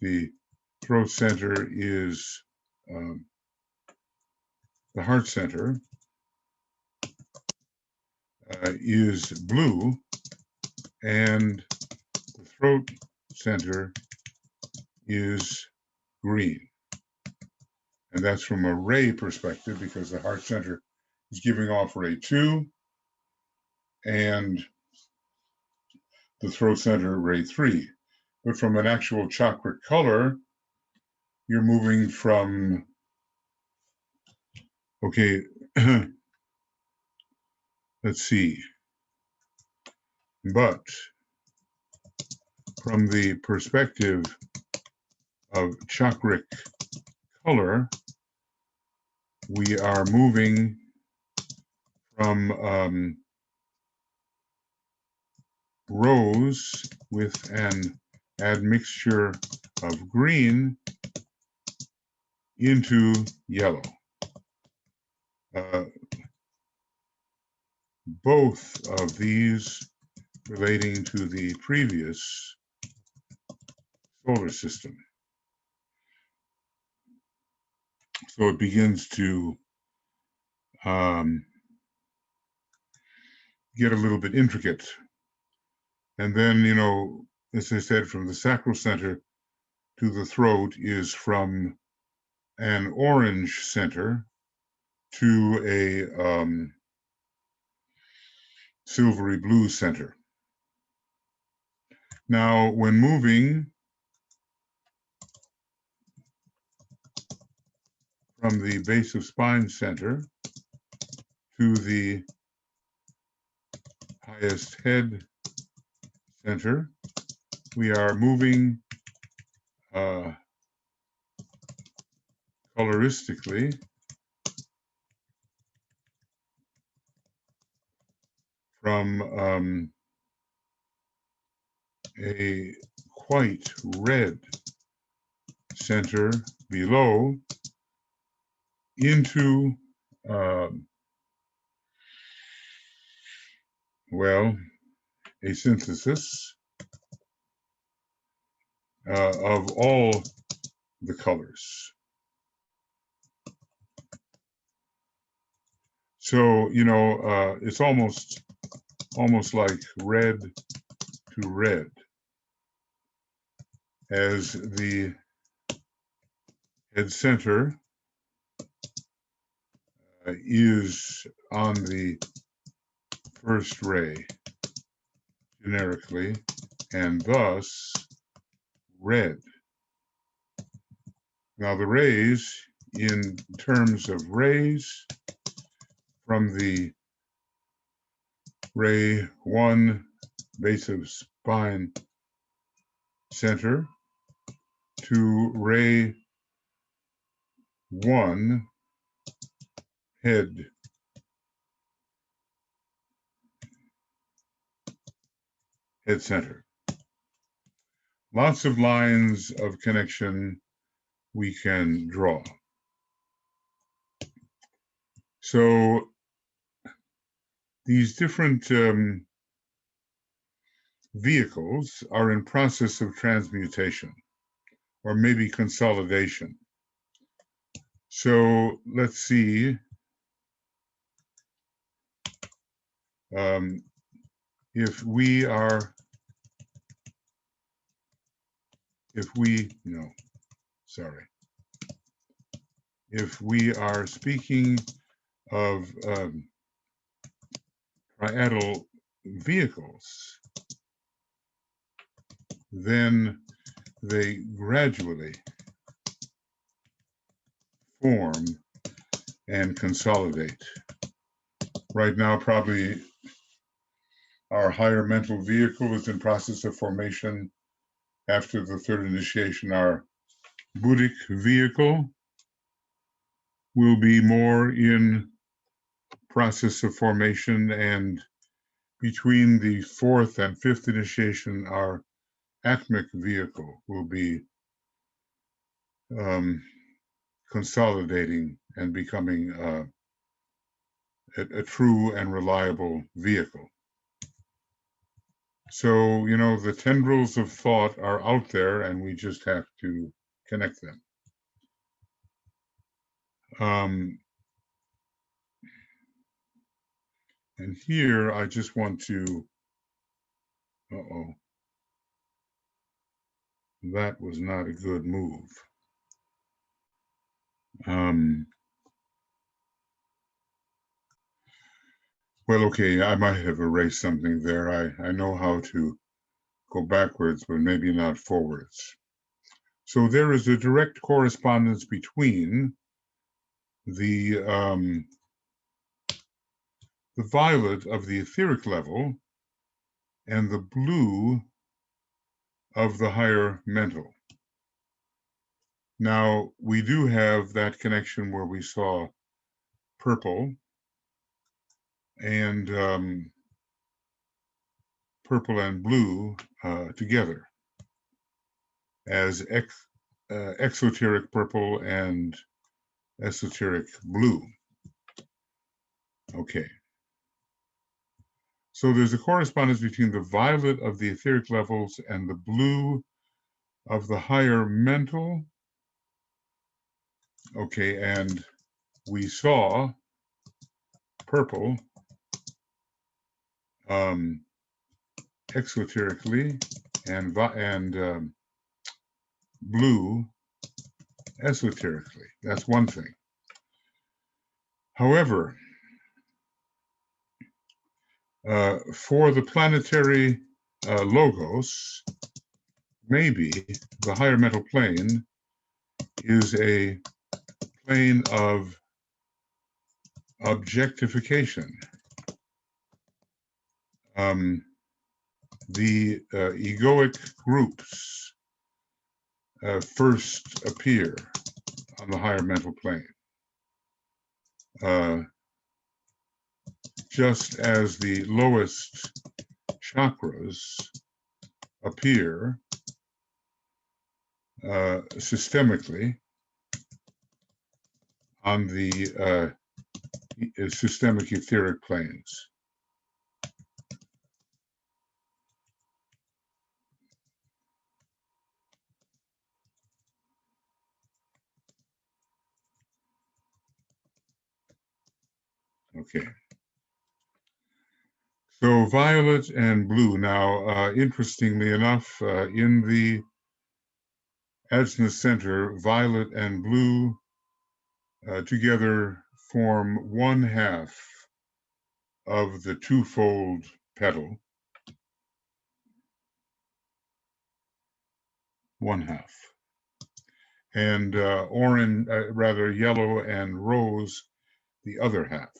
the throat center is the heart center is blue, and the throat center is green. And that's from a ray perspective, because the heart center is giving off ray 2, and the throat center ray 3. But from an actual chakra color, you're moving from, okay, let's see, but from the perspective of chakric color, we are moving from rose with an admixture of green into yellow. Both of these relating to the previous solar system. So it begins to get a little bit intricate. And then, you know, as I said, from the sacral center to the throat is from an orange center to a silvery blue center. Now, when moving from the base of spine center to the highest head center, we are moving coloristically from a quite red center below into, well, a synthesis of all the colors. So, you know, it's almost like red to red, as the head center is on the first ray generically, and thus red. Now the rays, in terms of rays, from the ray 1 base of spine center to ray 1 head center. Lots of lines of connection we can draw. So these different vehicles are in process of transmutation, or maybe consolidation. So let's see if we are, if we are speaking of triadal vehicles, then they gradually form and consolidate. Right now, probably our higher mental vehicle is in process of formation. After the third initiation, our Buddhic vehicle will be more in process of formation, and between the fourth and fifth initiation, our Atmic vehicle will be consolidating and becoming a true and reliable vehicle. So, you know, the tendrils of thought are out there, and we just have to connect them. And here I just want to, that was not a good move. Well, okay, I might have erased something there. I know how to go backwards, but maybe not forwards. So there is a direct correspondence between the violet of the etheric level and the blue of the higher mental. Now, we do have that connection where we saw purple and blue together as exoteric purple and esoteric blue. Okay. So there's a correspondence between the violet of the etheric levels and the blue of the higher mental. Okay, and we saw purple exoterically and blue esoterically. That's one thing. However, for the planetary logos, maybe the higher mental plane is a plane of objectification. The egoic groups first appear on the higher mental plane. just as the lowest chakras appear systemically on the systemic etheric planes. Okay. So violet and blue. Now, interestingly enough, in the Ajna center, violet and blue together form one half of the twofold petal. One half. And orange, rather yellow and rose, the other half.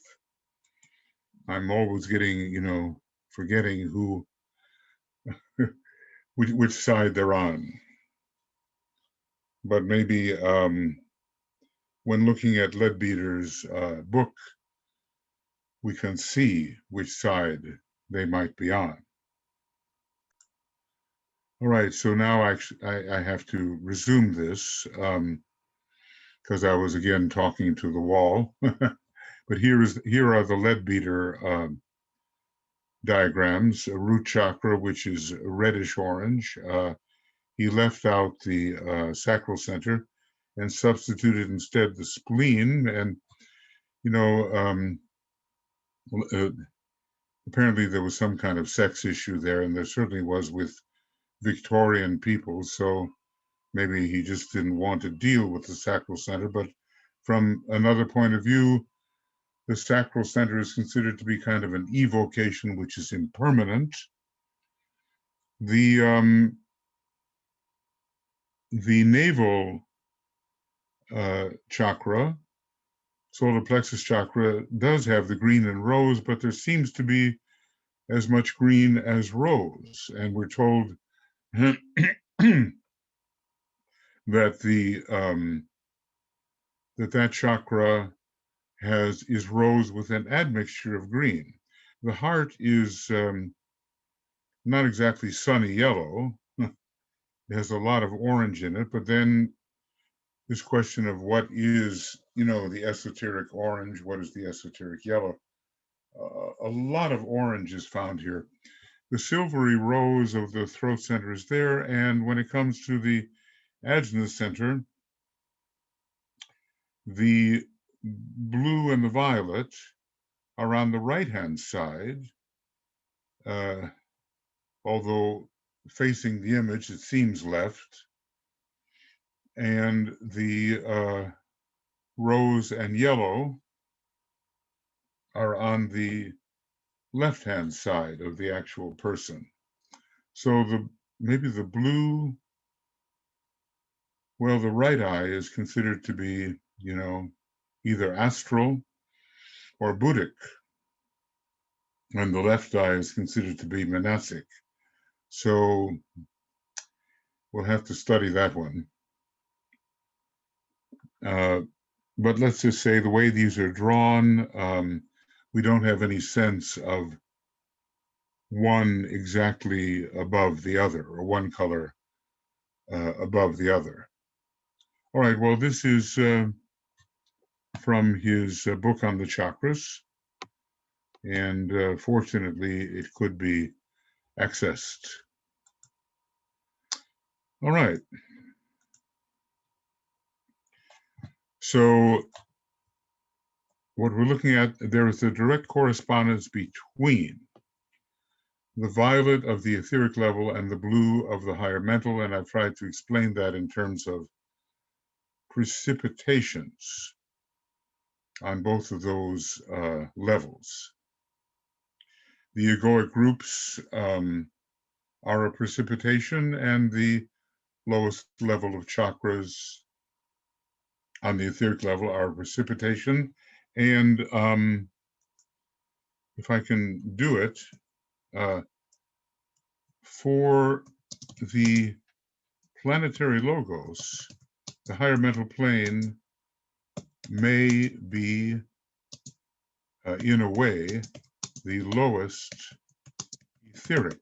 I'm always getting, forgetting who, which side they're on. But maybe when looking at Leadbeater's book, we can see which side they might be on. All right, so now I have to resume this because I was again talking to the wall. But here are the Leadbeater diagrams. A root chakra, which is reddish orange. He left out the sacral center and substituted instead the spleen. And apparently there was some kind of sex issue there, and there certainly was with Victorian people. So maybe he just didn't want to deal with the sacral center. But from another point of view, the sacral center is considered to be kind of an evocation, which is impermanent. The navel chakra, solar plexus chakra, does have the green and rose, but there seems to be as much green as rose. And we're told that that chakra is rose with an admixture of green. The heart is not exactly sunny yellow. It has a lot of orange in it, but then this question of what is, the esoteric orange, what is the esoteric yellow? A lot of orange is found here. The silvery rose of the throat center is there, and when it comes to the Ajna center, the blue and the violet are on the right-hand side, although facing the image, it seems left, and the rose and yellow are on the left-hand side of the actual person. So maybe the blue, well, the right eye is considered to be, either astral or Buddhic, and the left eye is considered to be monastic. So we'll have to study that one. But let's just say the way these are drawn, we don't have any sense of one exactly above the other, or one color above the other. All right, well, this is from his book on the chakras, and fortunately, it could be accessed. All right. So what we're looking at, there is a direct correspondence between the violet of the etheric level and the blue of the higher mental, and I've tried to explain that in terms of precipitations on both of those levels. The egoic groups are a precipitation, and the lowest level of chakras on the etheric level are a precipitation. And if I can do it, for the planetary logos, the higher mental plane may be, in a way, the lowest etheric.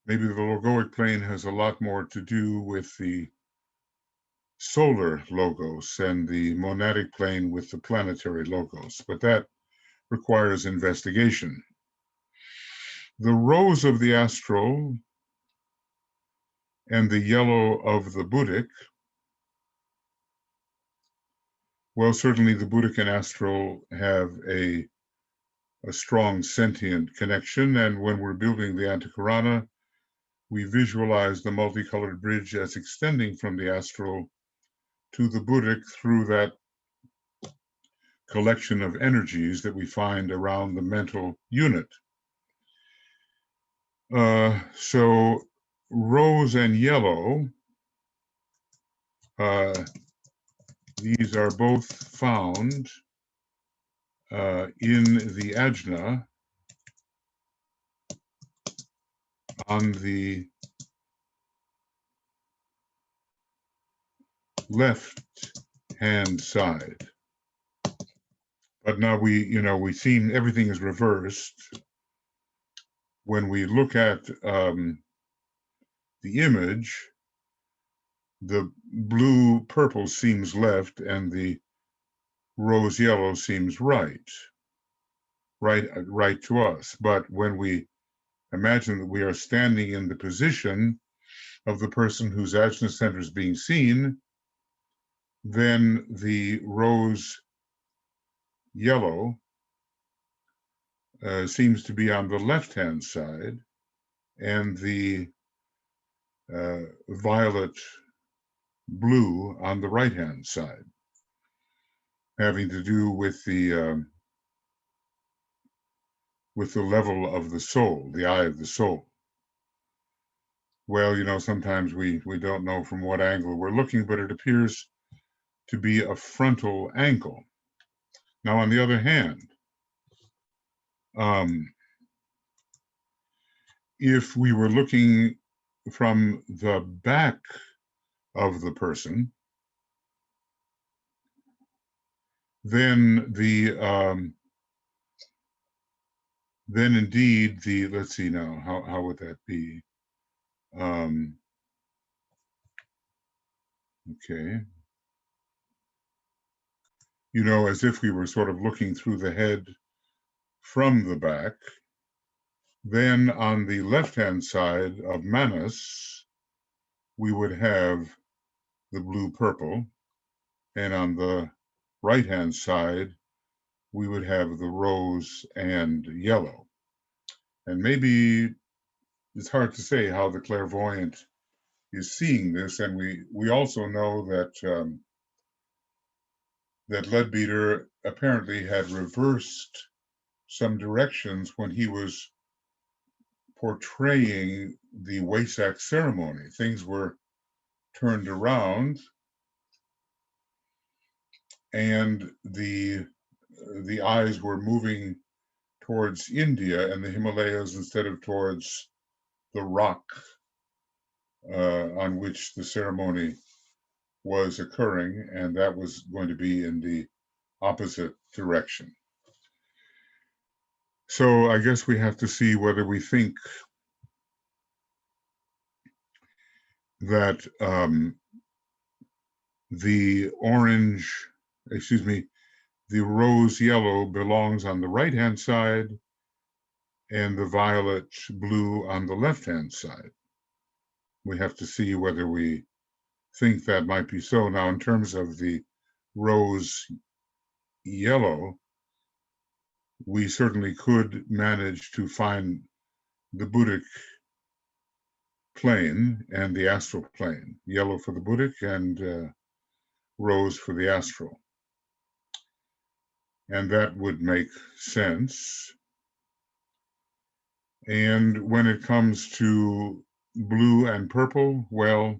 Maybe the logoic plane has a lot more to do with the solar logos and the monadic plane with the planetary logos, but that requires investigation. The rose of the astral and the yellow of the Buddhic, well, certainly the Buddhic and astral have a strong sentient connection, and when we're building the Antakarana, we visualize the multicolored bridge as extending from the astral to the Buddhic through that collection of energies that we find around the mental unit. So rose and yellow, these are both found in the ajna on the left hand side. But now we seem everything is reversed. When we look at the image, the blue purple seems left and the rose yellow seems right to us. But when we imagine that we are standing in the position of the person whose ajna center is being seen, then the rose yellow seems to be on the left-hand side, and the violet blue on the right-hand side, having to do with the level of the soul, the eye of the soul. Well, sometimes we don't know from what angle we're looking, but it appears to be a frontal angle. Now, on the other hand, if we were looking from the back of the person, then then indeed let's see now, how would that be? Okay. As if we were sort of looking through the head from the back. Then on the left-hand side of Manas, we would have the blue-purple, and on the right-hand side, we would have the rose and yellow. And maybe it's hard to say how the clairvoyant is seeing this, and we also know that that Leadbeater apparently had reversed some directions when he was portraying the Wesak ceremony. Things were turned around, and the eyes were moving towards India and the Himalayas instead of towards the rock on which the ceremony was occurring, and that was going to be in the opposite direction. So I guess we have to see whether we think that the rose yellow belongs on the right-hand side and the violet blue on the left-hand side. We have to see whether we think that might be so. Now, in terms of the rose yellow, we certainly could manage to find the Buddhic plane and the astral plane, yellow for the Buddhic and rose for the astral. And that would make sense. And when it comes to blue and purple, well,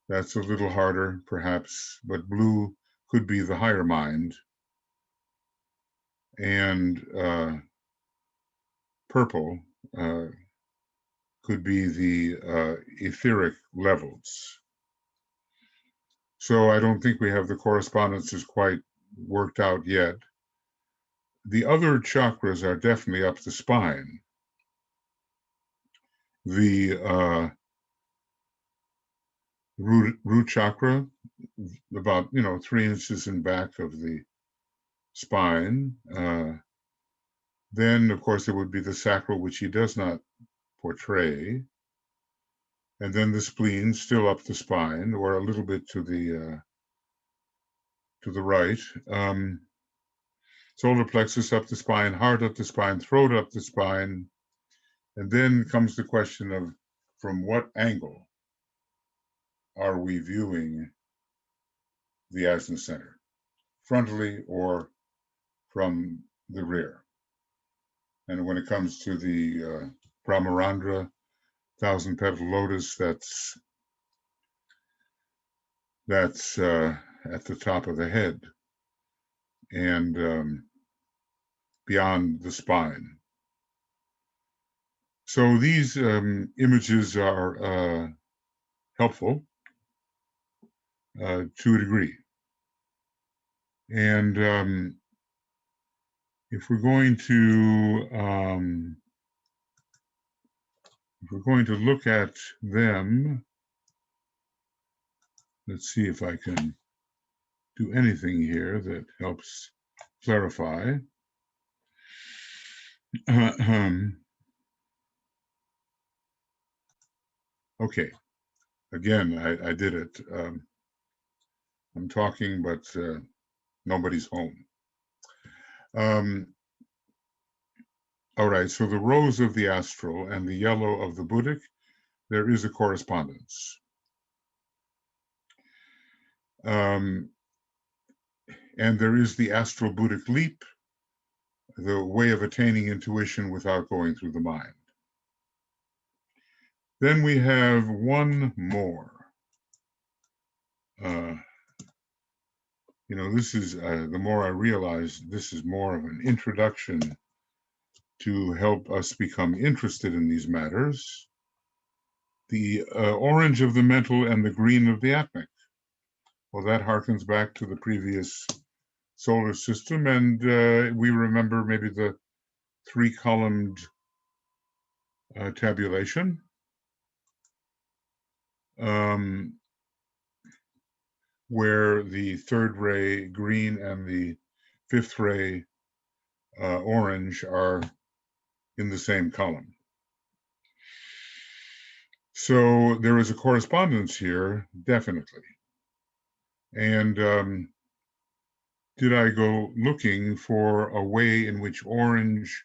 that's a little harder, perhaps, but blue could be the higher mind, and purple could be the etheric levels. So I don't think we have the correspondences quite worked out yet, the other chakras are definitely up the spine. The root chakra, about 3 inches in back of the spine. Then, of course, there would be the sacral, which he does not portray, and then the spleen, still up the spine, or a little bit to the right. Solar plexus up the spine, heart up the spine, throat up the spine, and then comes the question of from what angle are we viewing the Asna center, frontally or from the rear. And when it comes to the Brahmarandra, 1,000-petal lotus, that's at the top of the head and beyond the spine. So these images are helpful to a degree. And if we're going to look at them, let's see if I can do anything here that helps clarify. Okay, again, I did it. I'm talking, but nobody's home. All right, so the rose of the astral and the yellow of the Buddhic, there is a correspondence. And there is the astral Buddhic leap, the way of attaining intuition without going through the mind. Then we have one more. This is, the more I realize, this is more of an introduction to help us become interested in these matters. The orange of the mental and the green of the atmic. Well, that harkens back to the previous solar system, and we remember maybe the 3-columned tabulation. Where the 3rd ray green and the 5th ray orange are in the same column. So there is a correspondence here, definitely. And did I go looking for a way in which orange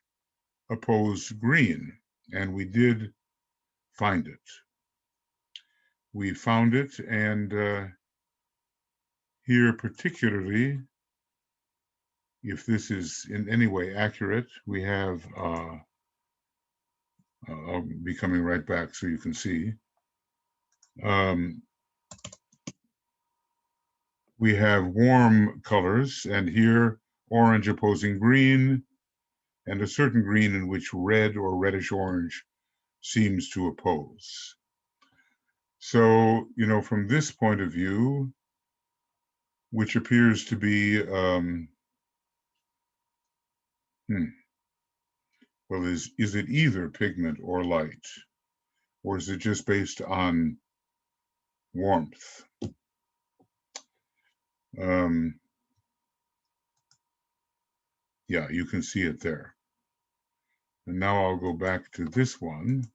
opposed green? And we did find it. We found it, and here particularly, if this is in any way accurate, we have, I'll be coming right back so you can see. We have warm colors, and here orange opposing green, and a certain green in which red or reddish orange seems to oppose. So, from this point of view, which appears to be, well, is it either pigment or light, or is it just based on warmth? Yeah, you can see it there. And now I'll go back to this one.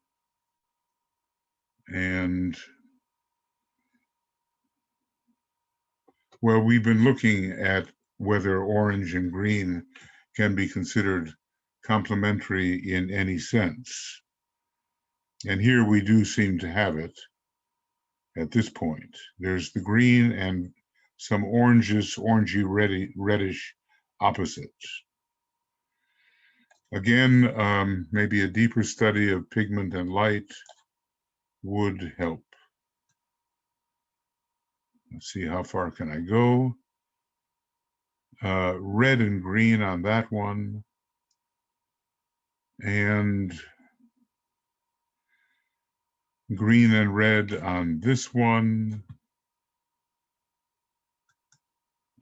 And, well, we've been looking at whether orange and green can be considered complementary in any sense. And here we do seem to have it at this point. There's the green and some orangey reddish opposites. Again, maybe a deeper study of pigment and light would help. Let's see, how far can I go? Red and green on that one. And green and red on this one.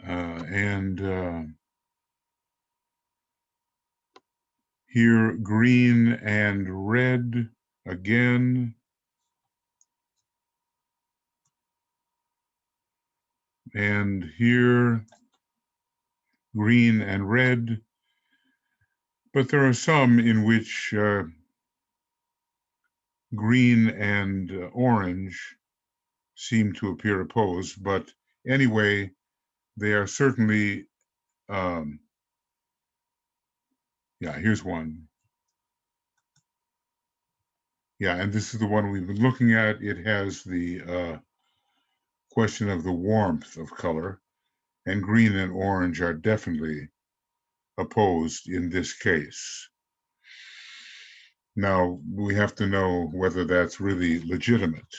And Here, green and red again. And here, green and red. But there are some in which green and orange seem to appear opposed. But anyway, they are certainly, yeah, here's one. Yeah, and this is the one we've been looking at. It has the question of the warmth of color, and green and orange are definitely opposed in this case. Now, we have to know whether that's really legitimate,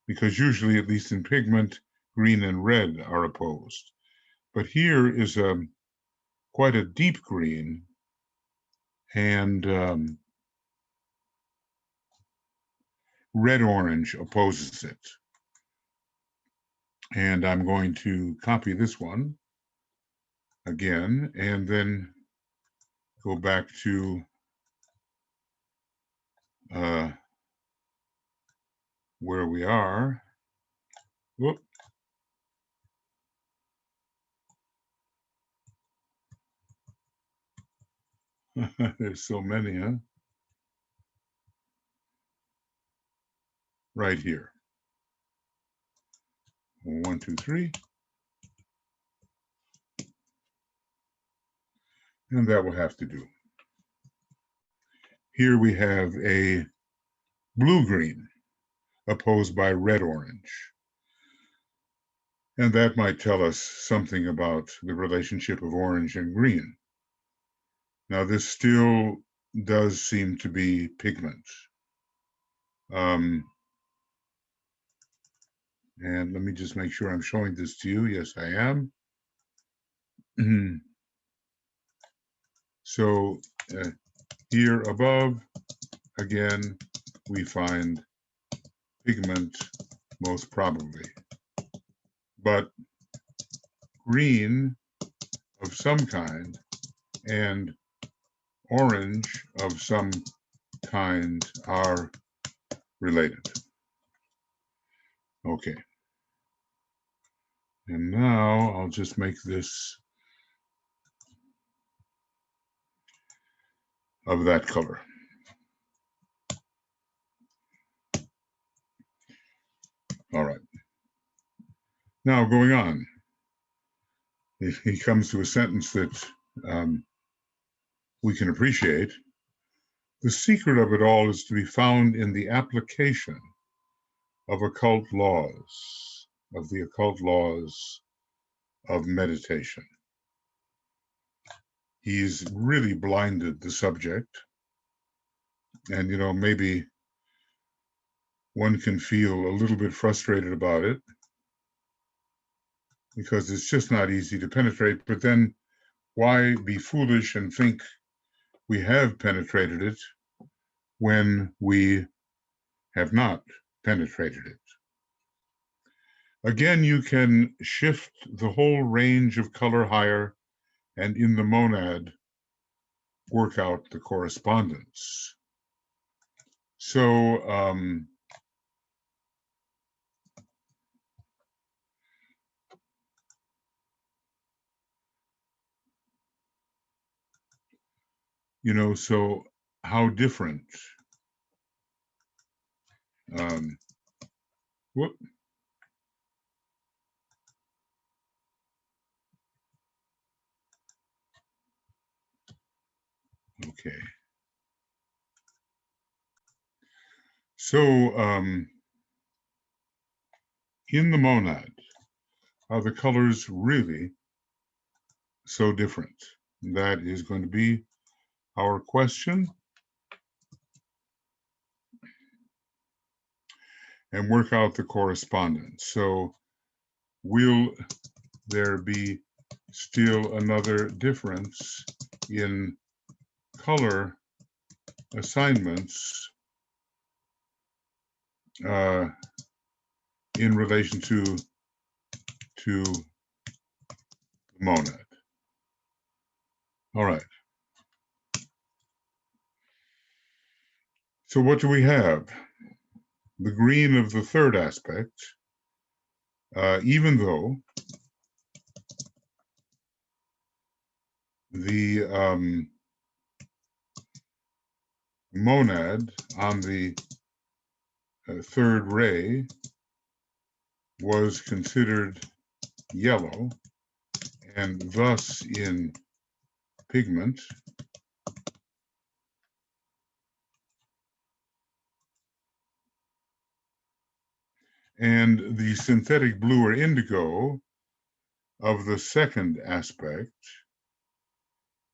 because usually, at least in pigment, green and red are opposed. But here is quite a deep green, and red-orange opposes it. And I'm going to copy this one again, and then go back to where we are. Whoop. There's so many, huh? Right here. 1, 2, 3. And that will have to do. Here we have a blue-green opposed by red-orange. And that might tell us something about the relationship of orange and green. Now, this still does seem to be pigment. And let me just make sure I'm showing this to you. Yes, I am. So here above, again, we find pigment most probably. But green of some kind and orange of some kind are related. Okay. And now I'll just make this of that color. All right. Now going on, he comes to a sentence that we can appreciate. The secret of it all is to be found in the application of occult laws, of the occult laws of meditation. He's really blinded the subject. And, you know, maybe one can feel a little bit frustrated about it because it's just not easy to penetrate. But then why be foolish and think we have penetrated it when we have not penetrated it? Again, you can shift the whole range of color higher and in the monad work out the correspondence. So you know, so how different? Whoop. Okay. So in the monad, are the colors really so different? That is going to be our question. And work out the correspondence. So will there be still another difference in color assignments in relation to the monad? All right. So what do we have? The green of the third aspect, even though the monad on the third ray was considered yellow and thus in pigment, and the synthetic blue or indigo of the second aspect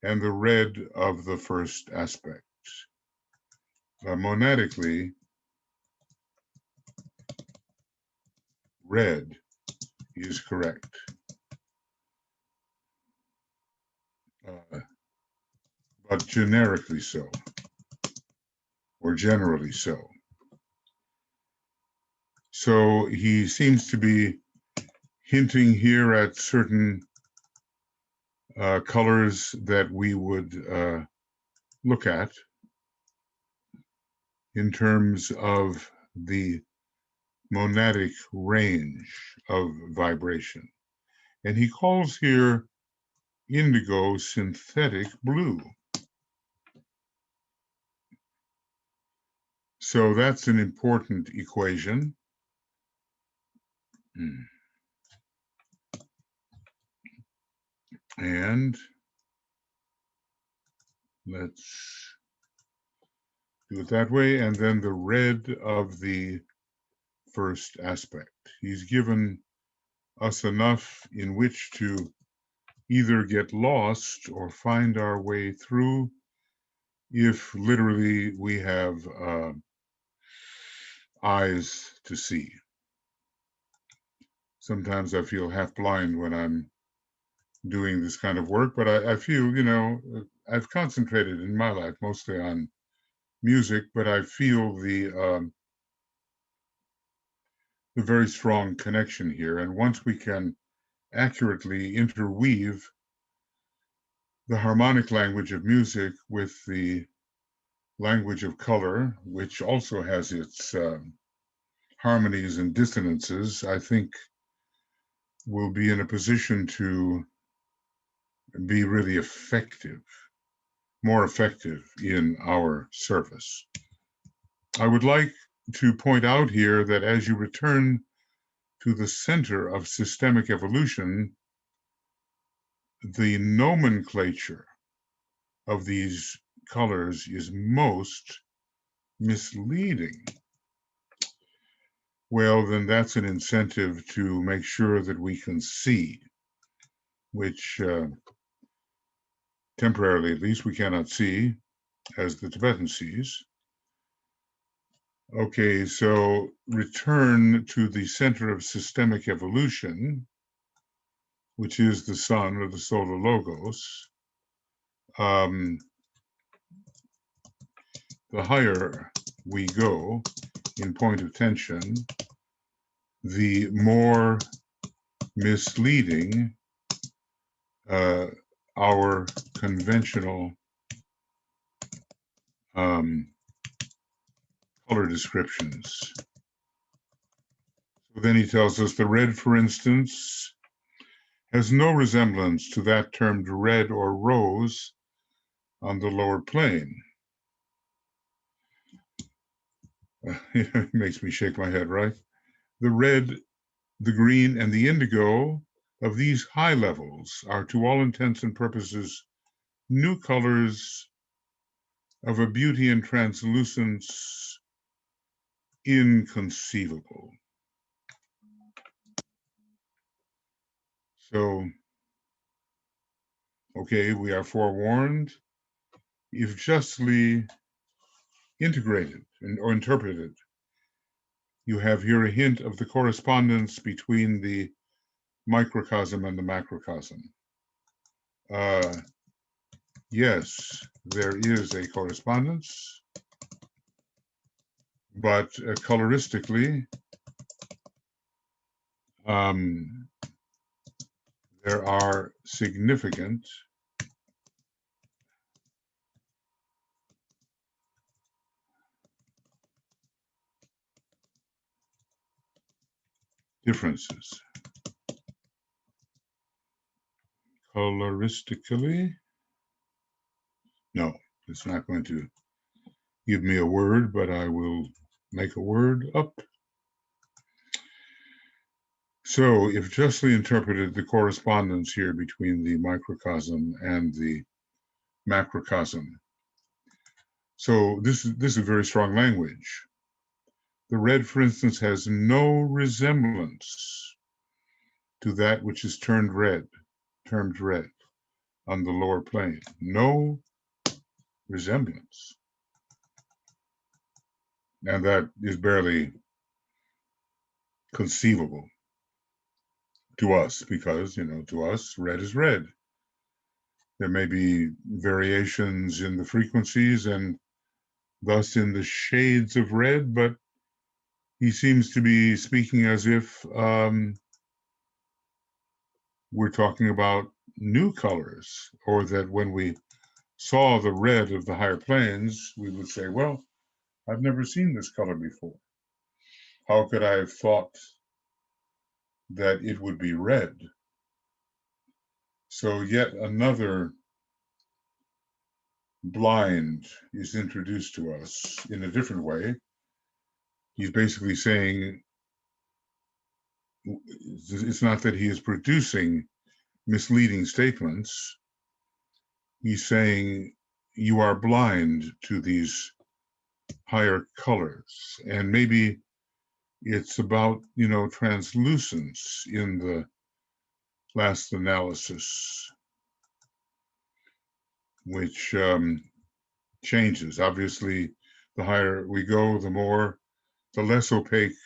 and the red of the first aspect. Monadically, red is correct, but generically so, or generally so. So he seems to be hinting here at certain colors that we would look at in terms of the monadic range of vibration. And he calls here indigo synthetic blue. So that's an important equation. And let's do it that way. And then the red of the first aspect. He's given us enough in which to either get lost or find our way through if literally we have eyes to see. Sometimes I feel half blind when I'm doing this kind of work, but I feel, you know, I've concentrated in my life mostly on music, but I feel the very strong connection here. And once we can accurately interweave the harmonic language of music with the language of color, which also has its harmonies and dissonances, I think we'll be in a position to be really effective, more effective in our service. I would like to point out here that as you return to the center of systemic evolution, the nomenclature of these colors is most misleading. Well, then that's an incentive to make sure that we can see, which temporarily at least we cannot see as the Tibetan sees. Okay, so return to the center of systemic evolution, which is the sun or the solar logos. The higher we go in point of tension, the more misleading our conventional color descriptions. So then he tells us the red, for instance, has no resemblance to that termed red or rose on the lower plane. It makes me shake my head, right? The red, the green, and the indigo of these high levels are, to all intents and purposes, new colors of a beauty and translucence inconceivable. So, okay, we are forewarned. If justly integrated or interpreted, you have here a hint of the correspondence between the microcosm and the macrocosm. Yes, there is a correspondence, but coloristically, there are significant differences. Coloristically, no, it's not going to give me a word, but I will make a word up. So, if justly interpreted, the correspondence here between the microcosm and the macrocosm. So this is very strong language. The red, for instance, has no resemblance to that which is termed red on the lower plane. No resemblance. And that is barely conceivable to us because, to us, red is red. There may be variations in the frequencies and thus in the shades of red, but he seems to be speaking as if we're talking about new colors, or that when we saw the red of the higher planes, we would say, well, I've never seen this color before. How could I have thought that it would be red? So yet another blind is introduced to us in a different way. He's basically saying, it's not that he is producing misleading statements. He's saying you are blind to these higher colors. And maybe it's about, translucence in the last analysis, which changes. Obviously, the higher we go, the less opaque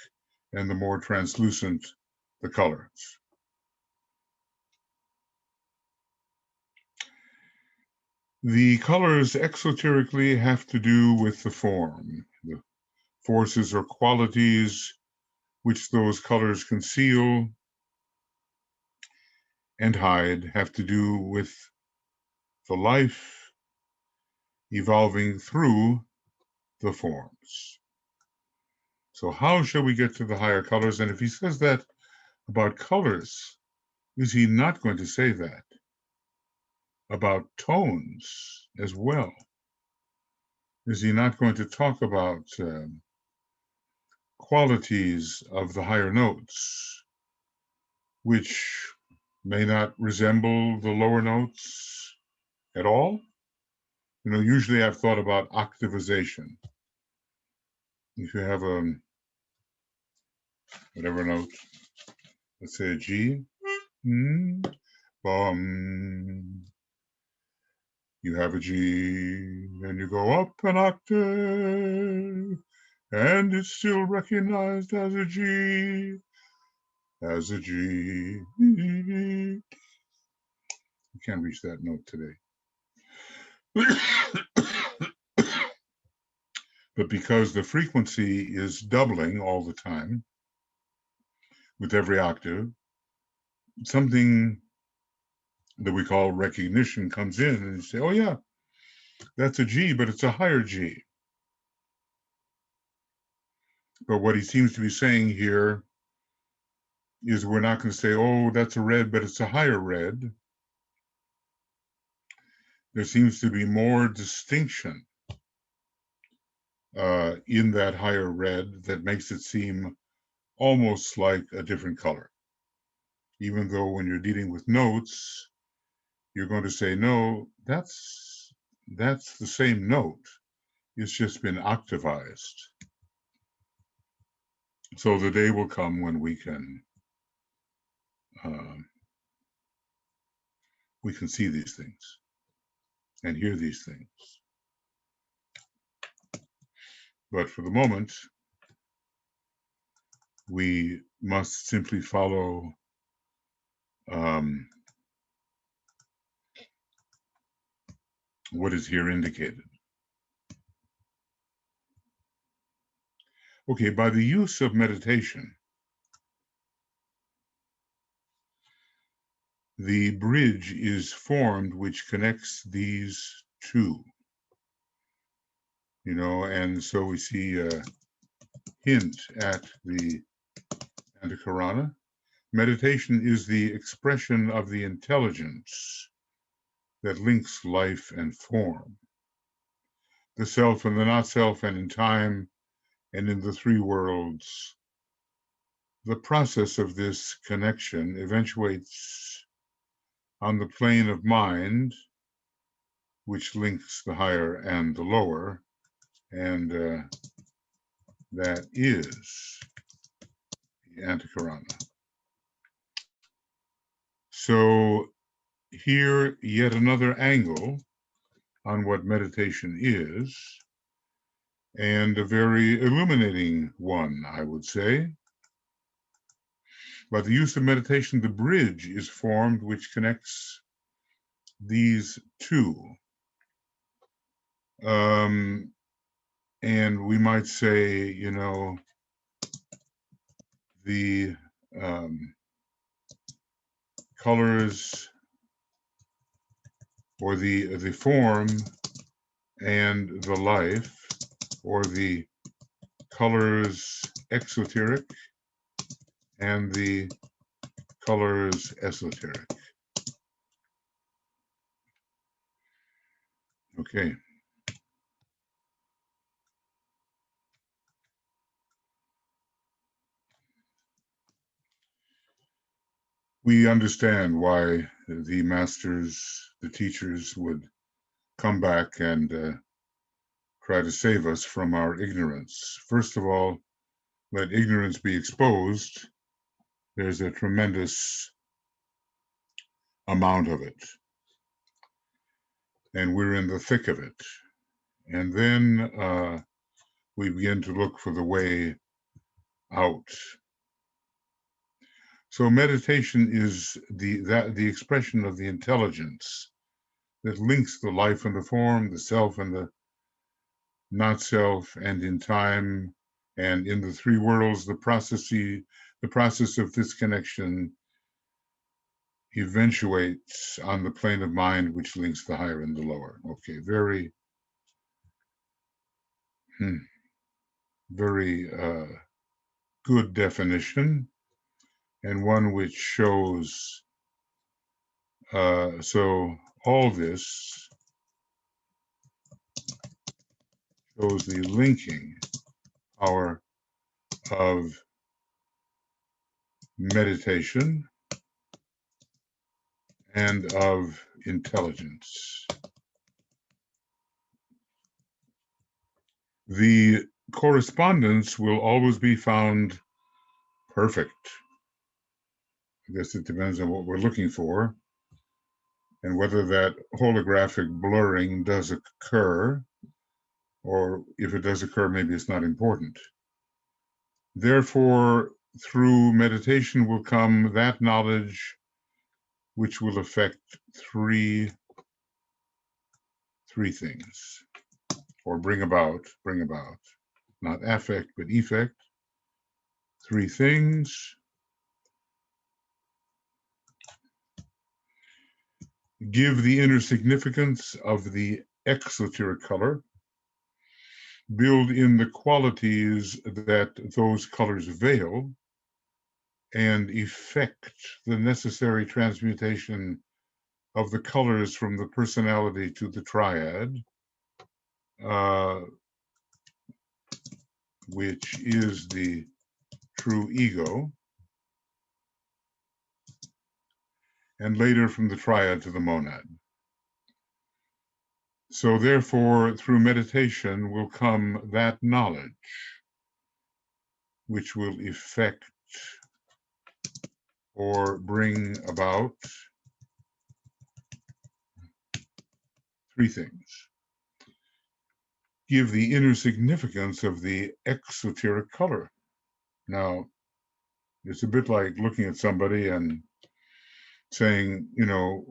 and the more translucent the colors. The colors exoterically have to do with the form. The forces or qualities which those colors conceal and hide have to do with the life evolving through the forms. So how shall we get to the higher colors? And if he says that about colors, is he not going to say that about tones as well? Is he not going to talk about qualities of the higher notes, which may not resemble the lower notes at all? Usually I've thought about octavization. If you have whatever note, let's say a G, bum, you have a G, and you go up an octave, and it's still recognized as a G, You can't reach that note today. But because the frequency is doubling all the time with every octave, something that we call recognition comes in, and you say, oh yeah, that's a G, but it's a higher G. But what he seems to be saying here is we're not going to say, oh, that's a red, but it's a higher red. There seems to be more distinction in that higher red that makes it seem almost like a different color. Even though when you're dealing with notes, you're going to say, no, that's the same note. It's just been octavized. So the day will come when we can see these things and hear these things. But for the moment, we must simply follow what is here indicated. Okay, by the use of meditation, the bridge is formed which connects these two. And so we see a hint at the Antakarana. Meditation is the expression of the intelligence that links life and form, the self and the not self, and in time and in the three worlds. The process of this connection eventuates on the plane of mind, which links the higher and the lower, and that is the Antakarana. So here, yet another angle on what meditation is, and a very illuminating one, I would say. By the use of meditation, the bridge is formed which connects these two. And we might say, you know, the colors or the form and the life, or the colors exoteric and the colors esoteric. Okay. We understand why the masters, the teachers would come back and try to save us from our ignorance. First of all, let ignorance be exposed. There's a tremendous amount of it, and we're in the thick of it. And then we begin to look for the way out. So meditation is the expression of the intelligence that links the life and the form, the self and the not self, and in time and in the three worlds. The process of this connection eventuates on the plane of mind, which links the higher and the lower. Okay, very good definition, and one which shows, so all this shows the linking power of meditation and of intelligence. The correspondence will always be found perfect. I guess it depends on what we're looking for and whether that holographic blurring does occur, or if it does occur, maybe it's not important. Therefore, through meditation will come that knowledge which will affect three things, or bring about, not affect, but effect. Three things. Give the inner significance of the exoteric color. Build in the qualities that those colors veil, and effect the necessary transmutation of the colors from the personality to the triad, which is the true ego, and later from the triad to the monad. So therefore, through meditation will come that knowledge which will effect or bring about three things. Give the inner significance of the exoteric color. Now, it's a bit like looking at somebody and saying, you know,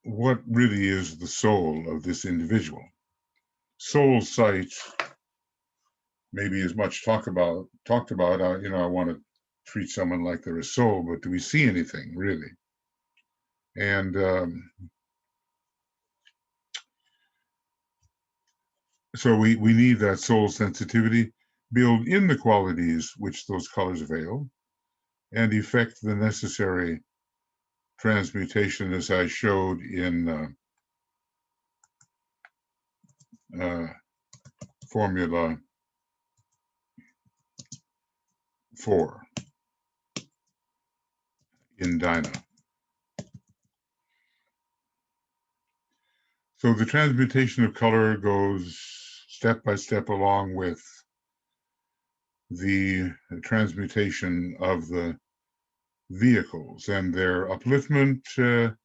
what really is the soul of this individual? Soul sight maybe as much talked about. You know, I want to treat someone like they're a soul, but do we see anything really? And so we need that soul sensitivity. Build in the qualities which those colors veil. and effect the necessary transmutation as I showed in Formula 4 in Dyna. So the transmutation of color goes step by step along with the transmutation of the vehicles and their upliftment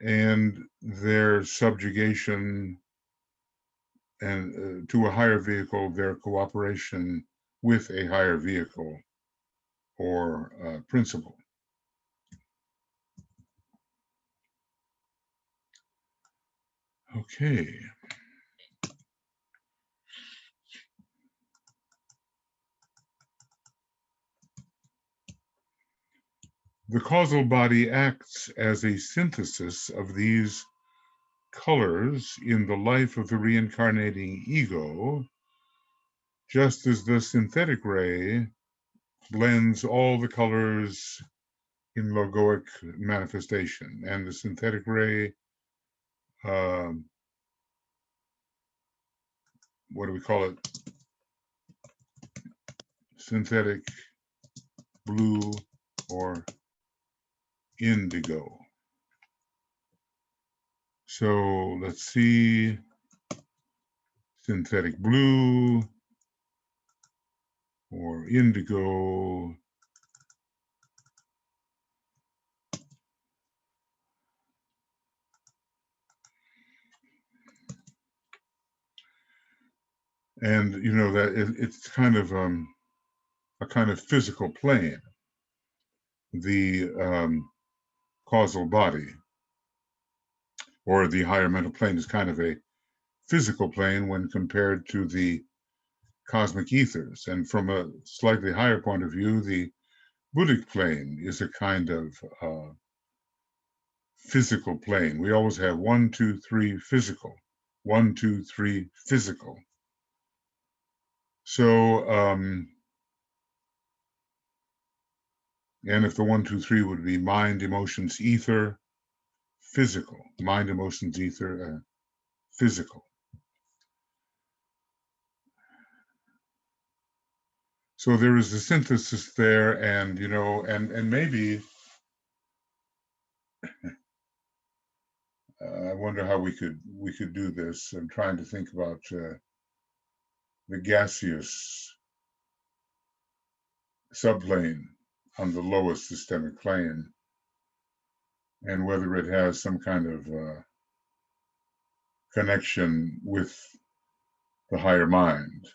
and their subjugation and to a higher vehicle, their cooperation with a higher vehicle or principle. Okay. The causal body acts as a synthesis of these colors in the life of the reincarnating ego, just as the synthetic ray blends all the colors in logoic manifestation. And the synthetic ray, what do we call it? Synthetic blue or indigo. So let's see, synthetic blue or indigo. And you know that it's kind of a kind of physical plane, the causal body, or the higher mental plane is kind of a physical plane when compared to the cosmic ethers. And from a slightly higher point of view, the Buddhic plane is a kind of physical plane. We always have 1, 2, 3 physical, 1, 2, 3 physical. So, and if the 1, 2, 3 would be mind, emotions, ether, physical, mind, emotions, ether, physical. So there is a synthesis there, and you know, and maybe I wonder how we could do this. I'm trying to think about the gaseous subplane on the lowest systemic plane, and whether it has some kind of connection with the higher mind.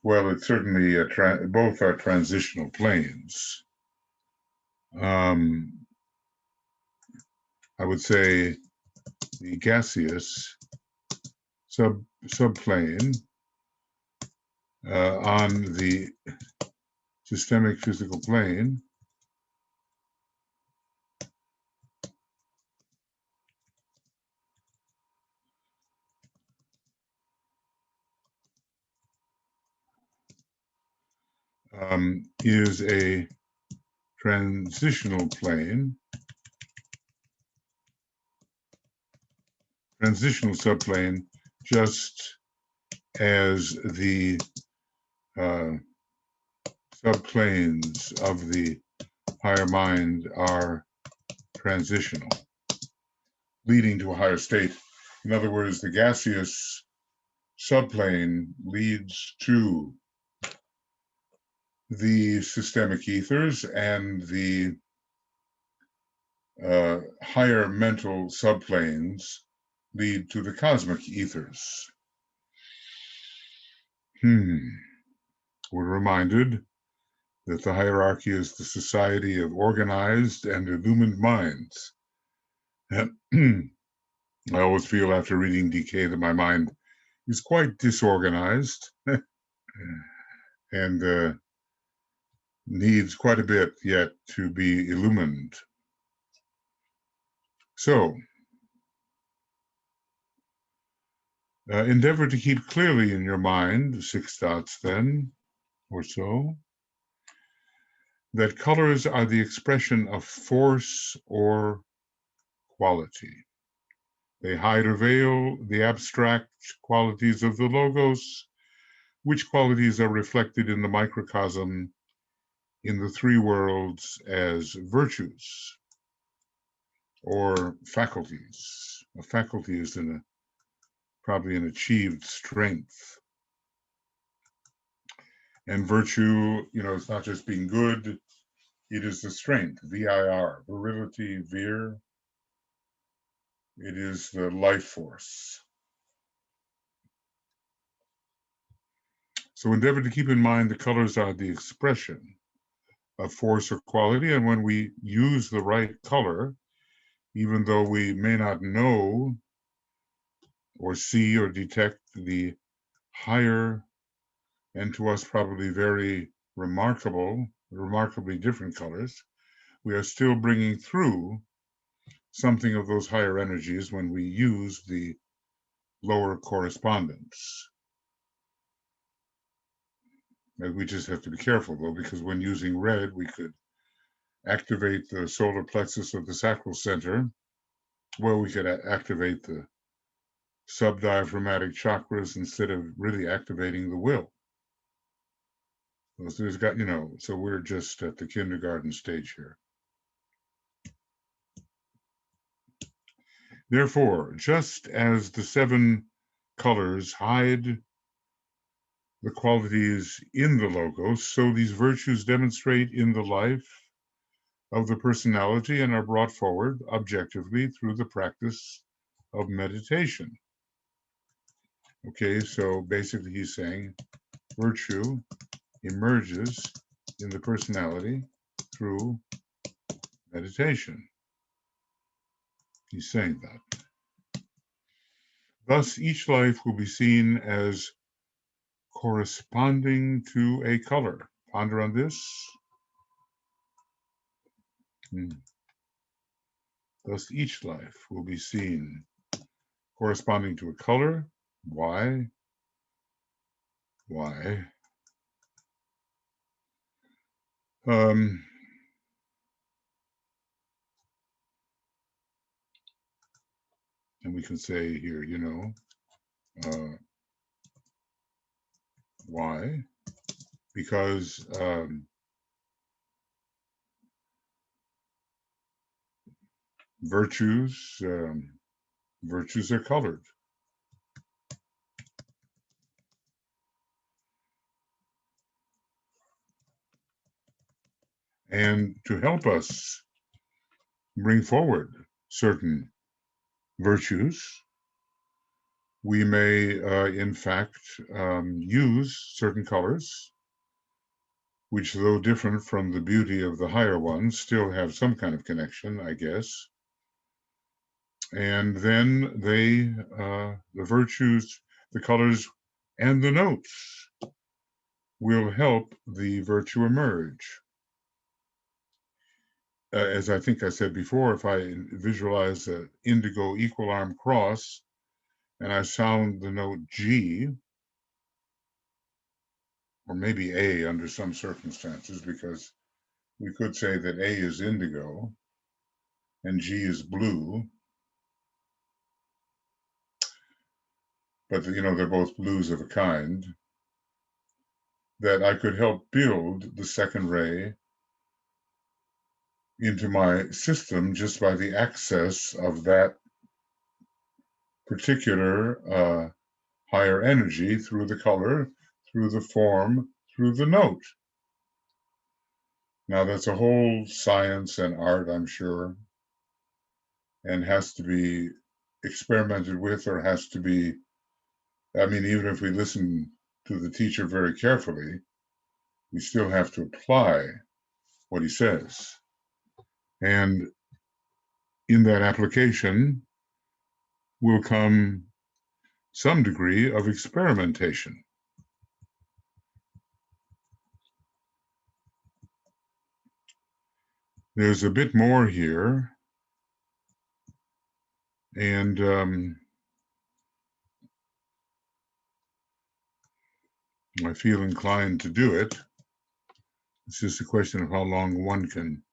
Well, it's certainly both are transitional planes. I would say the gaseous subplane on the systemic physical plane is a transitional plane, transitional subplane, just as the subplanes of the higher mind are transitional, leading to a higher state. In other words, the gaseous subplane leads to the systemic ethers, and the higher mental subplanes lead to the cosmic ethers. We're reminded that the hierarchy is the society of organized and illumined minds. And I always feel after reading DK that my mind is quite disorganized and needs quite a bit yet to be illumined. So, endeavor to keep clearly in your mind, 6 dots then, or so, that colors are the expression of force or quality. They hide or veil the abstract qualities of the logos, which qualities are reflected in the microcosm in the three worlds as virtues or faculties. A faculty is probably an achieved strength. And virtue, it's not just being good, it is the strength, VIR, virility, vir. It is the life force. So endeavor to keep in mind the colors are the expression of force or quality, and when we use the right color, even though we may not know or see or detect the higher and to us probably very remarkably different colors, we are still bringing through something of those higher energies when we use the lower correspondence. And we just have to be careful, though, because when using red, we could activate the solar plexus of the sacral center, where we could activate the subdiaphragmatic chakras instead of really activating the will. So there's got, so we're just at the kindergarten stage here. Therefore, just as the 7 colors hide the qualities in the logos, so these virtues demonstrate in the life of the personality and are brought forward objectively through the practice of meditation. Okay, so basically he's saying virtue emerges in the personality through meditation. He's saying that. Thus, each life will be seen as corresponding to a color. Ponder on this. Thus, each life will be seen corresponding to a color. Why? Why? And we can say here, why? Because virtues are colored. And to help us bring forward certain virtues, we may, in fact, use certain colors, which, though different from the beauty of the higher ones, still have some kind of connection, I guess. And then the virtues, the colors, and the notes will help the virtue emerge. As I think I said before, if I visualize an indigo equal arm cross and I sound the note G, or maybe A under some circumstances, because we could say that A is indigo and G is blue, but they're both blues of a kind, that I could help build the second ray into my system just by the access of that particular higher energy through the color, through the form, through the note. Now that's a whole science and art, I'm sure, and has to be experimented with, or has to be, even if we listen to the teacher very carefully, we still have to apply what he says. And in that application will come some degree of experimentation. There's a bit more here, and I feel inclined to do it. It's just a question of how long one can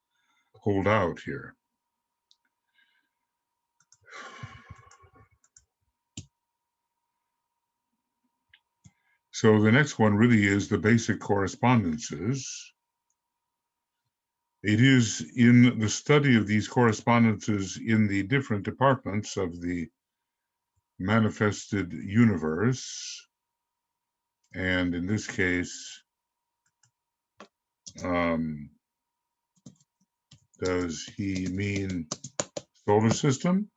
hold out here. So the next one really is the basic correspondences. It is in the study of these correspondences in the different departments of the manifested universe, and in this case, does he mean solar system?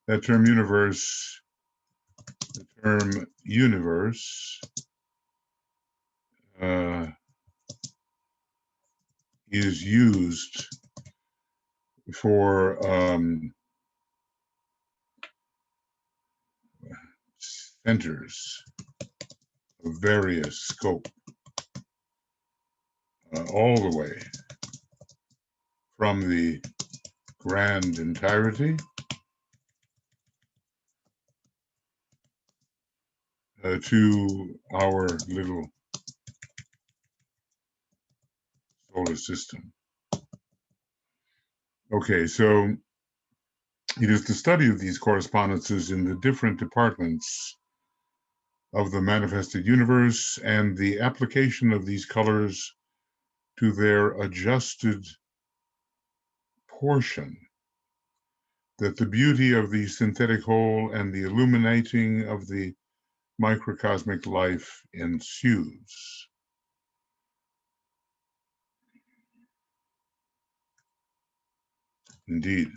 That term universe, the term universe is used for centers of various scope, all the way from the grand entirety to our little solar system. Okay, so it is the study of these correspondences in the different departments of the manifested universe and the application of these colors to their adjusted portion, that the beauty of the synthetic whole and the illuminating of the microcosmic life ensues. Indeed.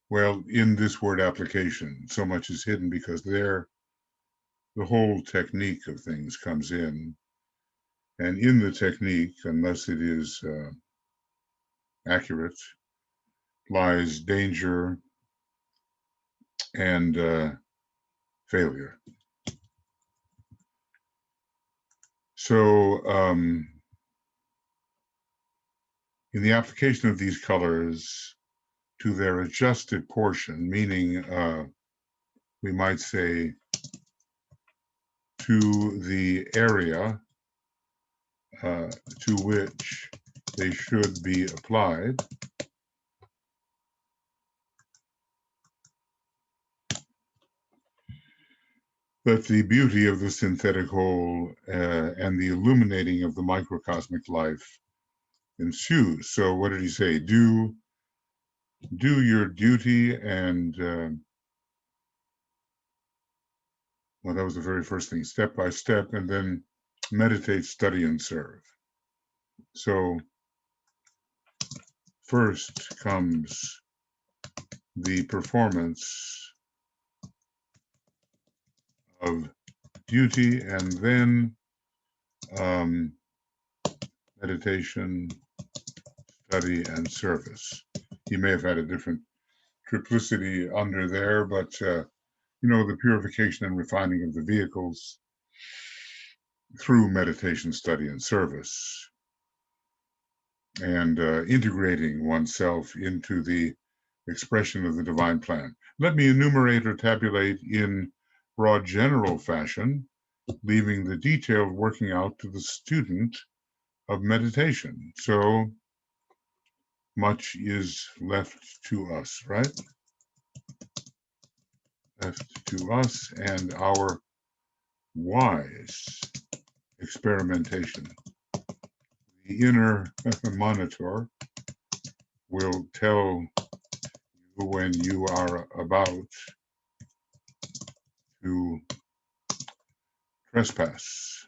Well, in this word application, so much is hidden because there the whole technique of things comes in. And in the technique, unless it is accurate, lies danger and failure. So in the application of these colors to their adjusted portion, meaning we might say to the area to which they should be applied, that the beauty of the synthetic whole and the illuminating of the microcosmic life ensues. So what did he say? Do your duty and, well, that was the very first thing, step by step, and then meditate, study, and serve. So first comes the performance of duty, and then meditation, study, and service. He may have had a different triplicity under there, but you know, the purification and refining of the vehicles through meditation, study, and service, and integrating oneself into the expression of the divine plan. Let me enumerate or tabulate in broad general fashion, leaving the detailed working out to the student of meditation. So much is left to us, right? Left to us and our wise experimentation. The inner monitor will tell you when you are about to trespass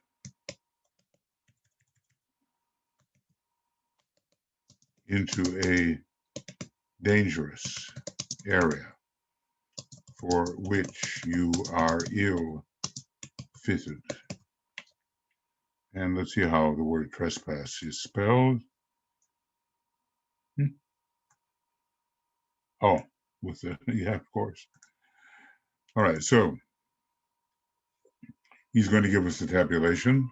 into a dangerous area for which you are ill-fitted. And let's see how the word trespass is spelled. Oh, with the, yeah, of course. All right, so he's going to give us the tabulation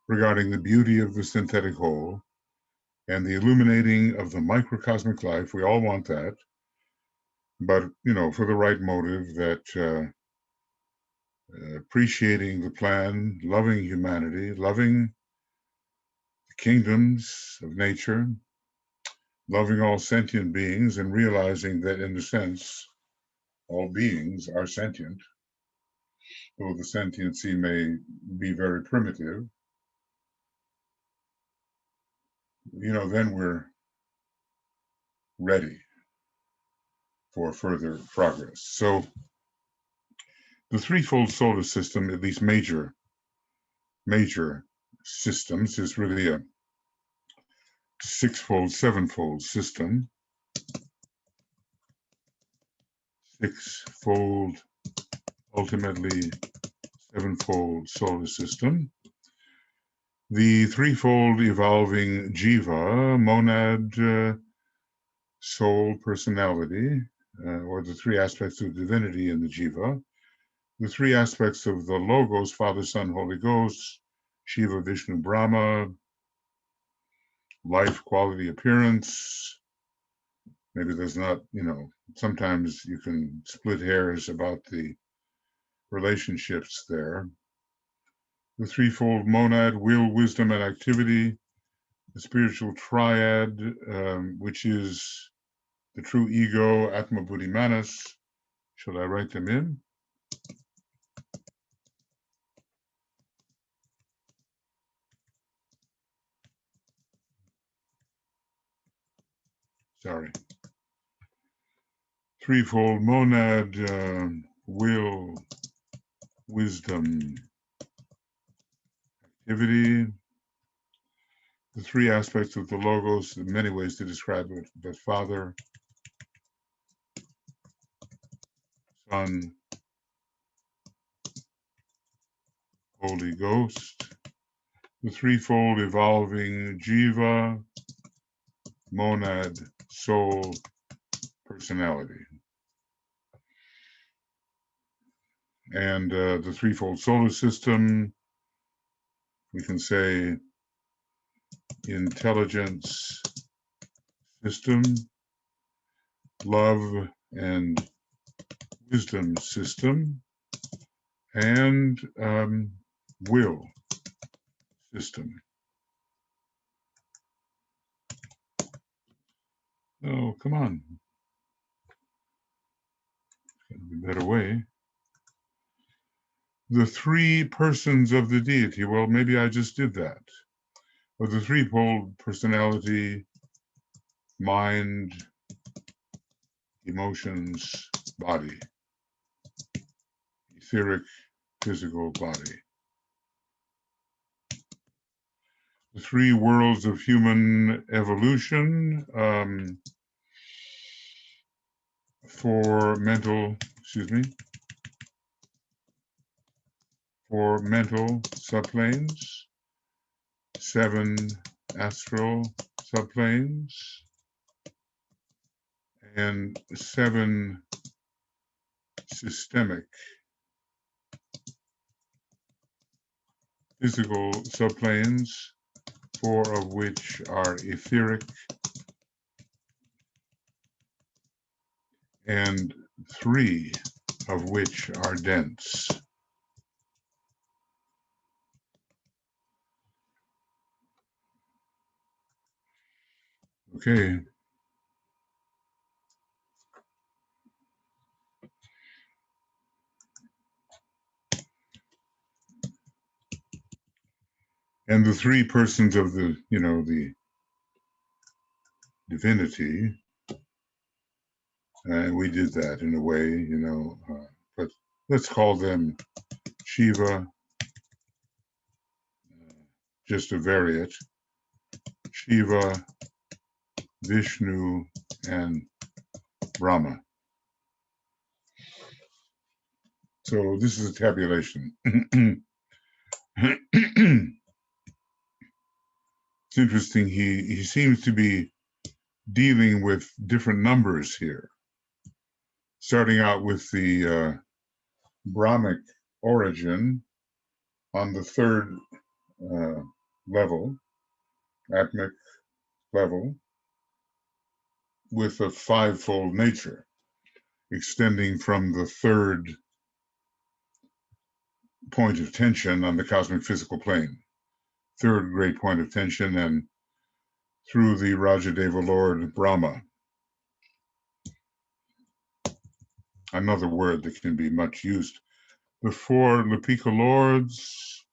regarding the beauty of the synthetic whole and the illuminating of the microcosmic life. We all want that, but, for the right motive, that appreciating the plan, loving humanity, loving the kingdoms of nature, loving all sentient beings, and realizing that, in a sense, all beings are sentient, though the sentiency may be very primitive. Then we're ready for further progress. So the threefold solar system, at least major systems, is really a sixfold, sevenfold system. Sixfold, ultimately sevenfold solar system. The threefold evolving jiva, monad, soul, personality, or the three aspects of divinity in the jiva. The three aspects of the logos, Father, Son, Holy Ghost, Shiva, Vishnu, Brahma, life, quality, appearance. Maybe there's not, sometimes you can split hairs about the relationships there. The threefold monad, will, wisdom, and activity. The spiritual triad, which is the true ego, Atma, Buddhi, Manas. Should I write them in? Sorry. Threefold monad, will, wisdom, activity. The three aspects of the logos, in many ways to describe it, but Father, Son, Holy Ghost. The threefold evolving jiva, monad, soul, personality. And the threefold solar system, we can say intelligence system, love and wisdom system, and will system. Oh, come on. There's got to be a better way. The three persons of the deity. Well, maybe I just did that. Or the threefold personality, mind, emotions, body. Etheric, physical body. The three worlds of human evolution, for mental subplanes, 7 astral subplanes, and 7 systemic physical subplanes, 4 of which are etheric, and 3 of which are dense. Okay. And the 3 persons of the, the divinity, we did that in a way, but let's call them Shiva, just to vary it, Shiva, Vishnu, and Brahma. So this is a tabulation. It's interesting, he seems to be dealing with different numbers here, starting out with the Brahmic origin on the third level, atmic level, with a fivefold nature, extending from the third point of tension on the cosmic physical plane, third great point of tension, and through the Rajadeva Lord Brahma, another word that can be much used. The four Lipika lords,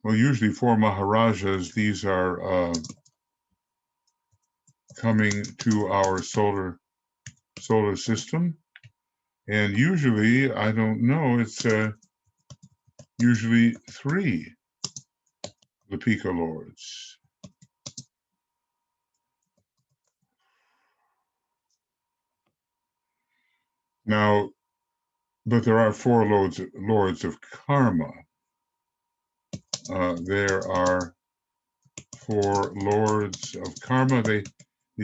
well, usually four Maharajas, these are coming to our solar system. And usually, I don't know, it's usually three Lipika lords. Now, but there are four lords of karma. There are four lords of karma. They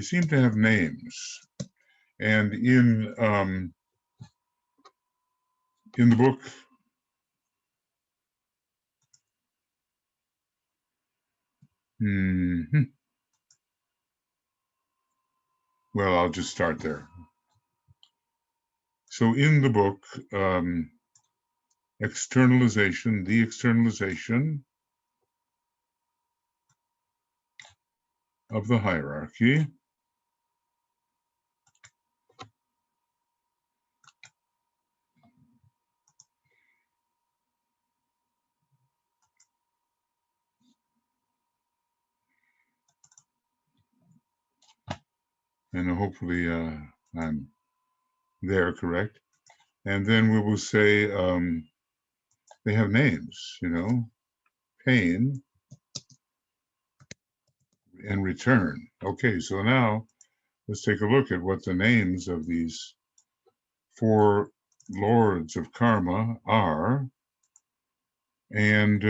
seem to have names. And in the book, well, I'll just start there. So in the book, externalization, the externalization of the hierarchy, and hopefully I'm there correct. And then we will say they have names, pain and return. Okay, so now let's take a look at what the names of these four lords of karma are. And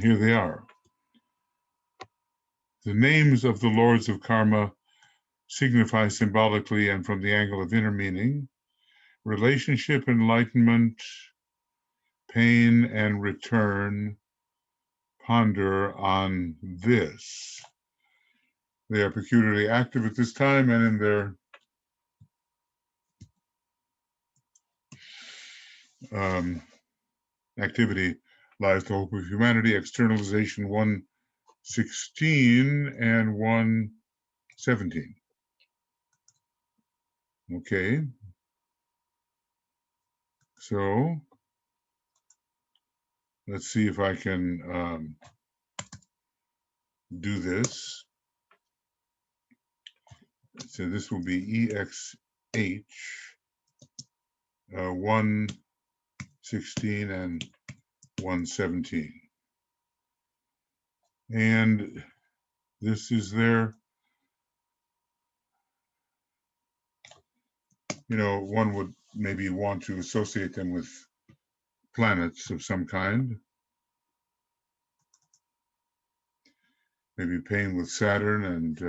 here they are. The names of the lords of karma signify symbolically and from the angle of inner meaning, relationship, enlightenment, pain, and return. Ponder on this. They are peculiarly active at this time, and in their activity lies the hope of humanity. Externalization 116 and 117. Okay. So let's see if I can do this. So this will be EXH 116 and 117. And this is their, one would maybe want to associate them with planets of some kind. Maybe pain with Saturn and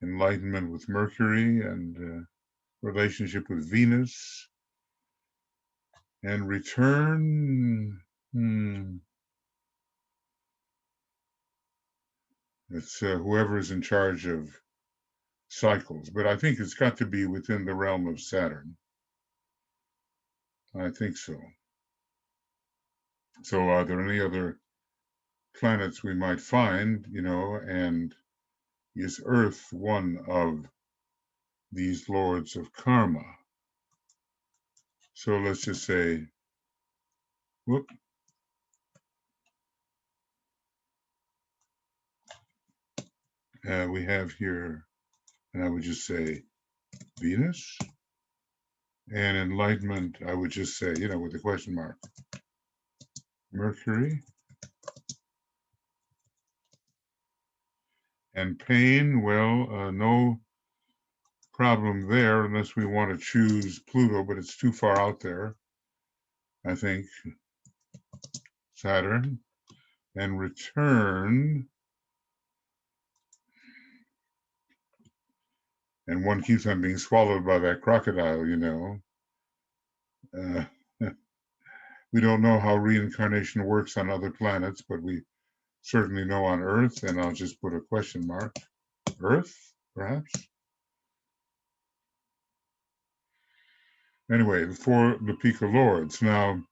enlightenment with Mercury and relationship with Venus. And return, it's whoever is in charge of cycles, but I think it's got to be within the realm of Saturn. I think so. So are there any other planets we might find, and is Earth one of these lords of karma? So let's just say, whoop. We have here, and I would just say Venus. And enlightenment, I would just say, with the question mark, Mercury. And pain, well, no problem there unless we want to choose Pluto, but it's too far out there. I think Saturn, and return. And one keeps on being swallowed by that crocodile, you know. We don't know how reincarnation works on other planets, but we certainly know on Earth, and I'll just put a question mark. Earth, perhaps? Anyway, the four Lepika lords. Now,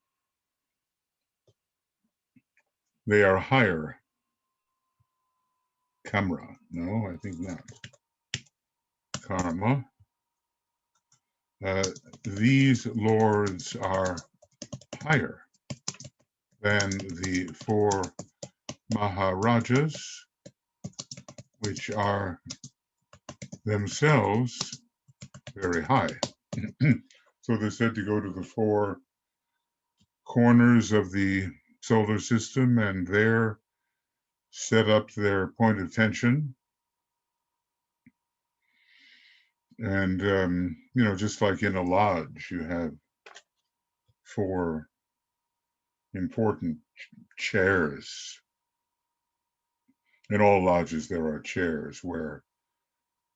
they are higher. Kamra. No, I think not. Karma. These lords are higher than the four Maharajas, which are themselves very high. So they're said to go to the four corners of the solar system and there set up their point of tension. And, you know, just like in a lodge, you have four important chairs. In all lodges, there are chairs where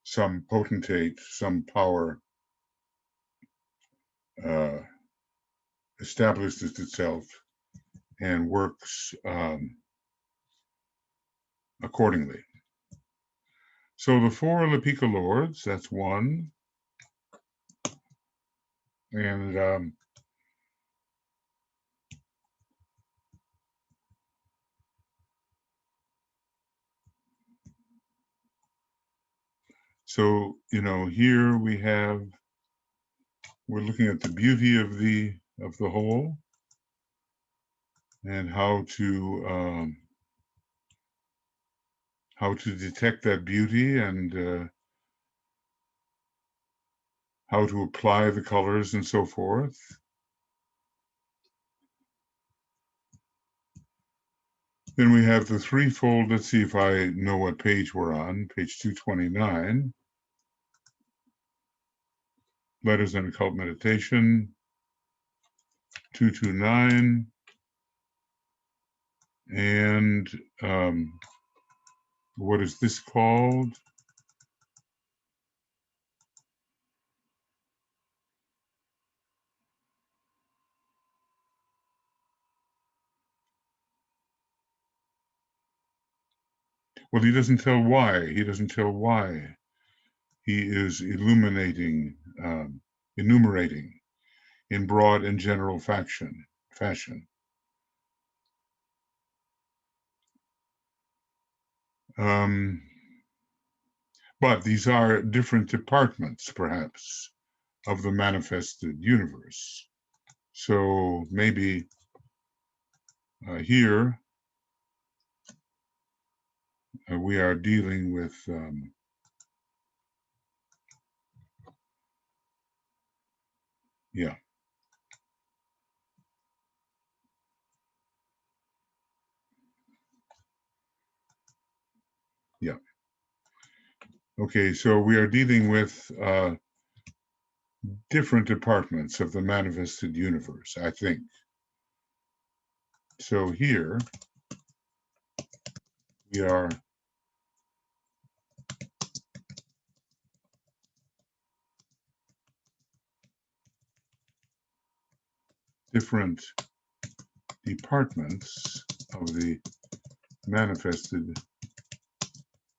some potentate, some power establishes itself and works accordingly. So the four Lepika lords, that's one. And so, you know, here we're looking at the beauty of the whole and how to detect that beauty and how to apply the colors and so forth. Then we have the threefold. Let's see if I know what page we're on. Page 229. Letters in Occult Meditation. 229. And what is this called? Well, he doesn't tell why. He doesn't tell why. He is enumerating in broad and general fashion. But these are different departments, perhaps, of the manifested universe. So maybe here we are dealing with yeah. Okay, so we are dealing with different departments of the manifested universe, I think. So here we are different departments of the manifested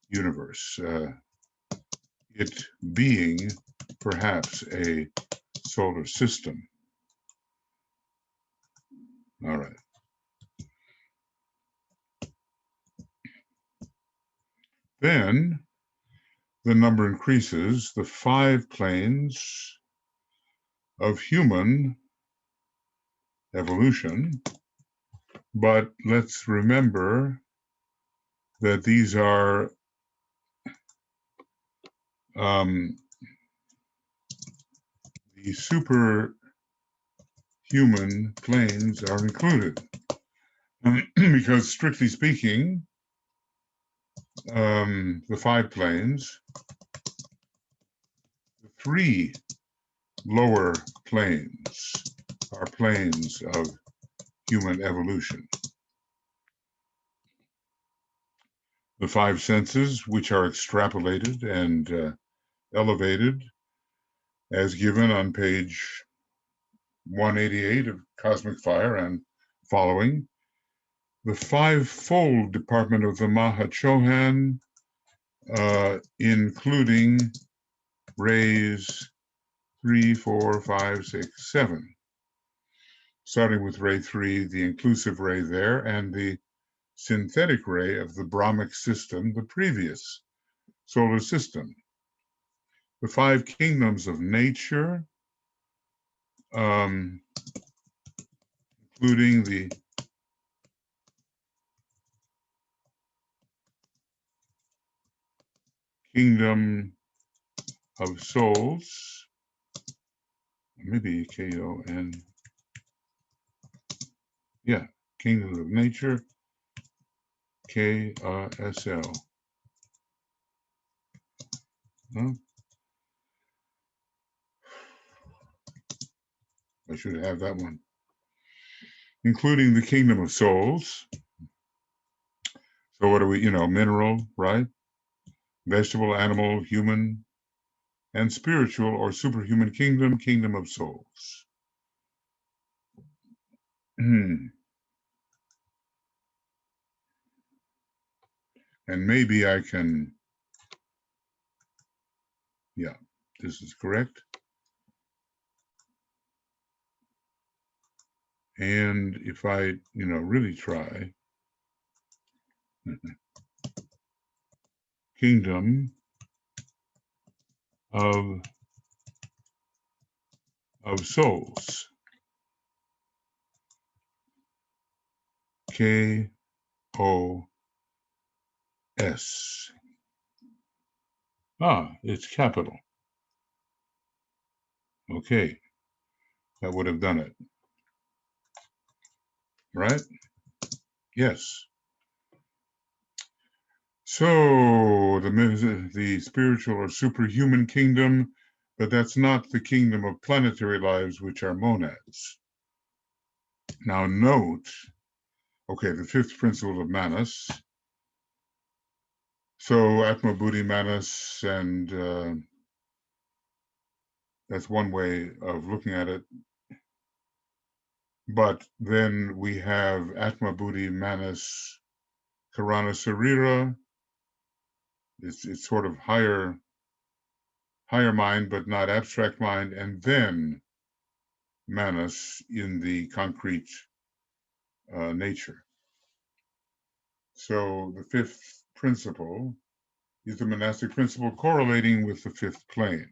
universe, it being perhaps a solar system. All right. Then the number increases, the 5 planes of human evolution, but let's remember that these are the superhuman planes are included because strictly speaking, the 5 planes, three lower planes are planes of human evolution. The five senses, which are extrapolated and elevated, as given on page 188 of Cosmic Fire and following. The five-fold department of the Mahachohan, including rays 3, 4, 5, 6, 7. Starting with ray 3, the inclusive ray there, and the synthetic ray of the Brahmic system, the previous solar system. The five kingdoms of nature, including the kingdom of souls, maybe K-O-N, yeah, kingdoms of nature, K-S-L. No? I should have that one. Including the kingdom of souls. So what are we, mineral, right? Vegetable, animal, human, and spiritual or superhuman kingdom, kingdom of souls. And maybe I can, yeah, this is correct. And if I, really try, kingdom of souls, K-O-S. It's capital. Okay, that would have done it. Right? Yes. So the spiritual or superhuman kingdom, but that's not the kingdom of planetary lives, which are monads. Now note, okay, the fifth principle of Manas. So Atma Buddhi Manas, and that's one way of looking at it. But then we have Atma Buddhi Manas Karana Sarira. It's sort of higher mind, but not abstract mind, and then Manas in the concrete nature. So the fifth principle is the monastic principle correlating with the fifth plane.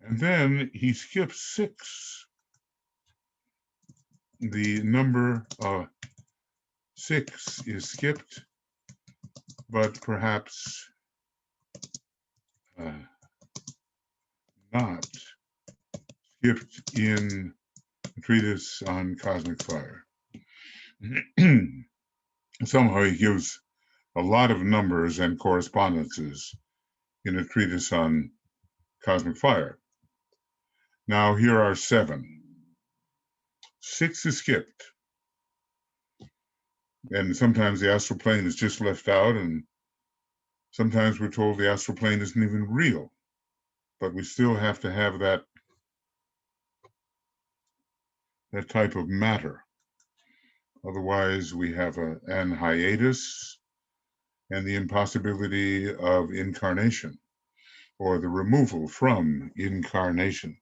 And then he skips 6. The number 6 is skipped, but perhaps not skipped in the treatise on cosmic fire. Somehow he gives a lot of numbers and correspondences in a treatise on cosmic fire. Now here are 7. 6 is skipped. And sometimes the astral plane is just left out, and sometimes we're told the astral plane isn't even real. But we still have to have that type of matter. Otherwise, we have an hiatus and the impossibility of incarnation, or the removal from incarnation.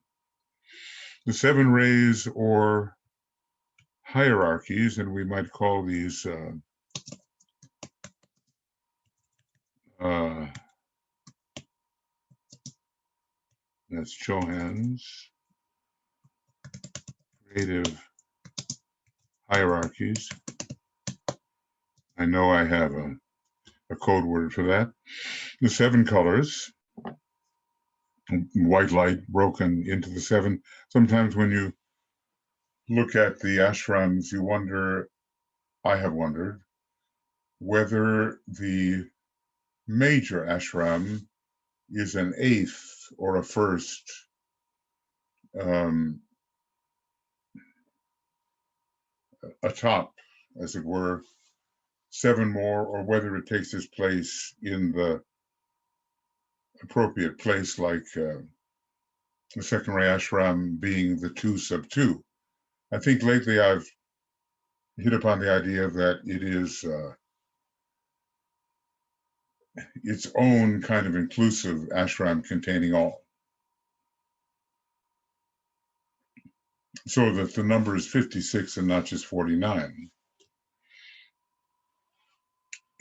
The 7 rays or hierarchies, and we might call these that's Chohan's creative hierarchies. I know I have a code word for that. The 7 colors, white light broken into the 7. Sometimes when you look at the ashrams, you wonder I have wondered whether the major ashram is an eighth or a first atop, as it were, 7 more, or whether it takes its place in the appropriate place, like the secondary ashram being the 2 sub 2. I think lately I've hit upon the idea that it is its own kind of inclusive ashram containing all, so that the number is 56 and not just 49.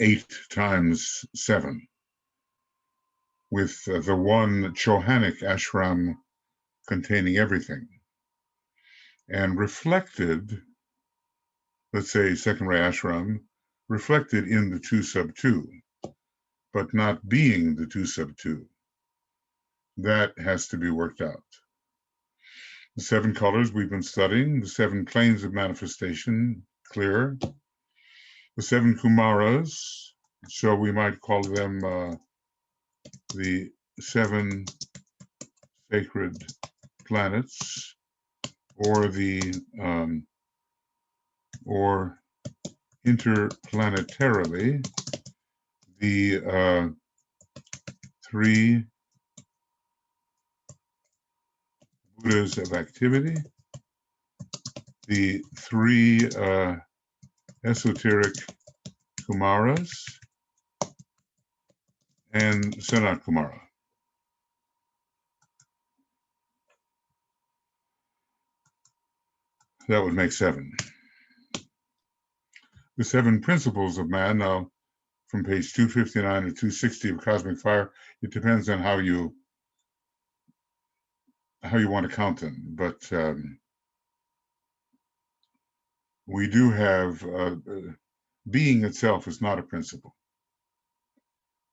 8 times 7, with the one Chohanic ashram containing everything, and reflected, let's say secondary ashram, reflected in the 2 sub 2, but not being the 2 sub 2. That has to be worked out. The 7 colors we've been studying, the 7 planes of manifestation, clear. The 7 Kumaras, so we might call them the 7 sacred planets, or the or interplanetarily, the 3 Buddhas of activity, the 3 esoteric Kumaras, and Sanat Kumara. That would make 7. The 7 principles of man, now from page 259 to 260 of Cosmic Fire, it depends on how you want to count them, but we do have being itself is not a principle,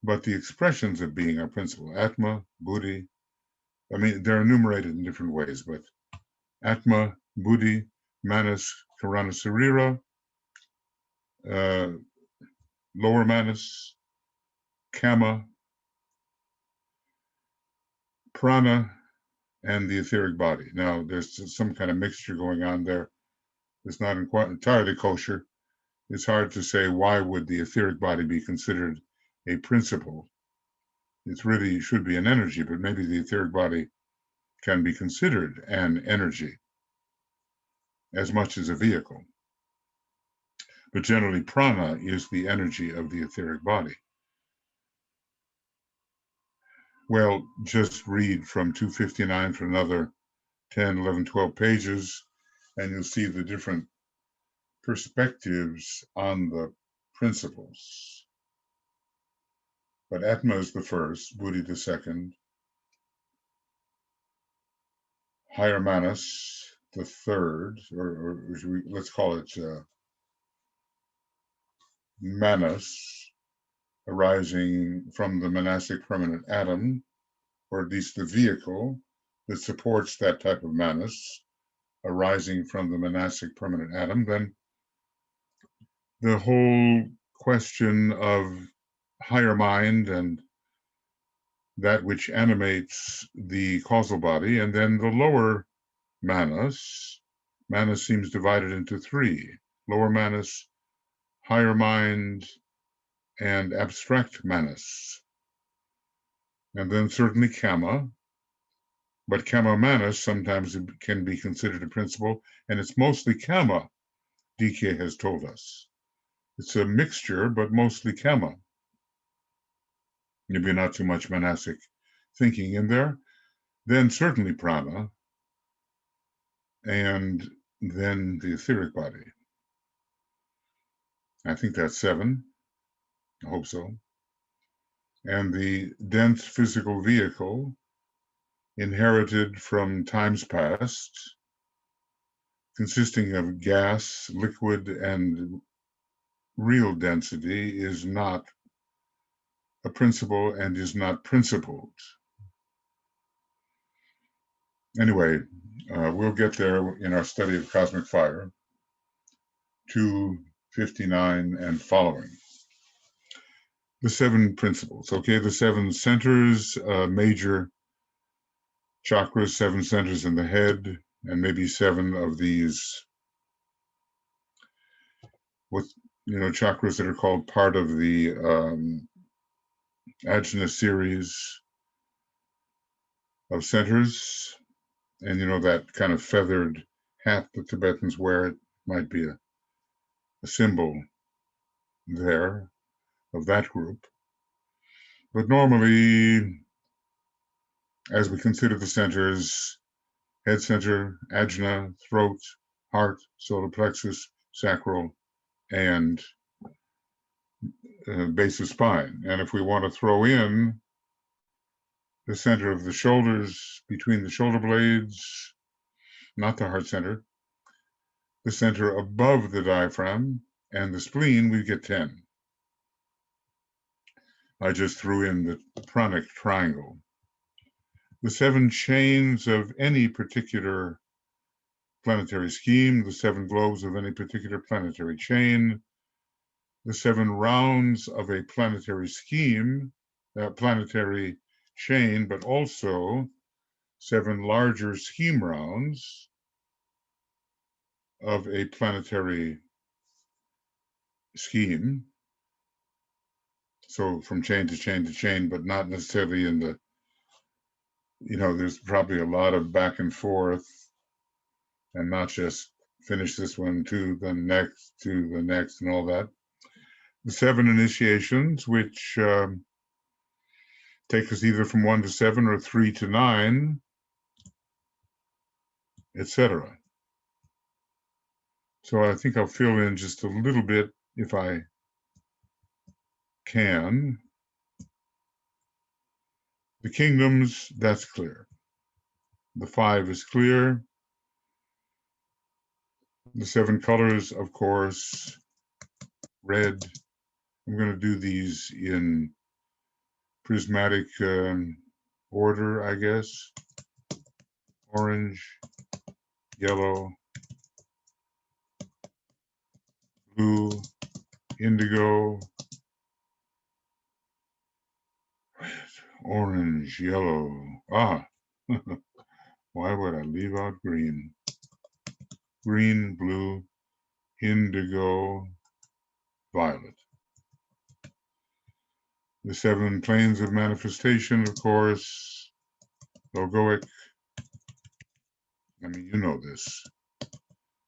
but the expressions of being are principle. Atma, Buddhi, I mean, they're enumerated in different ways, but Atma, Buddhi, Manas, Karana Sarira, lower Manas, Kama, Prana, and the etheric body. Now, there's some kind of mixture going on there. It's not entirely kosher. It's hard to say why would the etheric body be considered a principle. It really should be an energy, but maybe the etheric body can be considered an energy as much as a vehicle. But generally, prana is the energy of the etheric body. Well, just read from 259 for another 10, 11, 12 pages, and you'll see the different perspectives on the principles. But Atma is the first, Buddhi the second, higher Manas the third, or let's call it Manas, arising from the monastic permanent atom, or at least the vehicle that supports that type of Manas, arising from the monastic permanent atom. Then the whole question of higher mind and that which animates the causal body, and then the lower Manas. Manas seems divided into 3: lower Manas, higher mind, and abstract Manas. And then certainly Kama, but Kama Manas sometimes can be considered a principle, and it's mostly Kama, DK has told us. It's a mixture, but mostly Kama. Maybe not too much monastic thinking in there. Then certainly prana, and then the etheric body. I think that's 7. I hope so. And the dense physical vehicle inherited from times past, consisting of gas, liquid, and real density, is not a principle and is not principled. Anyway, we'll get there in our study of cosmic fire. To 59 and following. The 7 principles, okay, the 7 centers, major chakras, 7 centers in the head, and maybe 7 of these, chakras that are called part of the Ajna series of centers. And, that kind of feathered hat the Tibetans wear, it might be a symbol there of that group. But normally, as we consider the centers, head center, ajna, throat, heart, solar plexus, sacral, and base of spine. And if we want to throw in the center of the shoulders, between the shoulder blades, not the heart center, the center above the diaphragm, and the spleen, we get 10. I just threw in the pranic triangle. The 7 chains of any particular planetary scheme, the 7 globes of any particular planetary chain, the 7 rounds of a planetary scheme, planetary chain, but also 7 larger scheme rounds of a planetary scheme. So from chain to chain to chain, but not necessarily in the, there's probably a lot of back and forth, and not just finish this one to the next, and all that. The 7 initiations, which take us either from 1 to 7 or 3 to 9, etc. So I think I'll fill in just a little bit if I can. The kingdoms, that's clear. The 5 is clear. The 7 colors, of course, red. I'm going to do these in prismatic order, I guess. Orange, yellow, blue, indigo, red, orange, yellow. Why would I leave out green? Green, blue, indigo, violet. The 7 planes of manifestation, of course, logoic. I mean, you know this,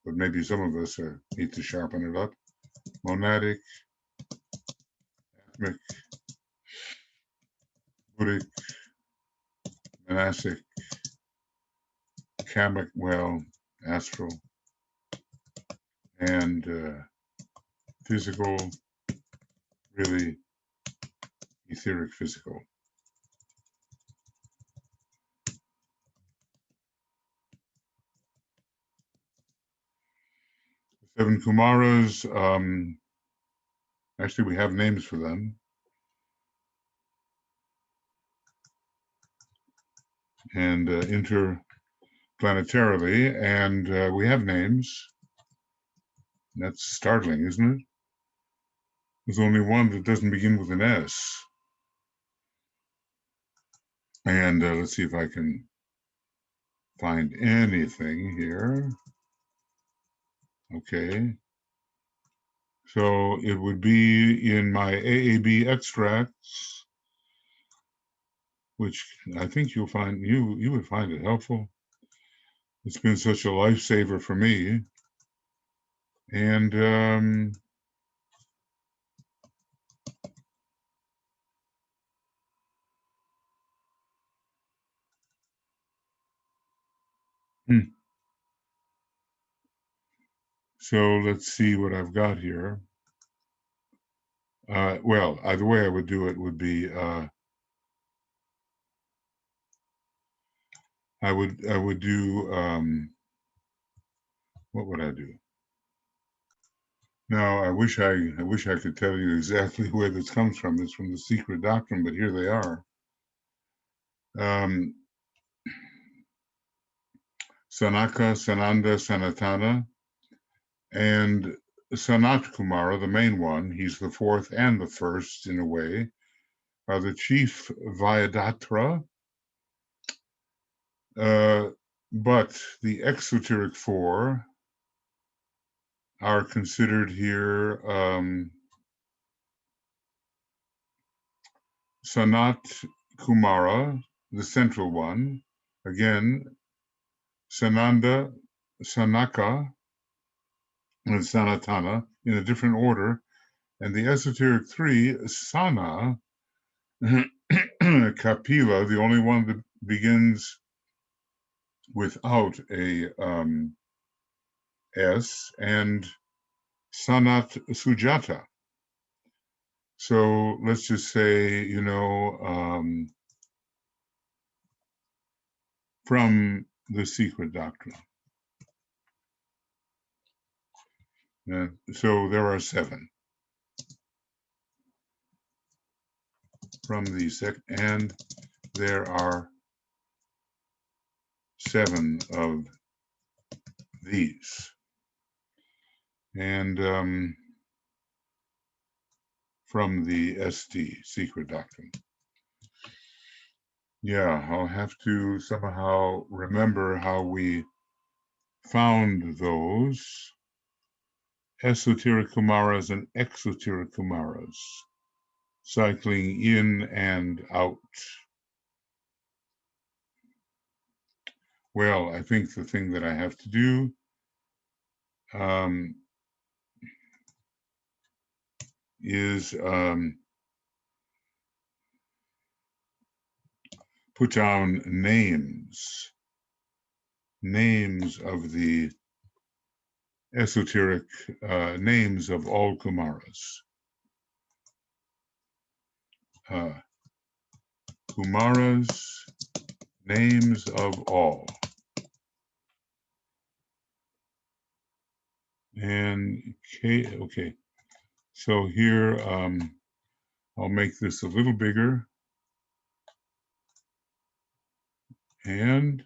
but maybe some of us need to sharpen it up. Monadic, atmic, Buddhic, monastic, kamic, astral, and physical, really etheric physical. The 7 Kumaras, actually we have names for them. And interplanetarily, and we have names. That's startling, isn't it? There's only one that doesn't begin with an S. And let's see if I can find anything here. Okay. So it would be in my AAB extracts, which I think you'll find, you would find it helpful. It's been such a lifesaver for me. And so let's see what I've got here. Well, the way I would do it would be I would do what would I do? Now I wish I could tell you exactly where this comes from. It's from the Secret Doctrine, but here they are. Sanaka, Sananda, Sanatana, and Sanat Kumara, the main one, he's the fourth and the first in a way, are the chief Vyadhatra, but the exoteric four are considered here Sanat Kumara, the central one, again, Sananda, Sanaka, and Sanatana in a different order, and the esoteric three, Sana, Kapila, the only one that begins without a S, and Sanat Sujata. So let's just say, from the secret doctrine. So there are 7 from the and there are 7 of these. And from the ST, secret doctrine. Yeah, I'll have to somehow remember how we found those esoteric Kumaras and exoteric Kumaras, cycling in and out. Well, I think the thing that I have to do is put down names of the esoteric names of all Kumaras. Kumaras, names of all. And okay, so here I'll make this a little bigger. And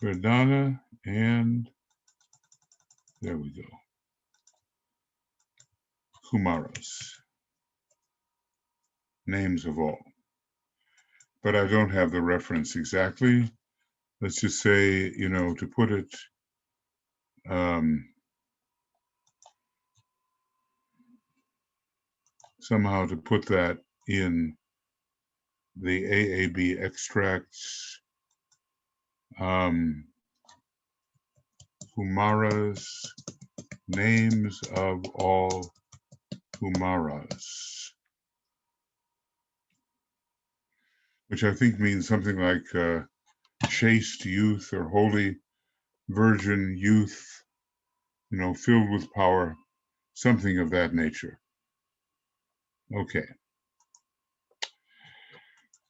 Verdana, and there we go. Kumaras, names of all. But I don't have the reference exactly. Let's just say, to put it somehow to put that in the AAB extracts, Kumaras, names of all Kumaras, which I think means something like chaste youth or holy virgin youth, filled with power, something of that nature. Okay.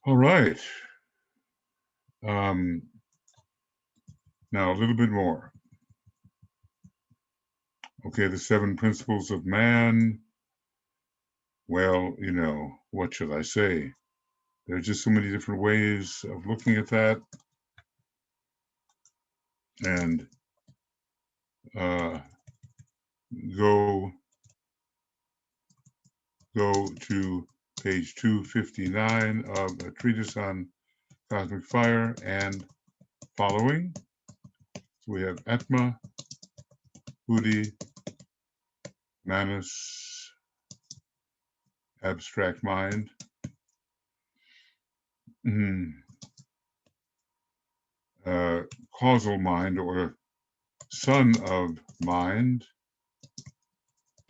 All right. Now a little bit more. Okay, the 7 principles of man. Well, what should I say? There are just so many different ways of looking at that. And go to page 259 of a treatise on cosmic fire and following. So we have Atma, Buddhi, Manas, abstract mind, causal mind or son of mind,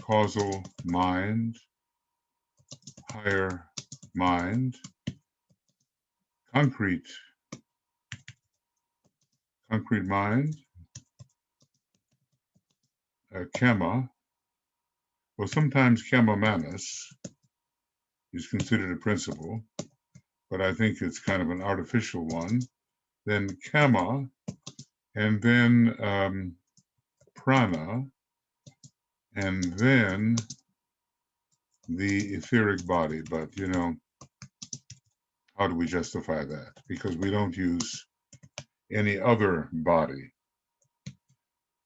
causal mind, higher mind, concrete mind, Kama. Well, sometimes Kama Manas is considered a principle, but I think it's kind of an artificial one. Then Kama, and then Prana, and then the etheric body. But, how do we justify that? Because we don't use any other body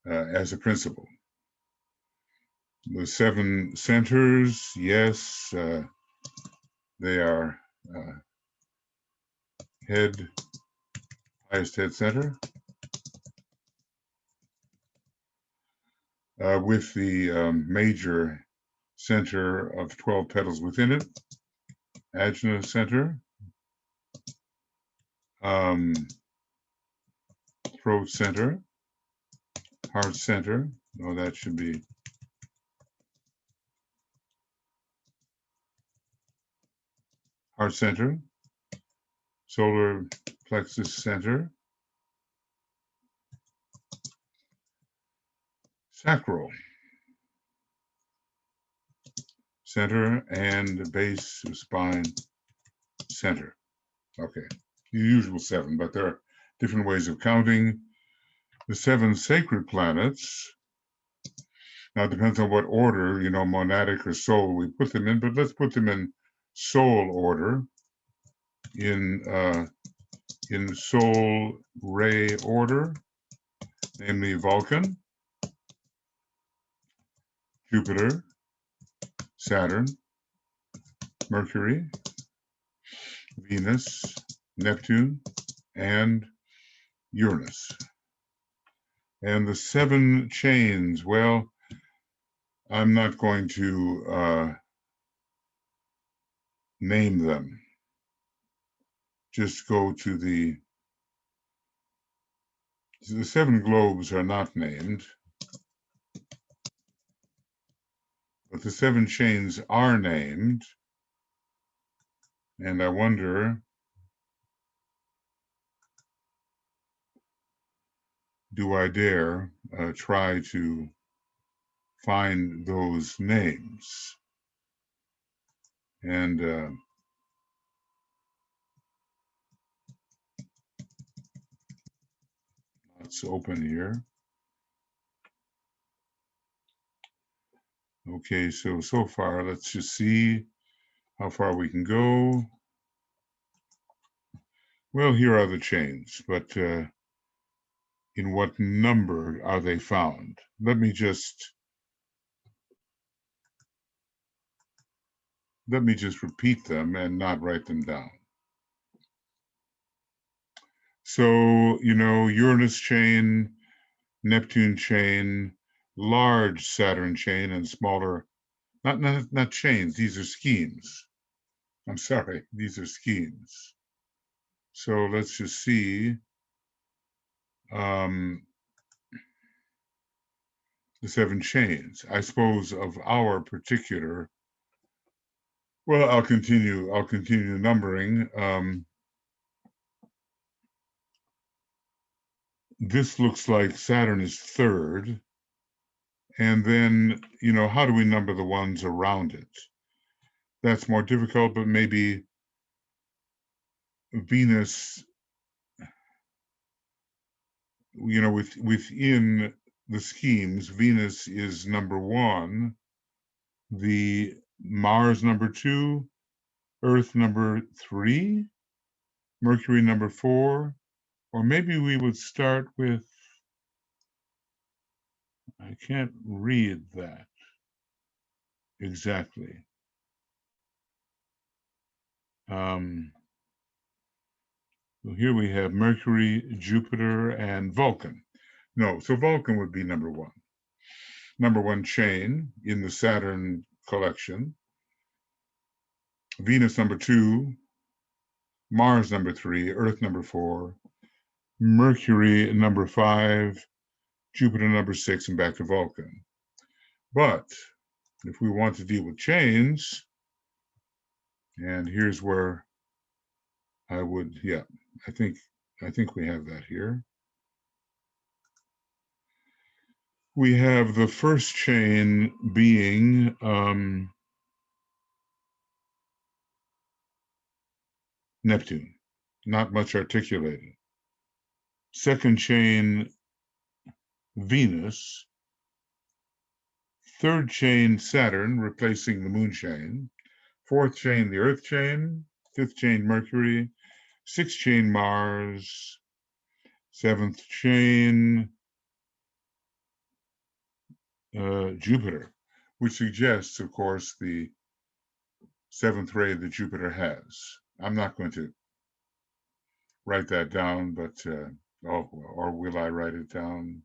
as a principle. The 7 centers, yes, they are head, highest head center, with the major center of 12 petals within it, ajna center, throat center, heart center. Oh, that should be heart center, solar plexus center, sacral center, and base spine center. Okay, the usual 7, but there are different ways of counting. The 7 sacred planets, now it depends on what order, monadic or soul we put them in, but let's put them in soul order, in soul ray order, namely Vulcan, Jupiter, Saturn, Mercury, Venus, Neptune, and Uranus. And the 7 chains, well, I'm not going to name them. Just go to the 7 globes are not named, but the 7 chains are named. And I wonder, do I dare try to find those names? And let's open here. Okay, so far, let's just see how far we can go. Well, here are the chains, but in what number are they found? Let me just repeat them and not write them down. So, Uranus chain, Neptune chain, large Saturn chain, and smaller, not chains, these are schemes. I'm sorry, these are schemes. So let's just see. The 7 chains, I suppose, of our particular. Well, I'll continue numbering. This looks like Saturn is 3rd. And then, how do we number the ones around it? That's more difficult, but maybe Venus, within the schemes, Venus is number 1, the Mars number 2, Earth number 3, Mercury number 4, or maybe we would start with, I can't read that exactly. So here we have Mercury, Jupiter, and Vulcan. No, so Vulcan would be number 1. Number 1 chain in the Saturn collection. Venus number 2, Mars number 3, Earth number 4, Mercury number 5, Jupiter number 6, and back to Vulcan. But if we want to deal with chains, and here's where I would, I think we have that here. We have the first chain being Neptune, not much articulated. Second chain, Venus. Third chain, Saturn, replacing the moon chain. Fourth chain, the Earth chain. Fifth chain, Mercury. Sixth chain, Mars. Seventh chain, Jupiter, which suggests, of course, the seventh ray that Jupiter has. I'm not going to write that down, but, or will I write it down?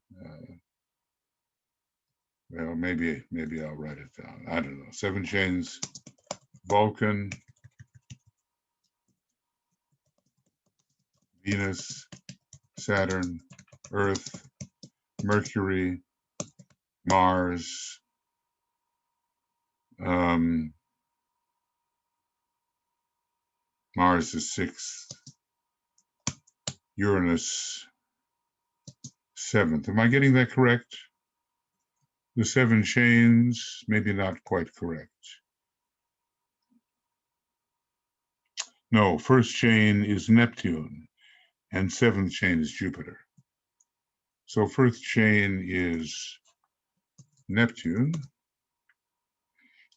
Well, maybe I'll write it down. I don't know. 7 chains, Vulcan, Venus, Saturn, Earth, Mercury, Mars, Mars is 6th, Uranus 7th. Am I getting that correct? The 7 chains, maybe not quite correct. No, first chain is Neptune, and 7th chain is Jupiter. So first chain is Neptune,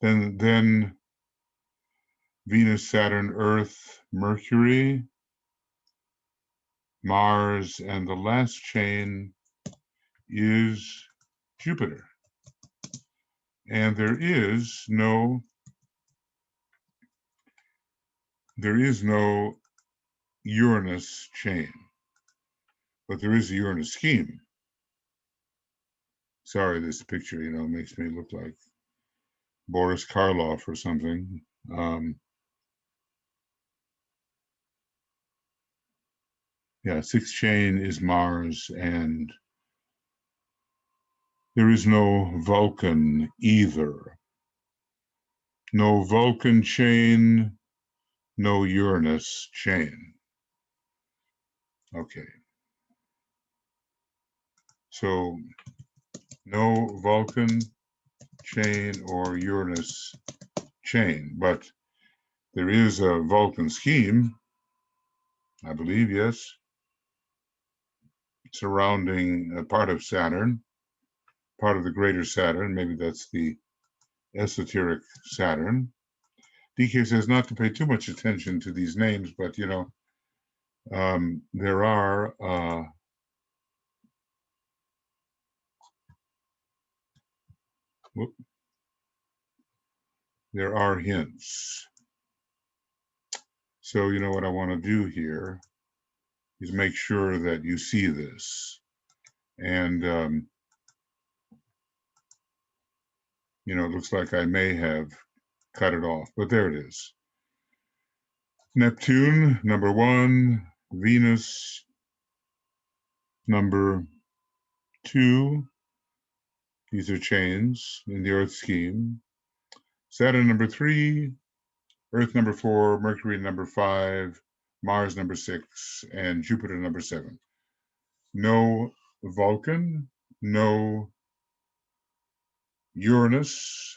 then Venus, Saturn, Earth, Mercury, Mars, and the last chain is Jupiter. And there is no Uranus chain, but there is a Uranus scheme. Sorry, this picture, makes me look like Boris Karloff or something. Yeah, 6th chain is Mars, and there is no Vulcan either. No Vulcan chain, no Uranus chain. Okay. So no Vulcan chain or Uranus chain, but there is a Vulcan scheme, I believe, yes, surrounding a part of Saturn, part of the greater Saturn. Maybe that's the esoteric Saturn. DK says not to pay too much attention to these names, but there are hints. So what I want to do here is make sure that you see this, and it looks like I may have cut it off, but there it is. Neptune, number 1, Venus, number 2. These are chains in the Earth scheme. Saturn, number 3, Earth, number 4, Mercury, number 5, Mars, number 6, and Jupiter, number 7. No Vulcan, no Uranus,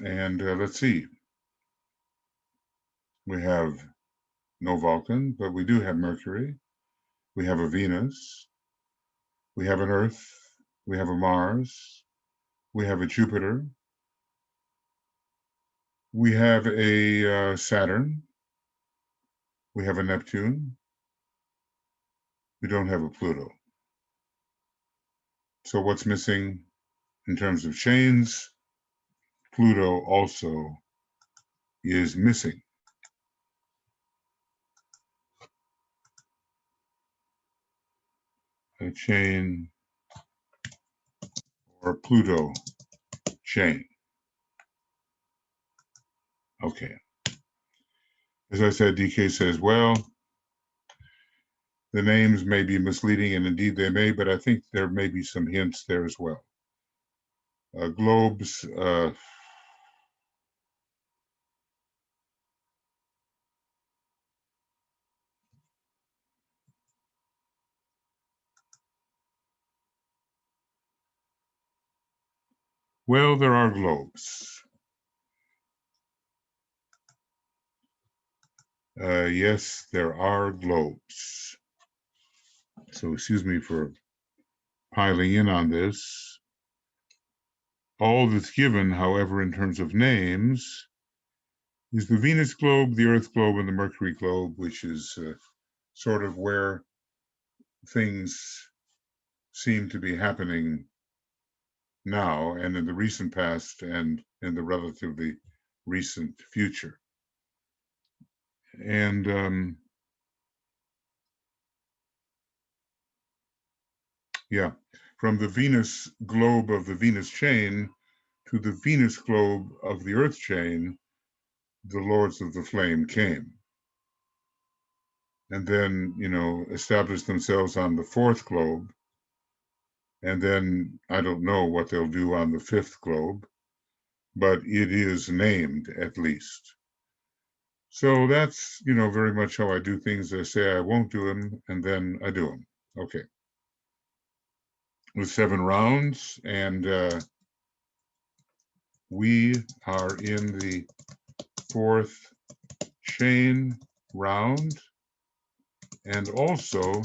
and let's see. We have no Vulcan, but we do have Mercury. We have a Venus. We have an Earth. We have a Mars. We have a Jupiter. We have a Saturn. We have a Neptune. We don't have a Pluto. So what's missing in terms of chains? Pluto also is missing. A chain or Pluto chain. Okay. As I said, DK says, well, the names may be misleading, and indeed they may, but I think there may be some hints there as well. Globes, well, there are globes. Yes, there are globes. So excuse me for piling in on this. All that's given, however, in terms of names, is the Venus globe, the Earth globe, and the Mercury globe, which is sort of where things seem to be happening now and in the recent past and in the relatively recent future. And yeah, from the Venus globe of the Venus chain to the Venus globe of the Earth chain, the Lords of the Flame came. And then, established themselves on the fourth globe. And then I don't know what they'll do on the fifth globe, but it is named at least. So that's, very much how I do things. I say I won't do them, and then I do them. Okay. With 7 rounds, and we are in the 4th chain round, and also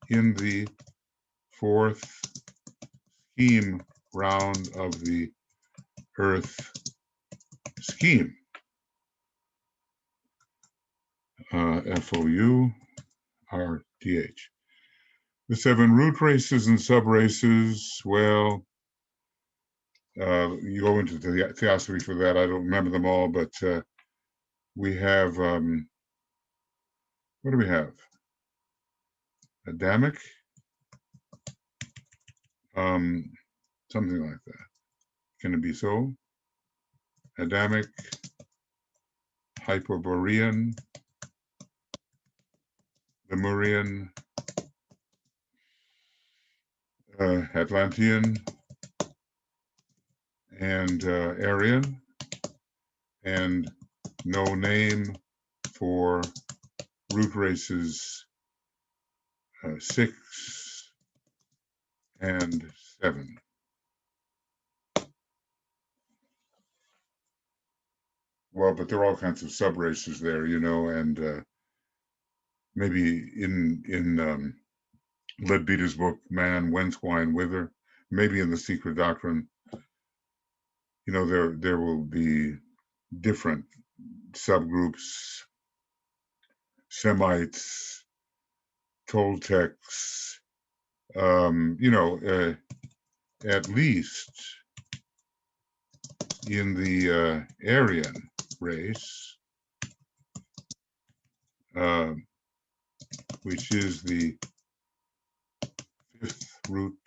in the 4th scheme round of the Earth scheme. FOURTH. The 7 root races and sub-races, well, you go into the theosophy for that. I don't remember them all, but we have, what do we have? Adamic, something like that. Can it be so? Adamic, Hyperborean, Lemurian, Atlantean, and Aryan, and no name for root races 6 and 7. Well, but there are all kinds of sub races there, and maybe in Leadbeater's book, Man, Whence, Why, and Whither, maybe in The Secret Doctrine, there will be different subgroups, Semites, Toltecs, at least in the Aryan race, which is the 5th root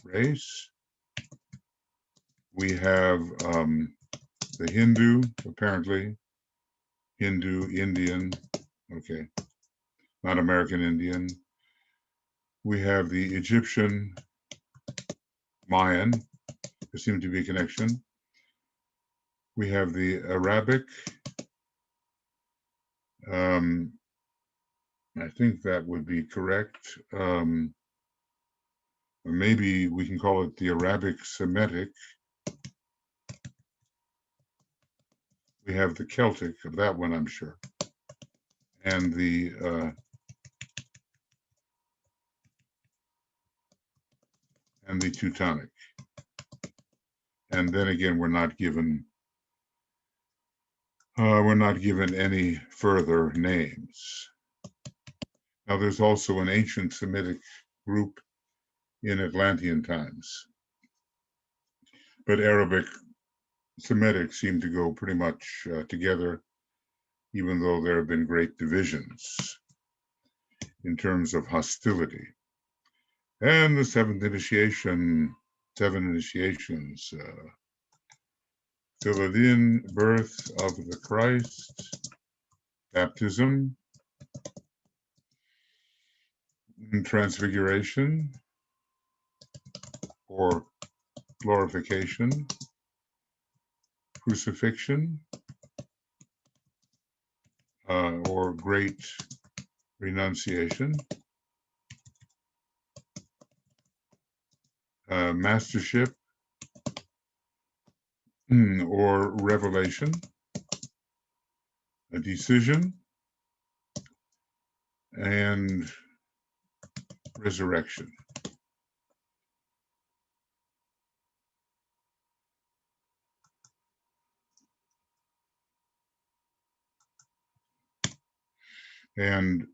race. We have the Hindu, apparently, Hindu, Indian, okay, not American Indian. We have the Egyptian, Mayan, there seems to be a connection. We have the Arabic, I think that would be correct. Maybe we can call it the Arabic Semitic. We have the Celtic, of that one I'm sure. And the Teutonic. And then again, we're not given any further names. Now, there's also an ancient Semitic group in Atlantean times, but Arabic Semitic seem to go pretty much together, even though there have been great divisions in terms of hostility. And the 7th initiation, 7 initiations, fill it in, birth of the Christ, baptism, transfiguration, or glorification, crucifixion, or great renunciation, mastership, or revelation, a decision, and resurrection. And,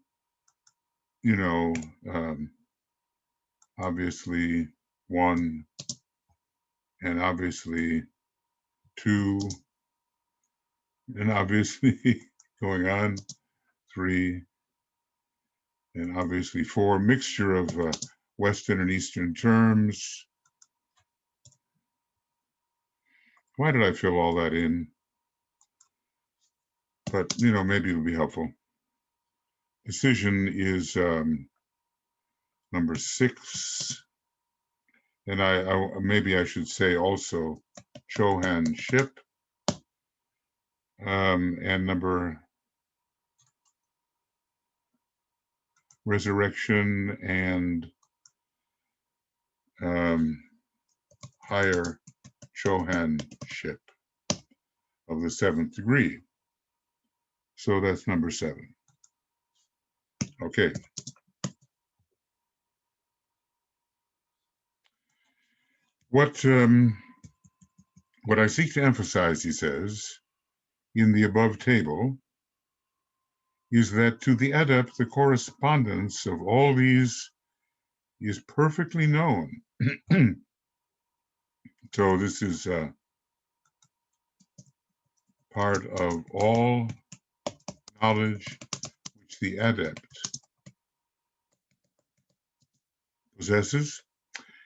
obviously 1, and obviously 2, and obviously going on 3, and obviously 4, mixture of Western and Eastern terms. Why did I fill all that in? But, maybe it'll be helpful. Decision is number 6. And maybe I should say also Chohanship. And number resurrection and higher Chohanship of the 7th degree. So that's number 7. Okay. What I seek to emphasize, he says, in the above table is that to the adept, the correspondence of all these is perfectly known. So this is part of all knowledge which the adept possesses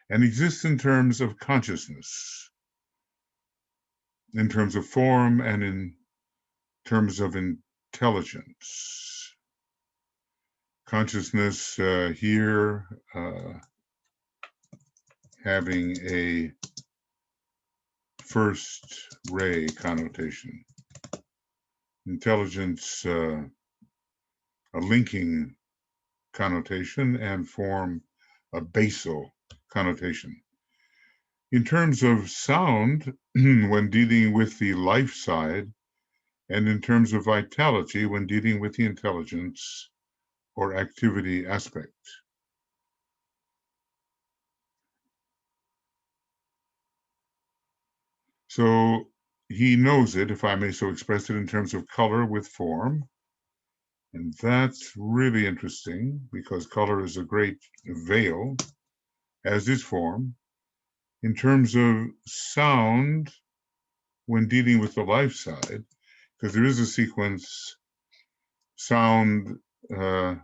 and exists in terms of consciousness, in terms of form, and in terms of intelligence. Consciousness here having a first ray connotation. Intelligence, a linking connotation, and form, a basal connotation. In terms of sound, when dealing with the life side, and in terms of vitality, when dealing with the intelligence or activity aspect. So he knows it, if I may so express it, in terms of color with form. And that's really interesting because color is a great veil, as is form. In terms of sound, when dealing with the life side, because there is a sequence, sound, how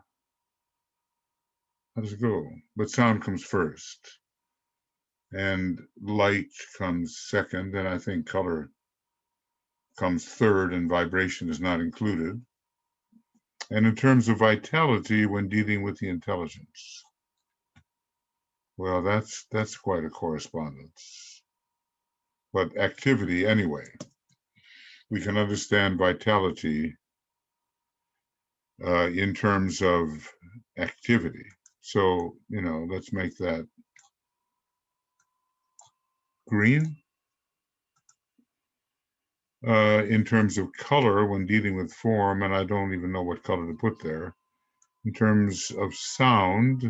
does it go? But sound comes first, and light comes second, and I think color comes third, and vibration is not included. And in terms of vitality, when dealing with the intelligence, well, that's quite a correspondence. But activity, anyway, we can understand vitality in terms of activity. So, let's make that green. In terms of color, when dealing with form, and I don't even know what color to put there. In terms of sound,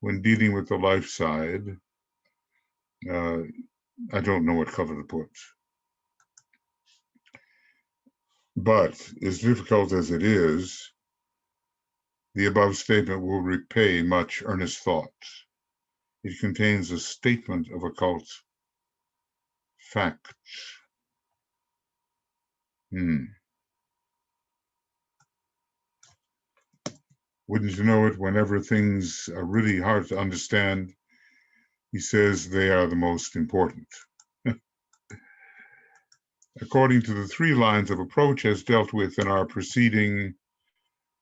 when dealing with the life side, I don't know what color to put. But as difficult as it is, the above statement will repay much earnest thought. It contains a statement of occult fact. Wouldn't you know it, whenever things are really hard to understand, he says they are the most important. According to the 3 lines of approach as dealt with in our preceding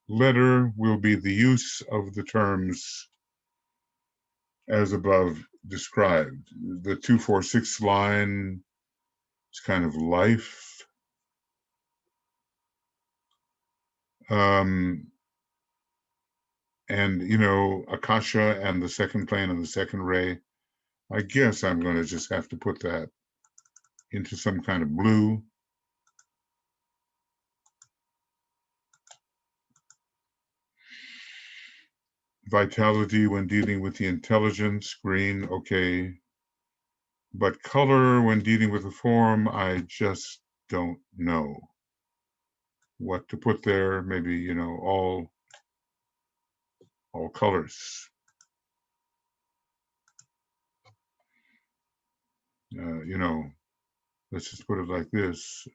letter, will be the use of the terms as above described. The 246 line is kind of life. And, Akasha and the second plane and the second ray, I guess I'm going to just have to put that into some kind of blue. Vitality when dealing with the intelligence, green, okay. But color when dealing with the form, I just don't know what to put there. Maybe, all colors. you know, let's just put it like this.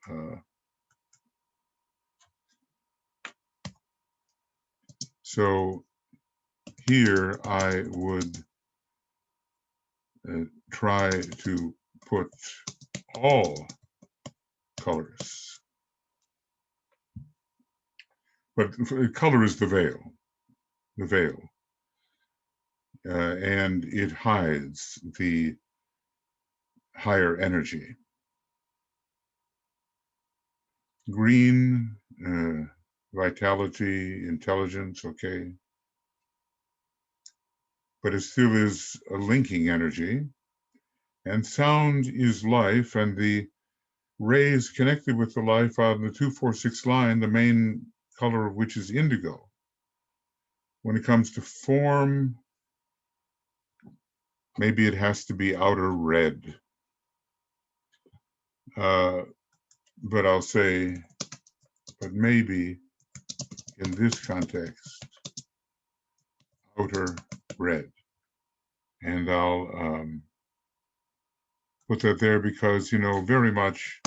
So here I would try to put all colors, but color is the veil, and it hides the higher energy. Green, vitality, intelligence, okay. But it still is a linking energy. And sound is life, and the rays connected with the life on the 246 line, the main color of which is indigo. When it comes to form, maybe it has to be outer red. But I'll say, but maybe in this context, outer red. And I'll put that there because, you know, very much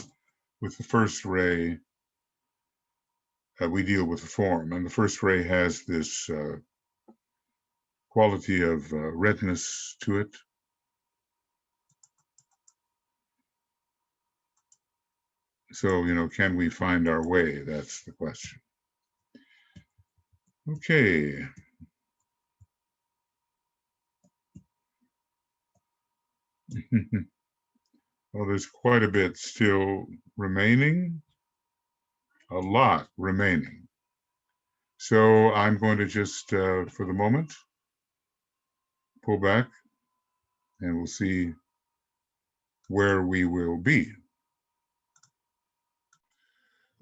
with the first ray, we deal with the form. And the first ray has this quality of redness to it. So, you know, can we find our way? That's the question. Okay. Well, there's quite a bit still remaining, a lot remaining. So I'm going to just, for the moment, pull back and we'll see where we will be.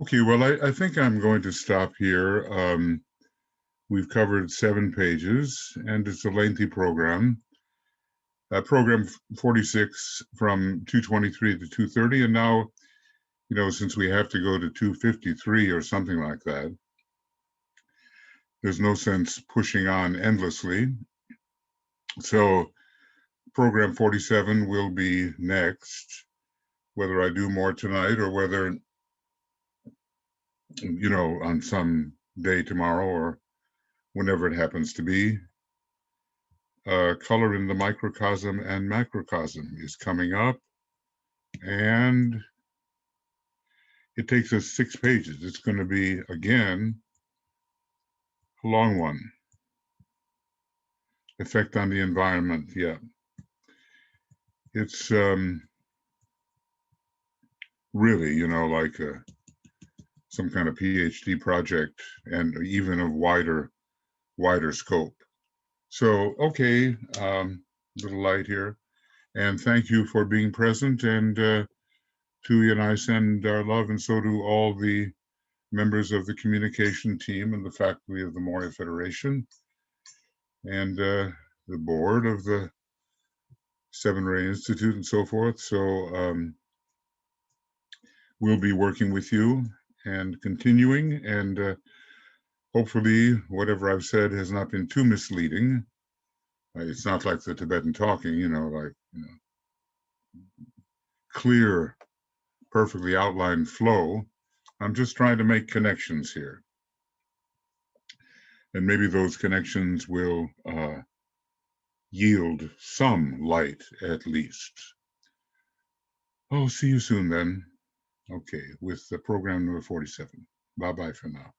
Okay, well, I think I'm going to stop here. We've covered 7 pages, and it's a lengthy program. Program 46 from 223 to 230, and now, you know, since we have to go to 253 or something like that, there's no sense pushing on endlessly. So program 47 will be next, whether I do more tonight or whether, you know, on some day tomorrow or whenever it happens to be. Color in the microcosm and macrocosm is coming up, and it takes us 6 pages. It's going to be, again, a long one. Effect on the environment, yeah. It's really, you know, like some kind of PhD project, and even a wider scope. So, okay, little light here. And thank you for being present. And Tui and I send our love, and so do all the members of the communication team and the faculty of the Moria Federation and the board of the Seven Ray Institute and so forth. So we'll be working with you and continuing, and hopefully whatever I've said has not been too misleading. It's not like the Tibetan talking, you know, like, you know, clear, perfectly outlined flow. I'm just trying to make connections here. And maybe those connections will yield some light at least. Oh, see you soon then. Okay, with the program number 47. Bye-bye for now.